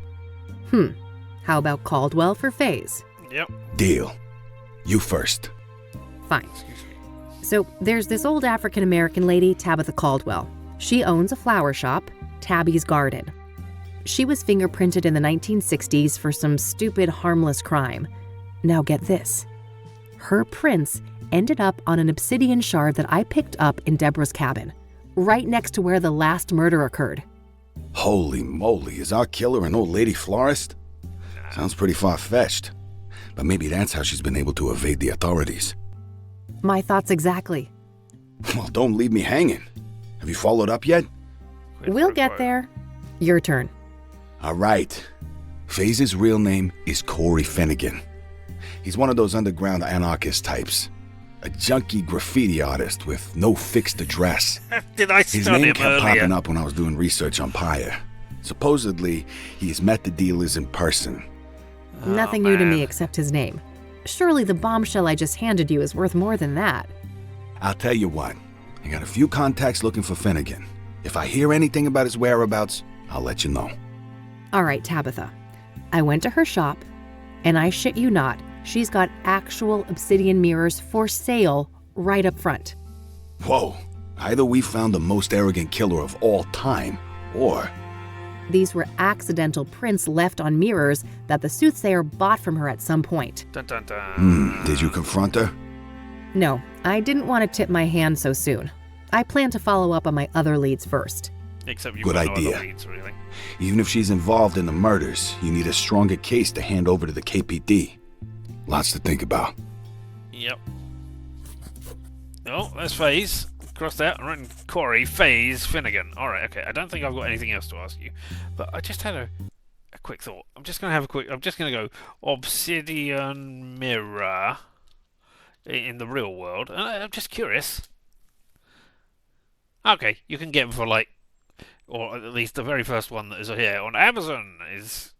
How about Caldwell for Phase? Yep. Deal. You first. Fine. So there's this old African-American lady, Tabitha Caldwell. She owns a flower shop, Tabby's Garden. She was fingerprinted in the 1960s for some stupid, harmless crime. Now get this. Her prints ended up on an obsidian shard that I picked up in Deborah's cabin, right next to where the last murder occurred. Holy moly, is our killer an old lady florist? Sounds pretty far-fetched. But maybe that's how she's been able to evade the authorities. My thoughts exactly. Well, don't leave me hanging. Have you followed up yet? We'll get there. Your turn. All right. Faye's real name is Corey Finnegan. He's one of those underground anarchist types. A junky graffiti artist with no fixed address. Did I His stun name him kept earlier? popping up when I was doing research on Pyre. Supposedly, he's met the dealers in person. Nothing new to me except his name. Surely the bombshell I just handed you is worth more than that. I'll tell you what. I got a few contacts looking for Finnegan. If I hear anything about his whereabouts, I'll let you know. All right, Tabitha. I went to her shop, and I shit you not, she's got actual obsidian mirrors for sale right up front. Whoa. Either we found the most arrogant killer of all time, or... These were accidental prints left on mirrors that the Soothsayer bought from her at some point. Dun, dun, dun. Did you confront her? No, I didn't want to tip my hand so soon. I plan to follow up on my other leads first. Except you've Good got no idea. other leads, really. Even if she's involved in the murders, you need a stronger case to hand over to the KPD. Lots to think about. Yep. Oh, there's FaZe. Cross that. I'm writing Corey, FaZe, Finnegan. Alright, okay. I don't think I've got anything else to ask you. But I just had a quick thought. I'm just going to go obsidian mirror in the real world. I'm just curious. Okay, you can get them for like, or at least the very first one that is here on Amazon is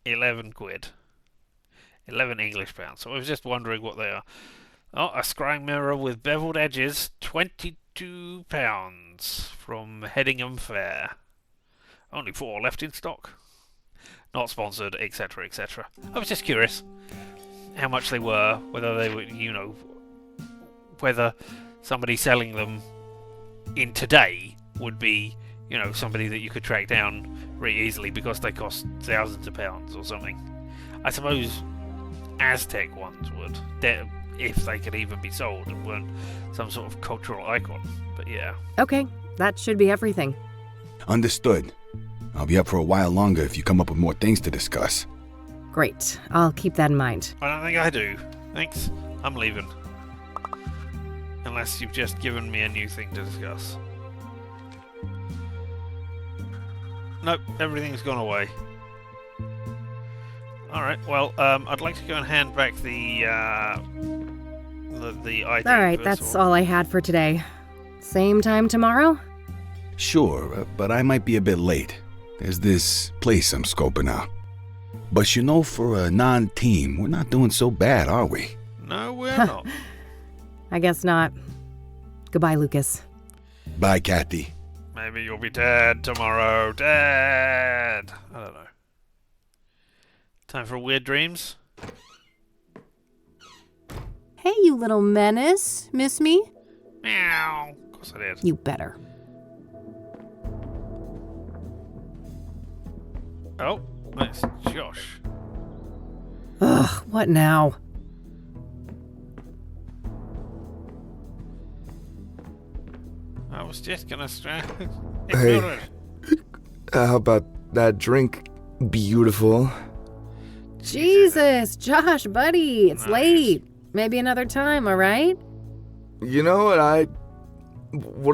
11 quid. 11 English pounds. So I was just wondering what they are. Oh, a scrying mirror with beveled edges, £22 from Headingham Fair. Only 4 left in stock. Not sponsored, etc., etc. I was just curious how much they were, whether they were, whether somebody selling them in today would be, somebody that you could track down very easily because they cost thousands of pounds or something. I suppose Aztec ones would, if they could even be sold and weren't some sort of cultural icon. But yeah. Okay, that should be everything. Understood. I'll be up for a while longer if you come up with more things to discuss. Great, I'll keep that in mind. I don't think I do. Thanks. I'm leaving. Unless you've just given me a new thing to discuss. Nope, everything's gone away. Alright, well, I'd like to go and hand back the ID. Alright, that's all I had for today. Same time tomorrow? Sure, but I might be a bit late. There's this place I'm scoping out. But for a non-team, we're not doing so bad, are we? No, we're not. I guess not. Goodbye, Lucas. Bye, Kathy. Maybe you'll be dead tomorrow. Dead! I don't know. Time for weird dreams? Hey, you little menace. Miss me? Meow. Of course I did. You better. Oh, that's Josh. Ugh, what now? I was just gonna Hey, how about that drink? Beautiful. Jesus, Josh, buddy, it's late. Maybe another time, all right? You know what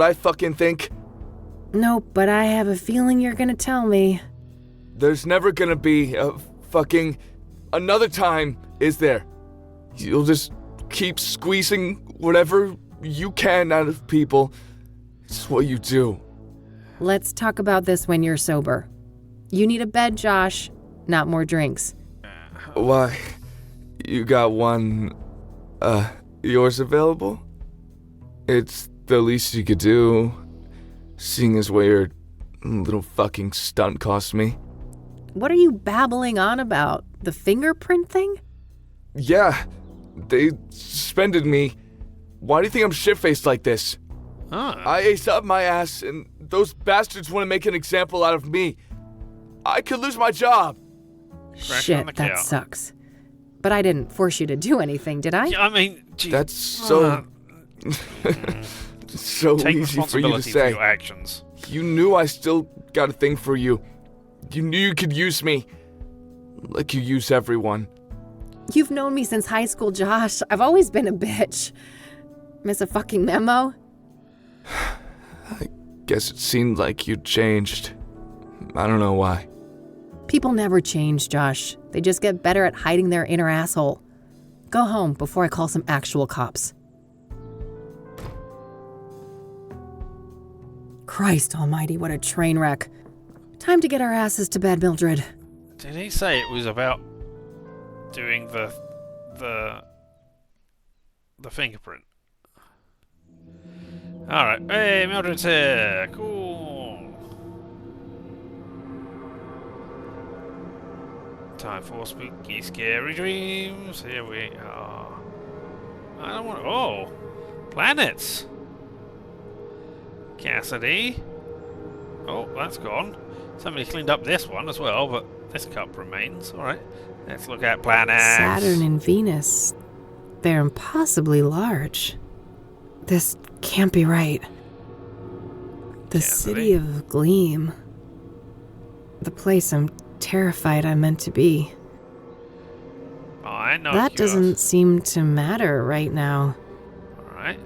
I fucking think? Nope, but I have a feeling you're gonna tell me. There's never gonna be a fucking another time, is there? You'll just keep squeezing whatever you can out of people. It's what you do. Let's talk about this when you're sober. You need a bed, Josh, not more drinks. Why? You got one, yours available? It's the least you could do, seeing as what your little fucking stunt cost me. What are you babbling on about? The fingerprint thing? Yeah, they suspended me. Why do you think I'm shit-faced like this? I aced up my ass, and those bastards want to make an example out of me. I could lose my job. Shit, that sucks. But I didn't force you to do anything, did I? Yeah, I mean, gee, that's so so Take easy for you to responsibility say. for your actions. You knew I still got a thing for you. You knew you could use me, like you use everyone. You've known me since high school, Josh. I've always been a bitch. Miss a fucking memo? Guess it seemed like you'd changed. I don't know why. People never change, Josh. They just get better at hiding their inner asshole. Go home before I call some actual cops. Christ almighty, what a train wreck. Time to get our asses to bed, Mildred. Did he say it was about doing the fingerprint? Alright. Hey, Mildred's here. Cool. Time for spooky, scary dreams. Here we are. I don't want... Oh! Planets! Kassidy. Oh, that's gone. Somebody cleaned up this one as well, but this cup remains. Alright. Let's look at planets. Saturn and Venus. They're impossibly large. This can't be right. The city of Gleam. The place I'm terrified I'm meant to be. Oh, I know. That doesn't seem to matter right now. Alright.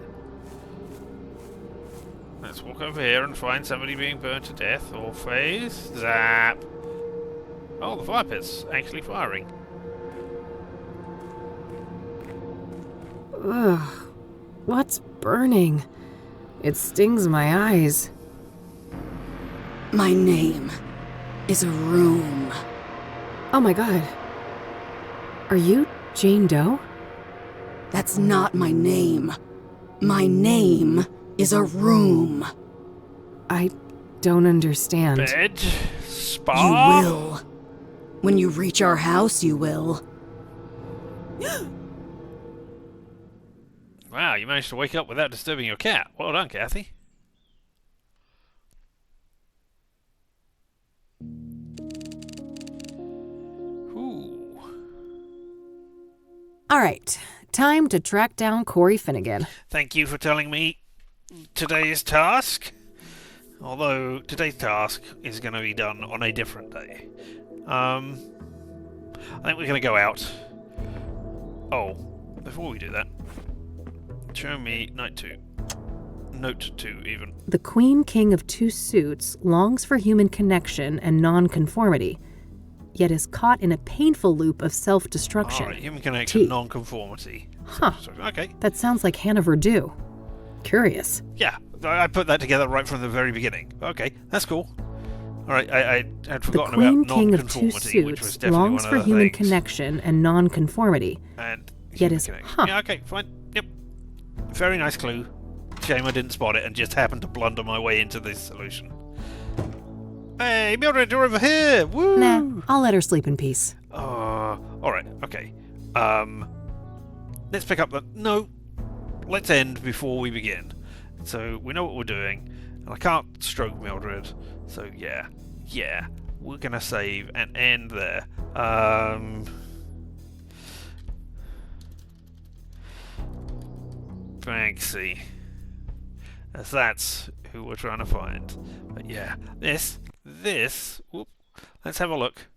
Let's walk over here and find somebody being burned to death or phase. Zap. Oh, the fire pit's actually firing. Ugh. What's burning? It stings my eyes. My name is a room. Oh my god. Are you Jane Doe? That's not my name. My name is a room. I don't understand. Bed? Spa? You will. When you reach our house, you will. Wow, you managed to wake up without disturbing your cat. Well done, Kathy. Ooh. All right, time to track down Corey Finnegan. Thank you for telling me today's task. Although today's task is going to be done on a different day. I think we're going to go out. Oh, before we do that, show me Night 2. Note 2, even. The Queen King of Two Suits longs for human connection and non-conformity, yet is caught in a painful loop of self-destruction. Alright, human connection, non-conformity. Huh. Okay. That sounds like Hannah Verdue. Curious. Yeah, I put that together right from the very beginning. Okay, that's cool. Alright, I had forgotten about The Queen King of Two non-conformity, which was Suits definitely longs one for of the human things. connection and non-conformity, And yet human is... connection. Yeah, okay, fine. Yep. Very nice clue. Shame I didn't spot it and just happened to blunder my way into this solution. Hey, Mildred, you're over here! Woo! Nah, I'll let her sleep in peace. Alright, okay. Let's pick up the... No. Let's end before we begin. So, we know what we're doing. And I can't stroke Mildred. So, yeah. Yeah. We're gonna save and end there. Banksy. As that's who we're trying to find. But yeah, this, whoop, let's have a look.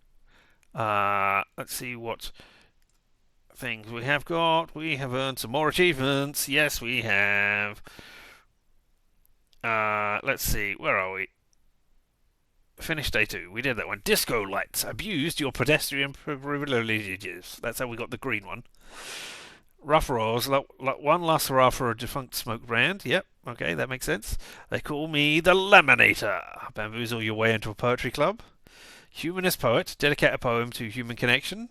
Let's see what things we have got. We have earned some more achievements. Yes, we have. Let's see, where are we? Finish day 2. We did that one. Disco lights abused your pedestrian privileges. That's how we got the green one. Rough Rolls, one last hurrah for a defunct smoke brand. Yep, okay, that makes sense. They call me the Laminator. Bamboozle your way into a poetry club. Humanist poet, dedicate a poem to human connection.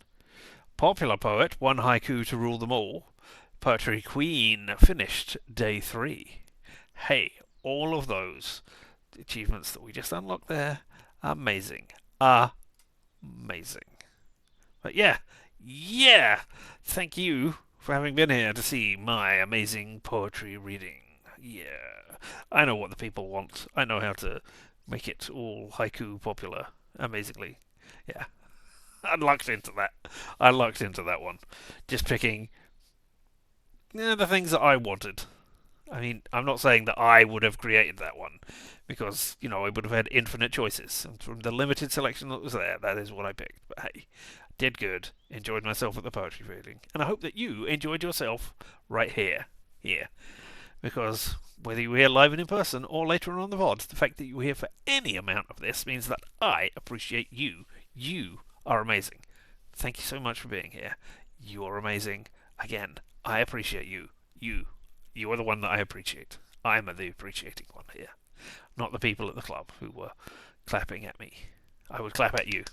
Popular poet, one haiku to rule them all. Poetry Queen, finished day 3. Hey, all of those achievements that we just unlocked there, amazing. Amazing. But yeah, thank you for having been here to see my amazing poetry reading. Yeah, I know what the people want. I know how to make it all haiku popular. Amazingly. Yeah. I lucked into that one. Just picking the things that I wanted. I mean, I'm not saying that I would have created that one, because, I would have had infinite choices. And from the limited selection that was there, that is what I picked. But hey, did good. Enjoyed myself at the poetry reading. And I hope that you enjoyed yourself right here. Because whether you were here live and in person or later on the VOD, the fact that you were here for any amount of this means that I appreciate you. You are amazing. Thank you so much for being here. You are amazing. Again, I appreciate you. You are the one that I appreciate. I'm the appreciating one here. Not the people at the club who were clapping at me. I would clap at you.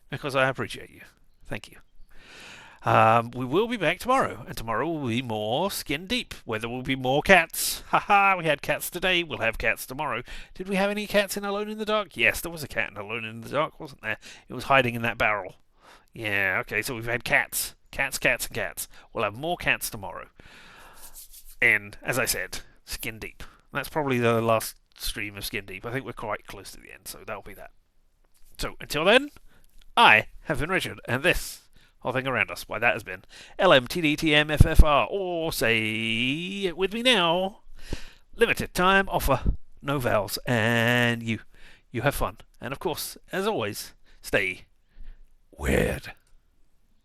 Because I appreciate you. Thank you. We will be back tomorrow, and tomorrow will be more Skin Deep, where there will be more cats. Haha, we had cats today, we'll have cats tomorrow. Did we have any cats in Alone in the Dark? Yes, there was a cat in Alone in the Dark, wasn't there? It was hiding in that barrel. Yeah, okay, so we've had cats. Cats, cats, and cats. We'll have more cats tomorrow. And, as I said, Skin Deep. That's probably the last stream of Skin Deep. I think we're quite close to the end, so that'll be that. So, until then, I have been Richard, and this whole thing around us, why that has been LMTDTMFFR, or say it with me now, limited time offer, no vowels, and you have fun. And of course, as always, stay weird.